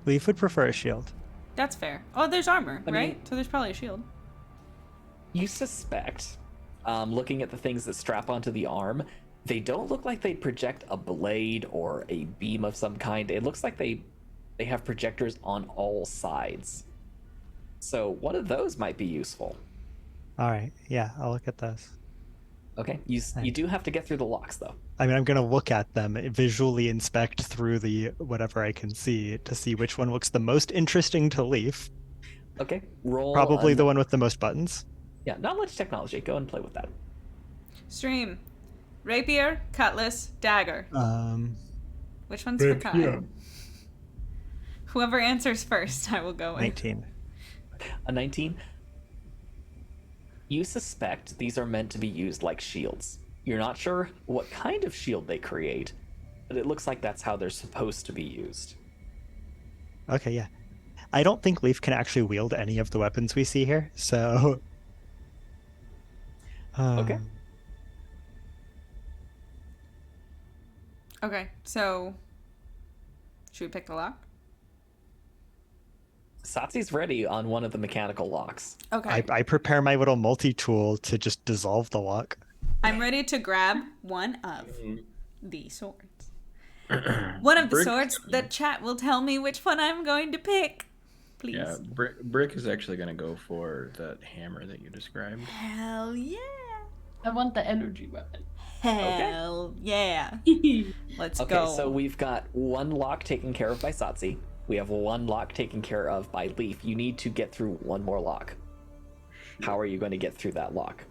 [SPEAKER 5] Leaf would prefer a shield.
[SPEAKER 1] That's fair. Oh, there's armor,
[SPEAKER 2] I mean-
[SPEAKER 1] right? So there's probably a shield.
[SPEAKER 2] You suspect, looking at the things that strap onto the arm, they don't look like they project a blade or a beam of some kind. It looks like they have projectors on all sides. So one of those might be useful.
[SPEAKER 5] All right, yeah, I'll look at those.
[SPEAKER 2] Okay, you do have to get through the locks though.
[SPEAKER 5] I mean, I'm gonna look at them, visually inspect through the whatever I can see to see which one looks the most interesting to Leaf.
[SPEAKER 2] Okay, roll.
[SPEAKER 5] Probably the one with the most buttons.
[SPEAKER 2] Yeah, knowledge technology. Go and play with that.
[SPEAKER 1] Stream. Rapier, cutlass, dagger. Which one's for Kai?
[SPEAKER 4] Yeah.
[SPEAKER 1] Whoever answers first, I will go with.
[SPEAKER 5] 19.
[SPEAKER 2] A 19. You suspect these are meant to be used like shields. You're not sure what kind of shield they create, but it looks like that's how they're supposed to be used.
[SPEAKER 5] Okay, yeah. I don't think Leaf can actually wield any of the weapons we see here, so.
[SPEAKER 2] Okay.
[SPEAKER 1] Okay, so should we pick the lock?
[SPEAKER 2] Satsi's ready on one of the mechanical locks.
[SPEAKER 1] Okay.
[SPEAKER 5] I prepare my little multi-tool to just dissolve the lock.
[SPEAKER 1] I'm ready to grab one of the swords. One of the
[SPEAKER 6] Brick-
[SPEAKER 1] swords. The chat will tell me which one I'm going to pick. Please.
[SPEAKER 6] Yeah, Brick is actually gonna go for that hammer that you described.
[SPEAKER 1] Hell yeah.
[SPEAKER 3] I want the energy weapon.
[SPEAKER 1] Hell yeah. Let's
[SPEAKER 2] Okay,
[SPEAKER 1] go.
[SPEAKER 2] so we've got one lock taken care of by Satsi. We have one lock taken care of by Leaf. You need to get through one more lock. How are you going to get through that lock?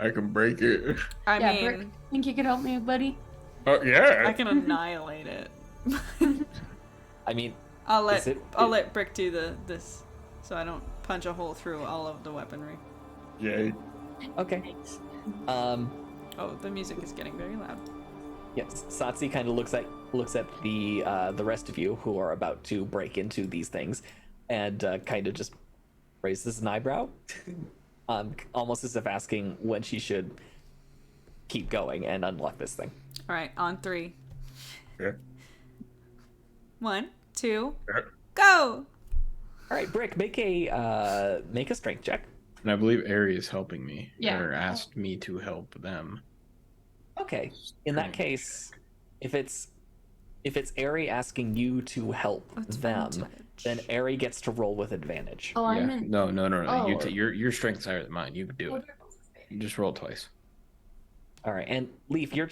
[SPEAKER 4] I can break it.
[SPEAKER 1] I
[SPEAKER 3] Yeah,
[SPEAKER 1] mean,
[SPEAKER 3] Brick, think you could help me, buddy?
[SPEAKER 4] Oh yeah.
[SPEAKER 1] I can annihilate it.
[SPEAKER 2] I mean,
[SPEAKER 1] I'll
[SPEAKER 2] Is
[SPEAKER 1] let Brick do this, so I don't punch a hole through all of the weaponry.
[SPEAKER 4] Yay.
[SPEAKER 2] okay.
[SPEAKER 1] Oh, the music is getting very loud.
[SPEAKER 2] Yes, Satsi kind of looks at the rest of you who are about to break into these things, and kind of just raises an eyebrow, almost as if asking when she should keep going and unlock this thing.
[SPEAKER 1] All right, on 3.
[SPEAKER 4] Yeah.
[SPEAKER 1] 1, 2,
[SPEAKER 4] Yeah.
[SPEAKER 1] go.
[SPEAKER 2] All right, Brick, make a strength check.
[SPEAKER 6] And I believe Ari is helping me.
[SPEAKER 3] Yeah.
[SPEAKER 6] Or asked me to help them.
[SPEAKER 2] Okay. In that case, if it's Ari asking you to help
[SPEAKER 1] That's
[SPEAKER 2] them,
[SPEAKER 1] vintage.
[SPEAKER 2] then Ari gets to roll with advantage.
[SPEAKER 3] Oh,
[SPEAKER 6] Yeah.
[SPEAKER 3] I'm in.
[SPEAKER 6] No.
[SPEAKER 3] Oh.
[SPEAKER 6] Your strength's higher than mine. You can do it. You just roll twice.
[SPEAKER 2] All right, and Leaf, you're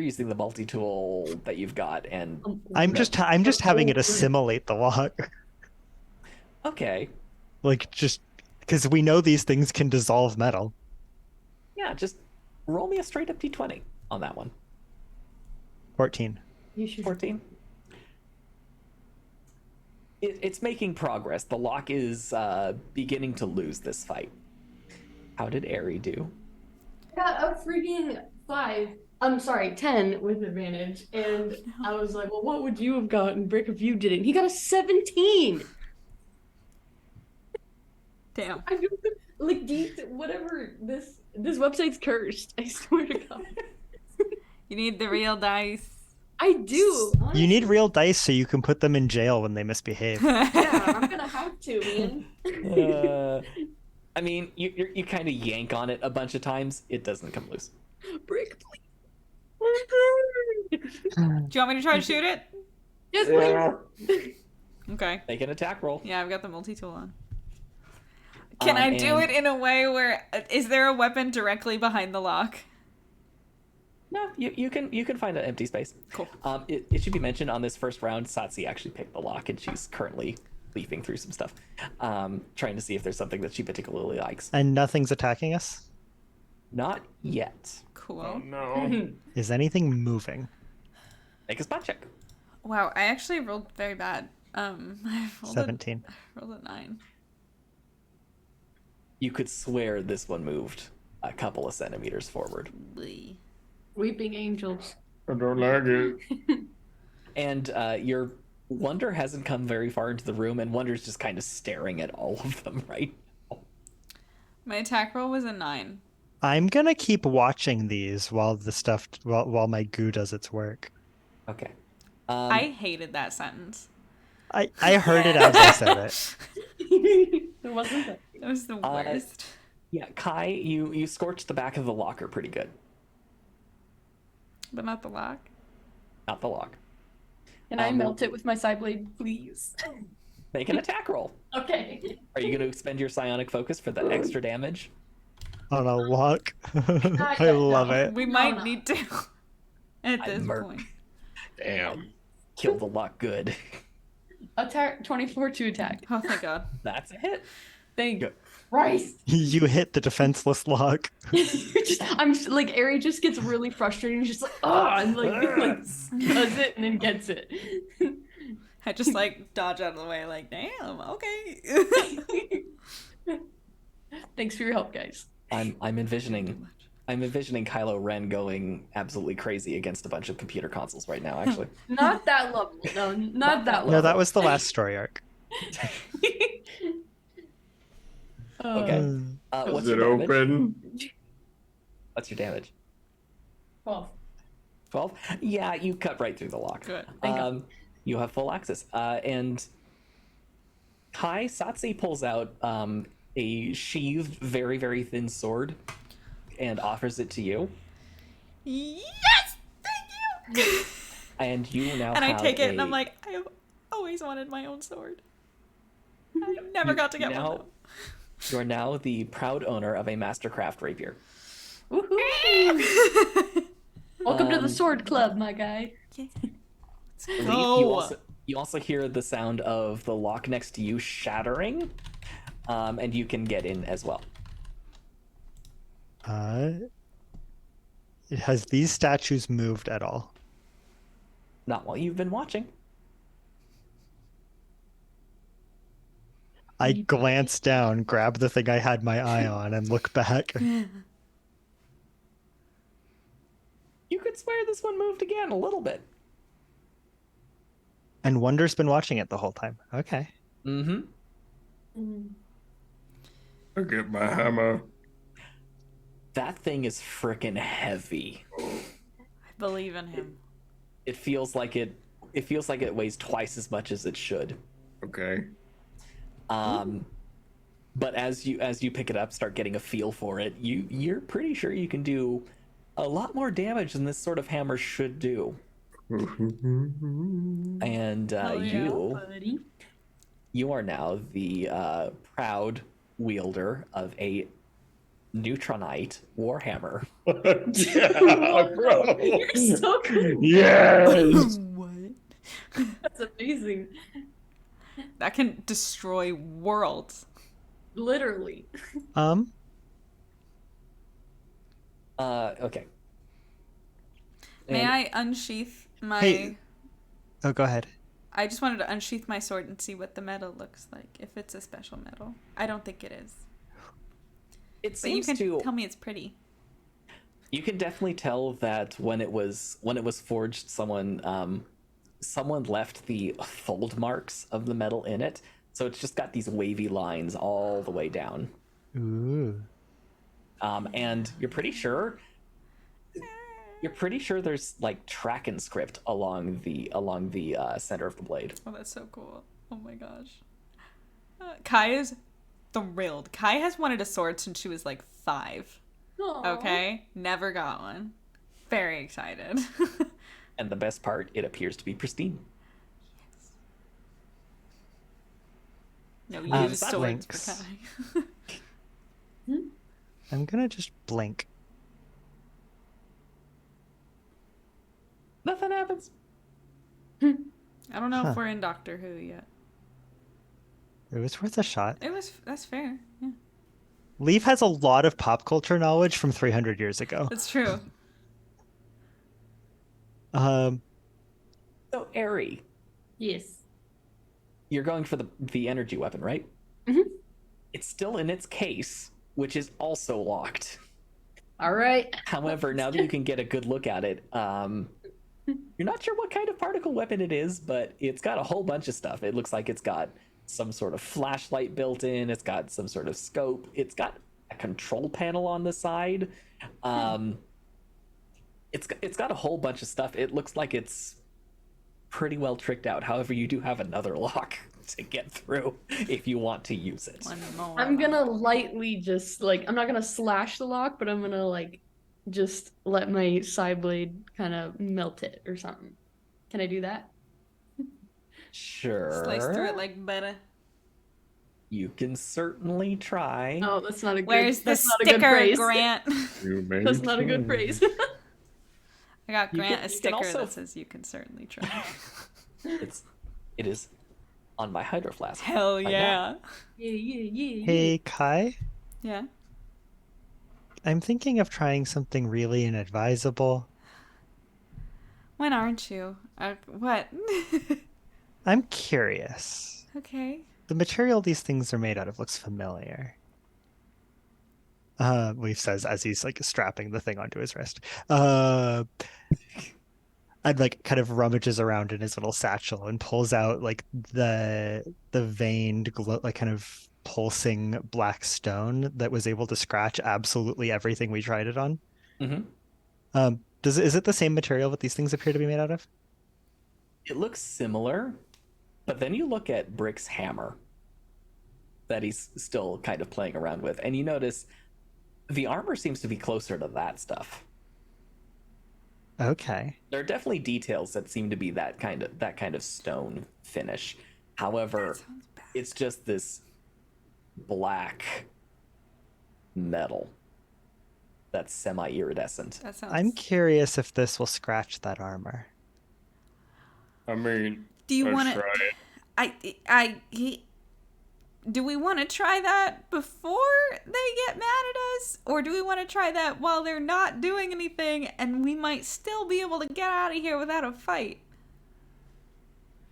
[SPEAKER 2] using the multi-tool that you've got, and
[SPEAKER 5] I'm just having it assimilate the lock.
[SPEAKER 2] okay,
[SPEAKER 5] Like, just because we know these things can dissolve metal.
[SPEAKER 2] yeah, just roll me a straight up d20 on that one.
[SPEAKER 5] 14.
[SPEAKER 3] You should.
[SPEAKER 2] 14. It's making progress. The lock is beginning to lose this fight. How did Ari do?
[SPEAKER 3] I got a freaking 5. I'm sorry, 10 with advantage. And I was like, well, what would you have gotten, Brick, if you didn't? He got a 17.
[SPEAKER 1] Damn.
[SPEAKER 3] I do like whatever this website's cursed. I swear to God.
[SPEAKER 1] You need the real dice.
[SPEAKER 3] I do.
[SPEAKER 5] You need real dice so you can put them in jail when they misbehave.
[SPEAKER 3] Yeah, I'm gonna have to, man.
[SPEAKER 2] I mean, you kind of yank on it a bunch of times. It doesn't come loose.
[SPEAKER 3] Brick, please.
[SPEAKER 1] Do you want me to try to shoot it?
[SPEAKER 3] Yes, please.
[SPEAKER 1] Okay.
[SPEAKER 2] Make an attack roll.
[SPEAKER 1] Yeah, I've got the multi-tool on. Can I do
[SPEAKER 2] and-
[SPEAKER 1] it in a way where is there a weapon directly behind the lock?
[SPEAKER 2] No, you can find an empty space.
[SPEAKER 1] Cool.
[SPEAKER 2] It should be mentioned on this first round, Satsi actually picked the lock, and she's currently leafing through some stuff, trying to see if there's something that she particularly likes.
[SPEAKER 5] And nothing's attacking us?
[SPEAKER 2] Not yet.
[SPEAKER 1] Cool.
[SPEAKER 4] Oh no.
[SPEAKER 5] Is anything moving?
[SPEAKER 2] Make a spot check.
[SPEAKER 1] Wow, I actually rolled very bad. I rolled
[SPEAKER 5] 17.
[SPEAKER 1] I rolled a 9.
[SPEAKER 2] You could swear this one moved a couple of centimeters forward.
[SPEAKER 1] Lee.
[SPEAKER 3] Weeping angels.
[SPEAKER 4] I don't like it.
[SPEAKER 2] And your Wonder hasn't come very far into the room, and Wonder's just kind of staring at all of them right now.
[SPEAKER 1] My attack roll was a 9.
[SPEAKER 5] I'm gonna keep watching these while while my goo does its work.
[SPEAKER 2] Okay.
[SPEAKER 1] I hated that sentence.
[SPEAKER 5] I heard it as I said it.
[SPEAKER 3] It wasn't that.
[SPEAKER 1] That was the worst.
[SPEAKER 2] Yeah, Kai, you scorched the back of the locker pretty good.
[SPEAKER 1] But not the lock.
[SPEAKER 2] Not the lock.
[SPEAKER 3] Can I melt it with my side blade, please?
[SPEAKER 2] Make an attack roll.
[SPEAKER 3] Okay.
[SPEAKER 2] Are you going to expend your psionic focus for the extra damage?
[SPEAKER 5] on a lock.
[SPEAKER 3] Not
[SPEAKER 5] I
[SPEAKER 3] yet,
[SPEAKER 5] love
[SPEAKER 3] no.
[SPEAKER 5] it.
[SPEAKER 1] We
[SPEAKER 3] No,
[SPEAKER 1] might
[SPEAKER 3] no.
[SPEAKER 1] need to at
[SPEAKER 2] I
[SPEAKER 1] this
[SPEAKER 2] murk.
[SPEAKER 1] point.
[SPEAKER 4] Damn.
[SPEAKER 2] Kill the lock good.
[SPEAKER 3] Attack 24 to attack.
[SPEAKER 1] Oh, thank God.
[SPEAKER 2] That's a hit.
[SPEAKER 3] Thank
[SPEAKER 2] Good.
[SPEAKER 3] Christ.
[SPEAKER 5] You hit the defenseless lock.
[SPEAKER 3] I'm like Ari just gets really frustrated and just like and like does it and then gets it.
[SPEAKER 1] I just like dodge out of the way, like, damn, okay.
[SPEAKER 3] Thanks for your help, guys.
[SPEAKER 2] I'm envisioning Kylo Ren going absolutely crazy against a bunch of computer consoles right now, actually.
[SPEAKER 3] Not that level. No, not that level.
[SPEAKER 5] No, that was the last story arc.
[SPEAKER 2] Okay. What's
[SPEAKER 4] Is
[SPEAKER 2] your
[SPEAKER 4] it
[SPEAKER 2] damage?
[SPEAKER 4] open?
[SPEAKER 2] What's your damage?
[SPEAKER 3] 12.
[SPEAKER 2] 12? Yeah, you cut right through the lock.
[SPEAKER 1] Good.
[SPEAKER 3] Thank God.
[SPEAKER 2] You have full access. And Kai Satsi pulls out a sheathed, very, very thin sword and offers it to you.
[SPEAKER 1] Yes! Thank you!
[SPEAKER 2] And you now
[SPEAKER 1] And I
[SPEAKER 2] have
[SPEAKER 1] take it and I'm like, I have always wanted my own sword. I never got to get one though.
[SPEAKER 2] You are now the proud owner of a Mastercraft rapier.
[SPEAKER 3] Woohoo! Welcome to the
[SPEAKER 2] Um,
[SPEAKER 3] sword club, my guy.
[SPEAKER 2] Lee,
[SPEAKER 1] go.
[SPEAKER 2] you also hear the sound of the lock next to you shattering, and you can get in as well.
[SPEAKER 5] Has these statues moved at all?
[SPEAKER 2] Not while you've been watching.
[SPEAKER 5] I glance down, grab the thing I had my eye on, and look back.
[SPEAKER 2] You could swear this one moved again a little bit.
[SPEAKER 5] And Wonder's been watching it the whole time. Okay.
[SPEAKER 2] Mm-hmm.
[SPEAKER 4] I get my hammer.
[SPEAKER 2] That thing is freaking heavy.
[SPEAKER 1] I believe in him.
[SPEAKER 2] It feels like it weighs twice as much as it should.
[SPEAKER 4] Okay.
[SPEAKER 2] But as you pick it up, start getting a feel for it, you're pretty sure you can do a lot more damage than this sort of hammer should do. And you are now the proud wielder of a Neutronite Warhammer.
[SPEAKER 4] Yeah, bro.
[SPEAKER 3] You're so cool.
[SPEAKER 4] Yes.
[SPEAKER 1] What?
[SPEAKER 3] That's amazing.
[SPEAKER 1] That can destroy worlds.
[SPEAKER 3] Literally.
[SPEAKER 2] Okay.
[SPEAKER 1] May
[SPEAKER 2] And-
[SPEAKER 1] I unsheath my...
[SPEAKER 5] Hey. Oh, go ahead.
[SPEAKER 1] I just wanted to unsheath my sword and see what the metal looks like, if it's a special metal. I don't think it is.
[SPEAKER 2] It
[SPEAKER 1] But you
[SPEAKER 2] seems
[SPEAKER 1] can
[SPEAKER 2] to.
[SPEAKER 1] tell me it's pretty.
[SPEAKER 2] You can definitely tell that when it was forged, someone left the fold marks of the metal in it, so it's just got these wavy lines all the way down.
[SPEAKER 5] Ooh.
[SPEAKER 2] And you're pretty sure there's like Tracken script along the center of the blade.
[SPEAKER 1] Oh, that's so cool. Oh my gosh. Kai is thrilled. Kai has wanted a sword since she was like 5.
[SPEAKER 3] Aw.
[SPEAKER 1] Okay? Never got one. Very excited.
[SPEAKER 2] And the best part, it appears to be pristine.
[SPEAKER 1] No,
[SPEAKER 2] Um,
[SPEAKER 1] use
[SPEAKER 2] that
[SPEAKER 1] swords for
[SPEAKER 5] links.
[SPEAKER 1] Kai.
[SPEAKER 5] I'm gonna just blink.
[SPEAKER 2] Nothing happens.
[SPEAKER 1] I don't know
[SPEAKER 5] Huh.
[SPEAKER 1] if we're in Doctor Who yet.
[SPEAKER 5] It was worth a shot.
[SPEAKER 1] That's fair. Yeah.
[SPEAKER 5] Leaf has a lot of pop culture knowledge from 300 years ago.
[SPEAKER 1] That's true.
[SPEAKER 2] So, Ari,
[SPEAKER 3] Yes.
[SPEAKER 2] you're going for the energy weapon, right?
[SPEAKER 3] Mhm.
[SPEAKER 2] It's still in its case, which is also locked.
[SPEAKER 3] All right.
[SPEAKER 2] However, now that you can get a good look at it, you're not sure what kind of particle weapon it is, but it's got a whole bunch of stuff. It looks like it's got some sort of flashlight built in. It's got some sort of scope. It's got a control panel on the side. It's got a whole bunch of stuff. It looks like it's pretty well tricked out. However, you do have another lock to get through if you want to use it.
[SPEAKER 1] One more.
[SPEAKER 3] I'm gonna lightly just like I'm not gonna slash the lock, but I'm gonna like just let my side blade kind of melt it or something. Can I do that?
[SPEAKER 2] Sure.
[SPEAKER 1] Slice through it like butter.
[SPEAKER 2] You can certainly try.
[SPEAKER 3] Oh, that's not a good.
[SPEAKER 1] Where's the
[SPEAKER 3] that's not a good
[SPEAKER 1] sticker,
[SPEAKER 3] phrase.
[SPEAKER 1] Grant?
[SPEAKER 4] You may
[SPEAKER 3] That's not a good
[SPEAKER 4] try.
[SPEAKER 3] phrase.
[SPEAKER 1] I got
[SPEAKER 2] You
[SPEAKER 1] Grant
[SPEAKER 2] can-
[SPEAKER 1] a
[SPEAKER 2] you can
[SPEAKER 1] sticker
[SPEAKER 2] also-
[SPEAKER 1] that says you can certainly try.
[SPEAKER 2] It is on my hydro flask.
[SPEAKER 1] Hell
[SPEAKER 2] Right now.
[SPEAKER 1] yeah.
[SPEAKER 3] Yeah.
[SPEAKER 5] Hey, Kai,
[SPEAKER 1] Yeah.
[SPEAKER 5] I'm thinking of trying something really inadvisable.
[SPEAKER 1] When aren't you? What?
[SPEAKER 5] I'm curious.
[SPEAKER 1] Okay.
[SPEAKER 5] The material these things are made out of looks familiar. Leaf says as he's like strapping the thing onto his wrist. I'd like kind of rummages around in his little satchel and pulls out like the veined like kind of pulsing black stone that was able to scratch absolutely everything we tried it on.
[SPEAKER 2] Mm-hmm.
[SPEAKER 5] Is it the same material that these things appear to be made out of?
[SPEAKER 2] It looks similar, but then you look at Brick's hammer that he's still kind of playing around with, and you notice the armor seems to be closer to that stuff.
[SPEAKER 5] Okay.
[SPEAKER 2] There are definitely details that seem to be that kind of stone finish. However,
[SPEAKER 1] Sounds bad.
[SPEAKER 2] it's just this black metal that's semi-iridescent.
[SPEAKER 1] That sounds.
[SPEAKER 5] I'm curious if this will scratch that armor.
[SPEAKER 4] I mean,
[SPEAKER 1] Do you
[SPEAKER 4] let's
[SPEAKER 1] want
[SPEAKER 4] try
[SPEAKER 1] to?
[SPEAKER 4] it.
[SPEAKER 1] Do we want to try that before they get mad at us, or do we want to try that while they're not doing anything, and we might still be able to get out of here without a fight?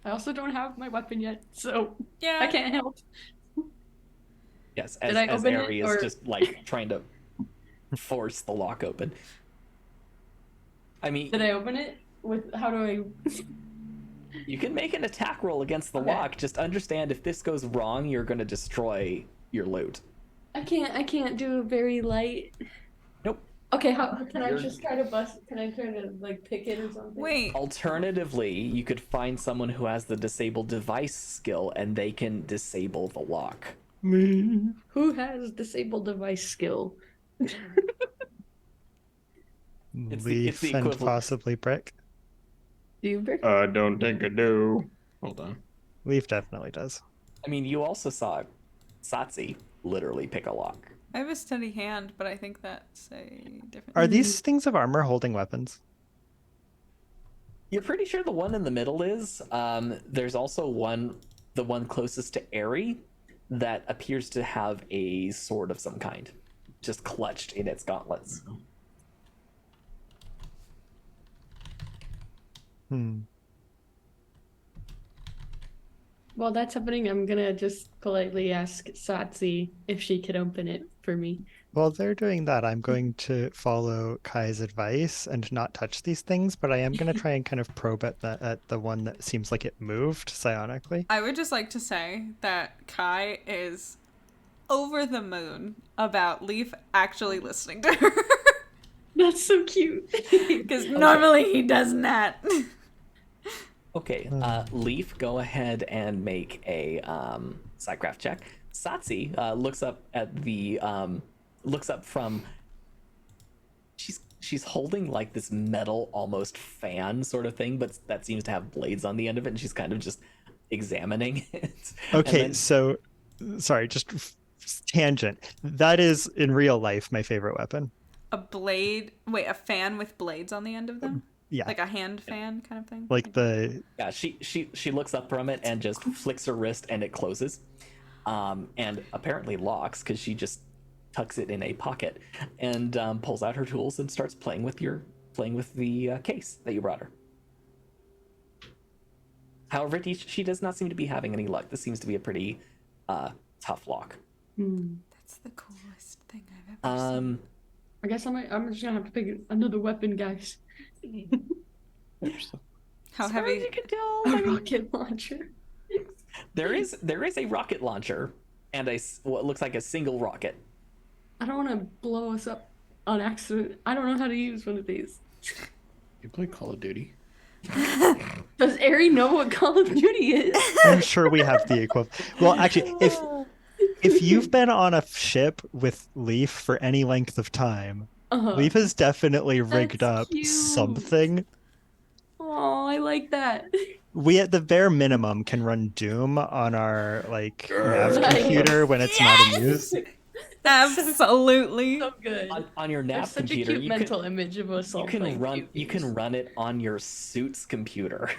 [SPEAKER 3] I also don't have my weapon yet, so
[SPEAKER 1] Yeah.
[SPEAKER 3] I can't help.
[SPEAKER 2] Yes,
[SPEAKER 3] Did I
[SPEAKER 2] as
[SPEAKER 3] open it,
[SPEAKER 2] Ari is
[SPEAKER 3] or-
[SPEAKER 2] just like trying to force the lock open. I mean,
[SPEAKER 3] Did I open it? With how do I?
[SPEAKER 2] you can make an attack roll against the
[SPEAKER 3] Okay.
[SPEAKER 2] lock. Just understand if this goes wrong, you're going to destroy your loot.
[SPEAKER 3] I can't do a very light.
[SPEAKER 2] Nope.
[SPEAKER 3] Okay, how can I
[SPEAKER 2] You're-
[SPEAKER 3] just try to bust? Can I try to like pick it or something?
[SPEAKER 1] Wait.
[SPEAKER 2] Alternatively, you could find someone who has the disable device skill and they can disable the lock.
[SPEAKER 5] Me.
[SPEAKER 3] Who has disabled device skill?
[SPEAKER 2] It's
[SPEAKER 5] Leaf
[SPEAKER 2] the
[SPEAKER 5] and
[SPEAKER 2] equivalent.
[SPEAKER 5] possibly Brick.
[SPEAKER 3] Do you, Brick?
[SPEAKER 4] I don't think I do. Hold on.
[SPEAKER 5] Leaf definitely does.
[SPEAKER 2] I mean, you also saw Satsi literally pick a lock.
[SPEAKER 1] I have a steady hand, but I think that's a different.
[SPEAKER 5] Are these things of armor holding weapons?
[SPEAKER 2] You're pretty sure the one in the middle is. There's also the one closest to Ari, that appears to have a sword of some kind, just clutched in its gauntlets.
[SPEAKER 5] Hmm.
[SPEAKER 3] While that's happening, I'm gonna just politely ask Satsi if she could open it for me.
[SPEAKER 5] While they're doing that, I'm going to follow Kai's advice and not touch these things, but I am going to try and kind of probe at the one that seems like it moved psionically.
[SPEAKER 1] I would just like to say that Kai is over the moon about Leaf actually listening to her.
[SPEAKER 3] That's so cute.
[SPEAKER 1] Because normally he does not.
[SPEAKER 2] Okay, Leaf, go ahead and make a psycraft check. Satsi looks up at the looks up from. She's holding like this metal almost fan sort of thing, but that seems to have blades on the end of it, and she's kind of just examining it.
[SPEAKER 5] Okay,
[SPEAKER 2] And then-
[SPEAKER 5] so sorry, just tangent. That is in real life my favorite weapon.
[SPEAKER 1] A blade. Wait, a fan with blades on the end of them?
[SPEAKER 5] Yeah,
[SPEAKER 1] Like a hand fan kind of thing?
[SPEAKER 5] like the
[SPEAKER 2] Yeah, she looks up from it and just flicks her wrist and it closes, and apparently locks because she just tucks it in a pocket and pulls out her tools and starts playing with the case that you brought her. However, she does not seem to be having any luck. This seems to be a pretty tough lock.
[SPEAKER 1] That's the coolest thing I've ever seen.
[SPEAKER 3] I guess I'm just gonna have to pick another weapon, guys.
[SPEAKER 1] How
[SPEAKER 2] As far as
[SPEAKER 1] heavy?
[SPEAKER 2] you can tell,
[SPEAKER 3] A
[SPEAKER 2] I mean,
[SPEAKER 3] rocket launcher.
[SPEAKER 2] there is a rocket launcher and what looks like a single rocket.
[SPEAKER 3] I don't want to blow us up on accident. I don't know how to use one of these.
[SPEAKER 6] You play Call of Duty?
[SPEAKER 3] Does Ari know what Call of Duty is?
[SPEAKER 5] I'm sure we have the equivalent. Well, actually, if you've been on a ship with Leaf for any length of time, Leaf has definitely rigged
[SPEAKER 3] That's
[SPEAKER 5] up
[SPEAKER 3] cute.
[SPEAKER 5] something.
[SPEAKER 3] Oh, I like that.
[SPEAKER 5] We at the bare minimum can run Doom on our nav
[SPEAKER 3] Nice.
[SPEAKER 5] computer when it's not in use.
[SPEAKER 1] Absolutely.
[SPEAKER 3] So good.
[SPEAKER 2] On your
[SPEAKER 3] There's
[SPEAKER 2] nav
[SPEAKER 3] such
[SPEAKER 2] computer,
[SPEAKER 3] a cute
[SPEAKER 2] you
[SPEAKER 3] mental
[SPEAKER 2] can
[SPEAKER 3] image of us all
[SPEAKER 2] you can
[SPEAKER 3] playing
[SPEAKER 2] run
[SPEAKER 3] video
[SPEAKER 2] you can
[SPEAKER 3] games.
[SPEAKER 2] run it on your suit's computer.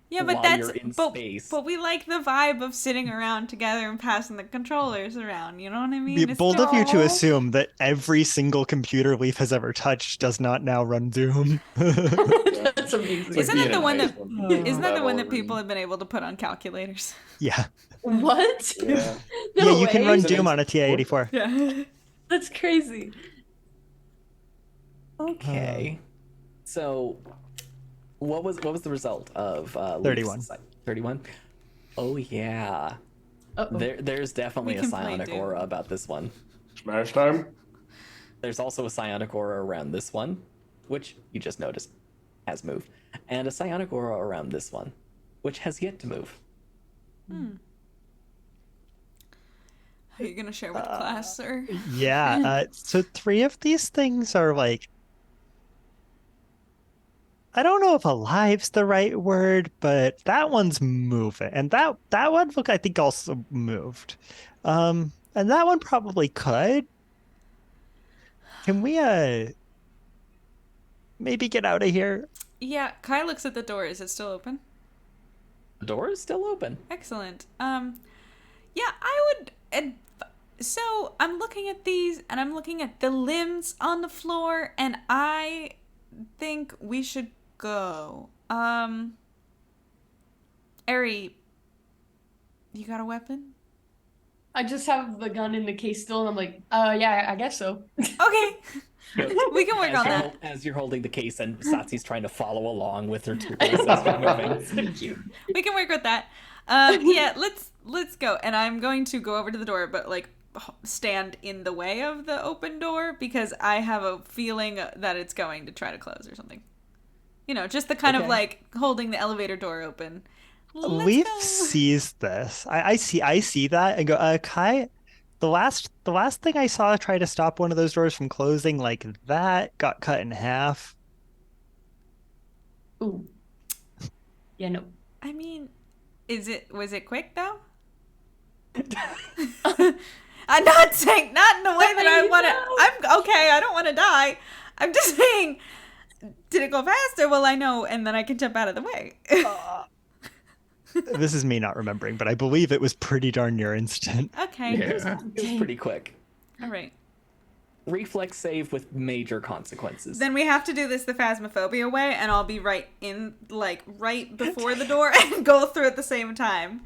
[SPEAKER 1] Yeah, but
[SPEAKER 2] while
[SPEAKER 1] that's
[SPEAKER 2] you're in
[SPEAKER 1] but,
[SPEAKER 2] space.
[SPEAKER 1] but we like the vibe of sitting around together and passing the controllers around. You know what I mean? It's
[SPEAKER 5] Bold of you to
[SPEAKER 3] Aw.
[SPEAKER 5] assume that every single computer Leaf has ever touched does not now run Doom.
[SPEAKER 3] That's amazing.
[SPEAKER 4] It's like
[SPEAKER 1] Isn't
[SPEAKER 4] being
[SPEAKER 1] that the
[SPEAKER 4] in
[SPEAKER 1] one
[SPEAKER 4] high
[SPEAKER 1] that-
[SPEAKER 4] school.
[SPEAKER 1] Isn't that the one that
[SPEAKER 4] Level
[SPEAKER 1] people
[SPEAKER 4] reading.
[SPEAKER 1] have been able to put on calculators?
[SPEAKER 5] Yeah.
[SPEAKER 3] What?
[SPEAKER 4] Yeah.
[SPEAKER 3] No
[SPEAKER 5] Yeah, you can
[SPEAKER 3] way.
[SPEAKER 5] run
[SPEAKER 4] Is it
[SPEAKER 5] Doom on a
[SPEAKER 4] instant
[SPEAKER 5] TI-84.
[SPEAKER 1] Yeah.
[SPEAKER 3] That's crazy.
[SPEAKER 2] Okay. So, what was the result of
[SPEAKER 5] 31.
[SPEAKER 2] 31. Oh yeah.
[SPEAKER 3] Uh-oh.
[SPEAKER 2] There's definitely
[SPEAKER 1] We
[SPEAKER 2] a
[SPEAKER 1] can play
[SPEAKER 2] psionic
[SPEAKER 1] Doom.
[SPEAKER 2] aura about this one.
[SPEAKER 4] Smash time.
[SPEAKER 2] There's also a psionic aura around this one, which you just noticed has moved, and a psionic aura around this one, which has yet to move.
[SPEAKER 1] Are you gonna share with the class, sir?
[SPEAKER 5] Yeah, so 3 of these things are I don't know if alive's the right word, but that one's moving. And that one look I think also moved. And that one probably could. Can we maybe get out of here?
[SPEAKER 1] Yeah, Kai looks at the door. Is it still open?
[SPEAKER 2] The door is still open.
[SPEAKER 1] Excellent. Yeah, I would. So I'm looking at these, and I'm looking at the limbs on the floor, and I think we should go. Eri, you got a weapon?
[SPEAKER 3] I just have the gun in the case still, and I'm like, yeah, I guess so.
[SPEAKER 1] Okay, we can work on that.
[SPEAKER 2] As you're holding the case and Satsi's trying to follow along with her tools as you're moving.
[SPEAKER 3] So cute.
[SPEAKER 1] We can work with that. Yeah, let's go. And I'm going to go over to the door, but stand in the way of the open door because I have a feeling that it's going to try to close or something. You know, just the kind of
[SPEAKER 2] Okay.
[SPEAKER 1] holding the elevator door open. Let's
[SPEAKER 5] Leaf
[SPEAKER 1] go.
[SPEAKER 5] sees this. I see that and go, Kai, the last thing I saw try to stop one of those doors from closing like that got cut in half.
[SPEAKER 3] Ooh. Yeah, no.
[SPEAKER 1] I mean, was it quick though? I'm not saying not in the way that I want to. I'm okay. I don't want to die. I'm just saying, did it go faster? Well, I know, and then I can jump out of the way.
[SPEAKER 5] This is me not remembering, but I believe it was pretty darn near instant.
[SPEAKER 1] Okay.
[SPEAKER 4] Yeah.
[SPEAKER 2] It was pretty quick.
[SPEAKER 1] All right.
[SPEAKER 2] Reflex save with major consequences.
[SPEAKER 1] Then we have to do this the phasmophobia way, and I'll be right before the door and go through at the same time.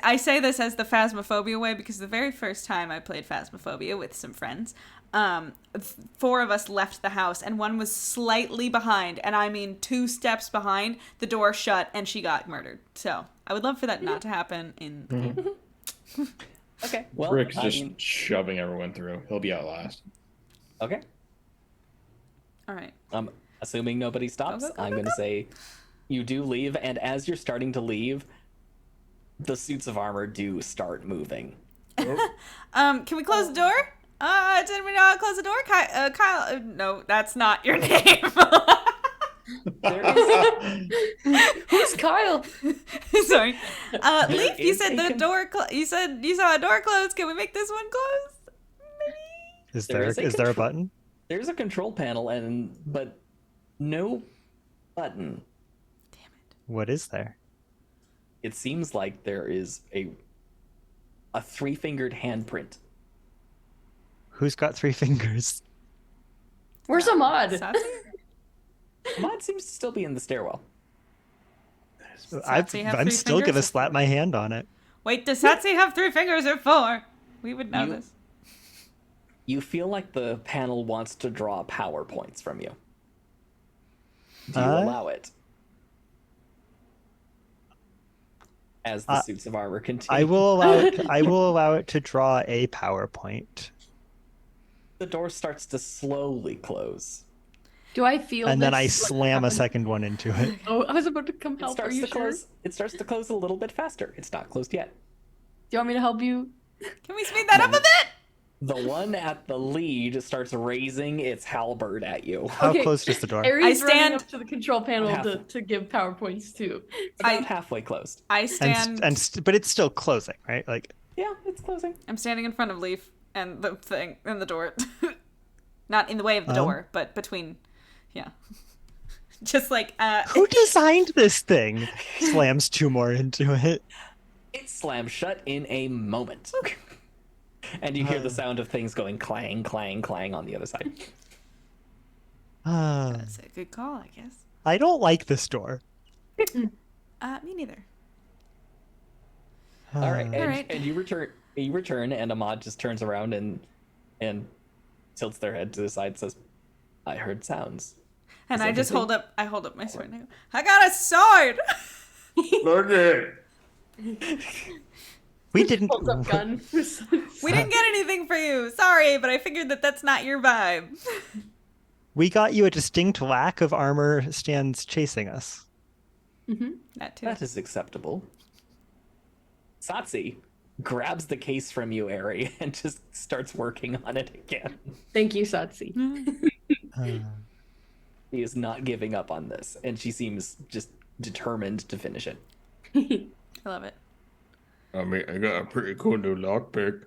[SPEAKER 1] I say this as the phasmophobia way because the very first time I played phasmophobia with some friends, 4 of us left the house and one was slightly behind, and I mean 2 steps behind, the door shut and she got murdered. So I would love for that not to happen in the game.
[SPEAKER 2] Okay. Well,
[SPEAKER 4] Brick's
[SPEAKER 2] I
[SPEAKER 4] just
[SPEAKER 2] mean,
[SPEAKER 4] shoving everyone through. He'll be out last.
[SPEAKER 2] okay.
[SPEAKER 1] All right.
[SPEAKER 2] Assuming nobody stops,
[SPEAKER 1] Go, go, go,
[SPEAKER 2] I'm
[SPEAKER 1] go,
[SPEAKER 2] going to
[SPEAKER 1] go.
[SPEAKER 2] say you do leave, and as you're starting to leave, the suits of armor do start moving.
[SPEAKER 1] Can we close the door? Did we not close the door? Kyle, no, that's not your name.
[SPEAKER 2] There is
[SPEAKER 3] Who's Kyle?
[SPEAKER 1] Sorry. Leaf, you
[SPEAKER 2] is
[SPEAKER 1] said
[SPEAKER 2] a
[SPEAKER 1] the
[SPEAKER 2] con-
[SPEAKER 1] door, you said you saw a door closed. Can we make this one close? Maybe?
[SPEAKER 5] Is
[SPEAKER 2] There
[SPEAKER 5] there
[SPEAKER 2] is a
[SPEAKER 5] is there a
[SPEAKER 2] control-
[SPEAKER 5] button?
[SPEAKER 2] There's a control panel, but no button.
[SPEAKER 5] What is there?
[SPEAKER 2] It seems like there is a 3-fingered handprint.
[SPEAKER 5] Who's got 3 fingers?
[SPEAKER 3] Where's Ahmad?
[SPEAKER 1] Satsi?
[SPEAKER 2] Ahmad seems to still be in the stairwell.
[SPEAKER 1] Satsi have
[SPEAKER 5] I'm
[SPEAKER 1] 3
[SPEAKER 5] still gonna
[SPEAKER 1] fingers?
[SPEAKER 5] slap my hand on it.
[SPEAKER 1] Wait, does Satsi have 3 fingers or 4? We would know
[SPEAKER 2] You-
[SPEAKER 1] this.
[SPEAKER 2] You feel like the panel wants to draw power points from you. Do you allow it? As the suits of armor continue.
[SPEAKER 5] I will allow it. I will allow it to draw a PowerPoint,
[SPEAKER 2] The door starts to slowly close.
[SPEAKER 3] Do I feel
[SPEAKER 5] and then I
[SPEAKER 3] this, like,
[SPEAKER 5] slam a
[SPEAKER 3] happen?
[SPEAKER 5] second one into it.
[SPEAKER 3] Oh, I was about to come
[SPEAKER 2] It
[SPEAKER 3] help. Are
[SPEAKER 2] starts
[SPEAKER 3] you
[SPEAKER 2] to
[SPEAKER 3] sure?
[SPEAKER 2] close. It starts to close a little bit faster. It's not closed yet.
[SPEAKER 3] Do you want me to help you?
[SPEAKER 1] Can we speed that up a bit?
[SPEAKER 2] The one at the lead starts raising its halberd at you.
[SPEAKER 5] How
[SPEAKER 3] Okay.
[SPEAKER 5] close is the door?
[SPEAKER 3] Aries
[SPEAKER 1] I
[SPEAKER 3] running
[SPEAKER 1] stand-
[SPEAKER 3] up to the control panel
[SPEAKER 2] Half.
[SPEAKER 3] to give PowerPoints too.
[SPEAKER 2] About halfway closed.
[SPEAKER 1] I stand.
[SPEAKER 5] But it's still closing, right? Like,
[SPEAKER 2] Yeah, it's closing.
[SPEAKER 1] I'm standing in front of Leaf and the thing and the door. Not in the way of the
[SPEAKER 5] Oh.
[SPEAKER 1] door, but between. Yeah. Just like
[SPEAKER 5] who designed this thing? Slams 2 more into it.
[SPEAKER 2] It slams shut in a moment. And you hear the sound of things going clang, clang, clang on the other side.
[SPEAKER 1] that's a good call, I guess.
[SPEAKER 5] I don't like this door.
[SPEAKER 1] Me neither.
[SPEAKER 2] All right, and,
[SPEAKER 1] Alright.
[SPEAKER 2] and you return, and Ahmad just turns around and tilts their head to the side and says, I heard sounds.
[SPEAKER 1] And
[SPEAKER 2] Is
[SPEAKER 1] I just
[SPEAKER 2] everything-
[SPEAKER 1] hold up my sword and I go, I got a sword!
[SPEAKER 4] Look it.
[SPEAKER 5] We didn't.
[SPEAKER 3] Holds up gun.
[SPEAKER 1] We didn't get anything for you. Sorry, but I figured that that's not your vibe.
[SPEAKER 5] We got you a distinct lack of armor stands chasing us.
[SPEAKER 1] That too.
[SPEAKER 2] That is acceptable. Satsi grabs the case from you, Ari, and just starts working on it again.
[SPEAKER 3] Thank you, Satsi.
[SPEAKER 2] She is not giving up on this, and she seems just determined to finish it.
[SPEAKER 1] I love it.
[SPEAKER 4] I mean, I got a pretty cool new lockpick.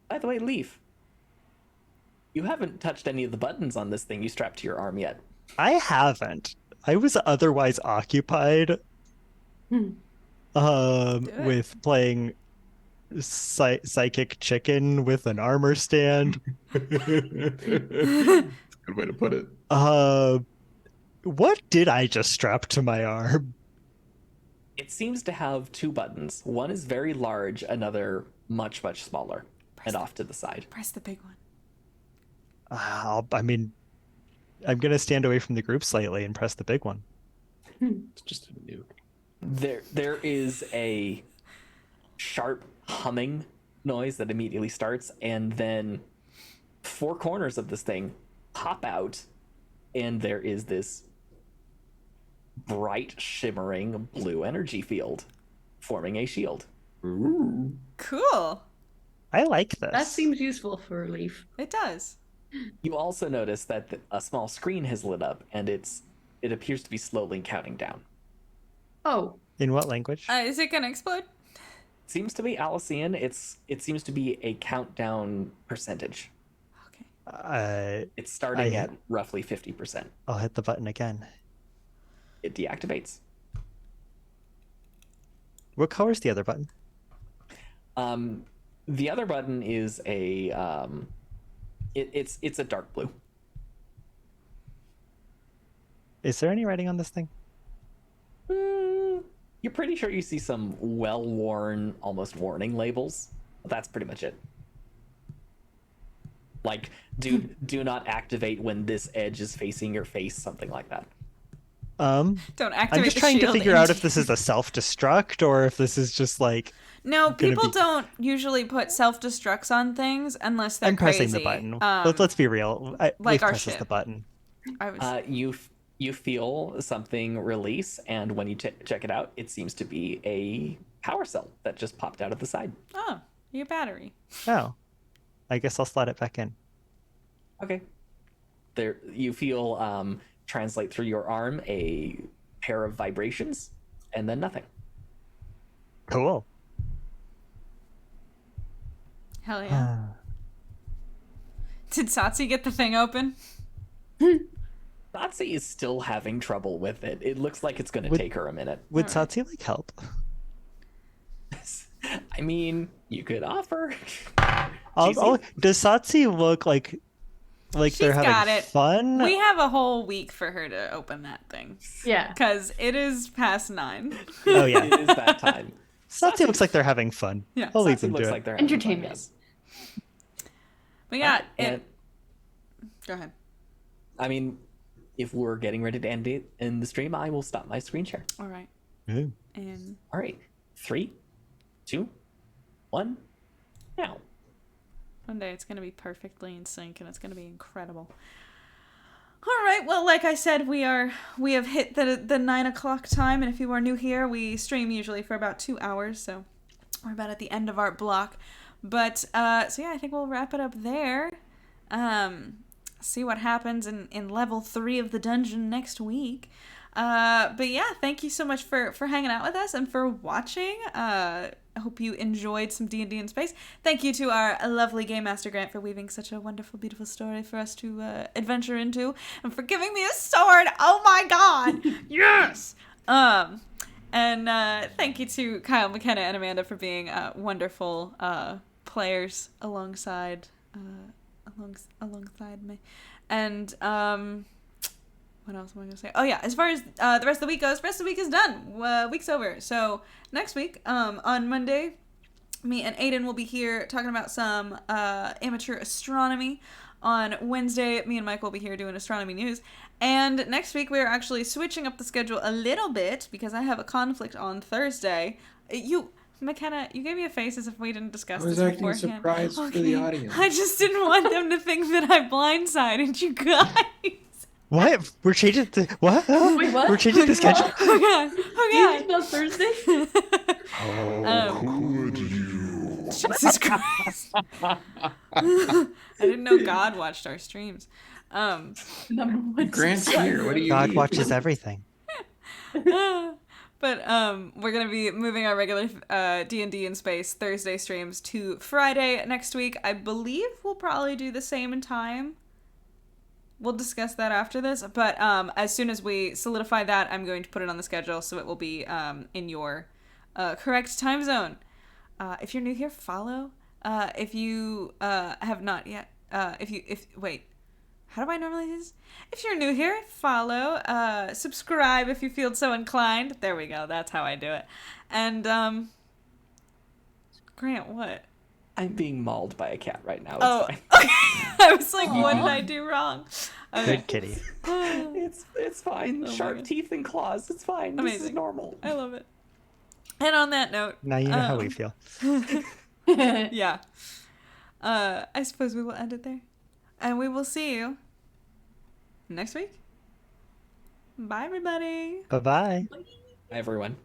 [SPEAKER 2] By the way, Leaf, you haven't touched any of the buttons on this thing you strapped to your arm yet.
[SPEAKER 5] I haven't. I was otherwise occupied with playing psychic chicken with an armor stand.
[SPEAKER 4] Good way to put it.
[SPEAKER 5] What did I just strap to my arm?
[SPEAKER 2] It seems to have 2 buttons. One is very large, another much, much smaller, and off to the side.
[SPEAKER 1] Press the big one.
[SPEAKER 5] I mean, I'm gonna stand away from the group slightly and press the big one.
[SPEAKER 6] It's just a nuke.
[SPEAKER 2] There is a sharp humming noise that immediately starts, and then 4 corners of this thing pop out, and there is this bright, shimmering blue energy field forming a shield.
[SPEAKER 4] Ooh.
[SPEAKER 1] Cool.
[SPEAKER 5] I like this.
[SPEAKER 3] That seems useful for Leaf.
[SPEAKER 1] It does.
[SPEAKER 2] You also notice that a small screen has lit up, and it appears to be slowly counting down.
[SPEAKER 3] Oh,
[SPEAKER 5] In what language?
[SPEAKER 1] Is it gonna explode?
[SPEAKER 2] Seems to be Alician. It seems to be a countdown percentage.
[SPEAKER 1] Okay.
[SPEAKER 2] It's starting
[SPEAKER 5] I-
[SPEAKER 2] at roughly 50%.
[SPEAKER 5] I'll hit the button again.
[SPEAKER 2] It deactivates.
[SPEAKER 5] What color is the other button?
[SPEAKER 2] The other button is a it's a dark blue.
[SPEAKER 5] Is there any writing on this thing?
[SPEAKER 2] You're pretty sure you see some well-worn, almost warning labels. That's pretty much it. Like, do not activate when this edge is facing your face, something like that.
[SPEAKER 1] Don't activate
[SPEAKER 5] I'm just
[SPEAKER 1] the
[SPEAKER 5] trying to
[SPEAKER 1] shield
[SPEAKER 5] figure out
[SPEAKER 1] into-
[SPEAKER 5] if this is a self-destruct or if this is just like
[SPEAKER 1] No,
[SPEAKER 5] gonna
[SPEAKER 1] people
[SPEAKER 5] be-
[SPEAKER 1] don't usually put self-destructs on things unless they're
[SPEAKER 5] I'm pressing
[SPEAKER 1] crazy.
[SPEAKER 5] the button.
[SPEAKER 1] Um,
[SPEAKER 5] Let's be real.
[SPEAKER 1] like
[SPEAKER 5] Leaf
[SPEAKER 1] our
[SPEAKER 5] presses
[SPEAKER 1] ship.
[SPEAKER 5] the button.
[SPEAKER 1] I was,
[SPEAKER 2] You feel something release, and when you check it out, it seems to be a power cell that just popped out of the side.
[SPEAKER 1] oh, your battery.
[SPEAKER 5] Oh, I guess I'll slide it back in.
[SPEAKER 2] Okay. There, you feel translate through your arm a pair of vibrations, and then nothing.
[SPEAKER 5] Cool.
[SPEAKER 1] Hell yeah. Did Satsi get the thing open?
[SPEAKER 2] Nazi is still having trouble with it. It looks like it's going to
[SPEAKER 5] Would-
[SPEAKER 2] take her a minute.
[SPEAKER 5] Would
[SPEAKER 1] Alright.
[SPEAKER 5] Satsi like help?
[SPEAKER 2] I mean, you could offer.
[SPEAKER 5] Does Satsi look like they're
[SPEAKER 1] She's
[SPEAKER 5] having
[SPEAKER 1] got it.
[SPEAKER 5] fun?
[SPEAKER 1] We have a whole week for her to open that thing.
[SPEAKER 3] yeah.
[SPEAKER 1] Because it is past 9.
[SPEAKER 5] Oh yeah,
[SPEAKER 2] It is that time.
[SPEAKER 5] Satsi looks like they're having fun.
[SPEAKER 1] Yeah.
[SPEAKER 5] I'll leave
[SPEAKER 2] Satsi
[SPEAKER 5] them
[SPEAKER 2] looks
[SPEAKER 5] do
[SPEAKER 2] like
[SPEAKER 5] it.
[SPEAKER 2] they're having fun,
[SPEAKER 3] Entertainment.
[SPEAKER 2] yes.
[SPEAKER 1] But yeah,
[SPEAKER 2] And,
[SPEAKER 1] go ahead.
[SPEAKER 2] I mean, if we're getting ready to end it in the stream, I will stop my screen share.
[SPEAKER 1] All right.
[SPEAKER 5] Ooh.
[SPEAKER 1] And
[SPEAKER 2] All right, 3, 2, 1, now.
[SPEAKER 1] one day it's going to be perfectly in sync and it's going to be incredible. All right. Well, like I said, we have hit the 9 o'clock time. And if you are new here, we stream usually for about 2 hours. So we're about at the end of our block. But so yeah, I think we'll wrap it up there. See what happens in level 3 of the dungeon next week. But yeah, thank you so much for hanging out with us and for watching. I hope you enjoyed some D&D in space. Thank you to our lovely Game Master Grant for weaving such a wonderful, beautiful story for us to adventure into, and for giving me a sword. Oh my god! Yes! And thank you to Kyle, McKenna, and Amanda for being wonderful players alongside me. And what else am I gonna say? Oh yeah, as far as the rest of the week goes, the rest of the week is done. Week's over. So next week, on Monday, me and Aiden will be here talking about some amateur astronomy. On Wednesday, me and Mike will be here doing astronomy news. And next week, we're actually switching up the schedule a little bit because I have a conflict on Thursday. McKenna, you gave me a face as if we didn't discuss this beforehand.
[SPEAKER 6] I was acting surprised for the audience.
[SPEAKER 1] I just didn't want them to think that I blindsided you guys.
[SPEAKER 5] What? We're changing the what?
[SPEAKER 3] Wait, what?
[SPEAKER 5] We're changing the schedule.
[SPEAKER 1] Okay.
[SPEAKER 3] On Thursday?
[SPEAKER 6] How could you?
[SPEAKER 1] Jesus Christ. I didn't know God watched our streams.
[SPEAKER 3] Number one.
[SPEAKER 6] Grant's here. What do you
[SPEAKER 5] God
[SPEAKER 6] need?
[SPEAKER 5] watches everything.
[SPEAKER 1] But we're gonna be moving our regular D&D in space Thursday streams to Friday next week. I believe we'll probably do the same in time. We'll discuss that after this, but as soon as we solidify that, I'm going to put it on the schedule so it will be in your correct time zone. If you're new here, follow. If you have not yet, wait, how do I normally do this? If you're new here, follow, subscribe if you feel so inclined. There we go. That's how I do it. And Grant, what?
[SPEAKER 2] I'm being mauled by a cat right now. It's
[SPEAKER 1] Oh,
[SPEAKER 2] fine.
[SPEAKER 1] okay. I was like, what did I do wrong? Okay.
[SPEAKER 5] Good kitty.
[SPEAKER 2] It's fine.
[SPEAKER 1] Oh my
[SPEAKER 2] Sharp
[SPEAKER 1] God.
[SPEAKER 2] teeth and claws. It's fine. This is
[SPEAKER 1] Amazing.
[SPEAKER 2] normal.
[SPEAKER 1] I love it. And on that note,
[SPEAKER 5] Now you know how we feel.
[SPEAKER 1] yeah. I suppose we will end it there. And we will see you next week. Bye, everybody.
[SPEAKER 5] Bye-bye.
[SPEAKER 2] Hi, everyone.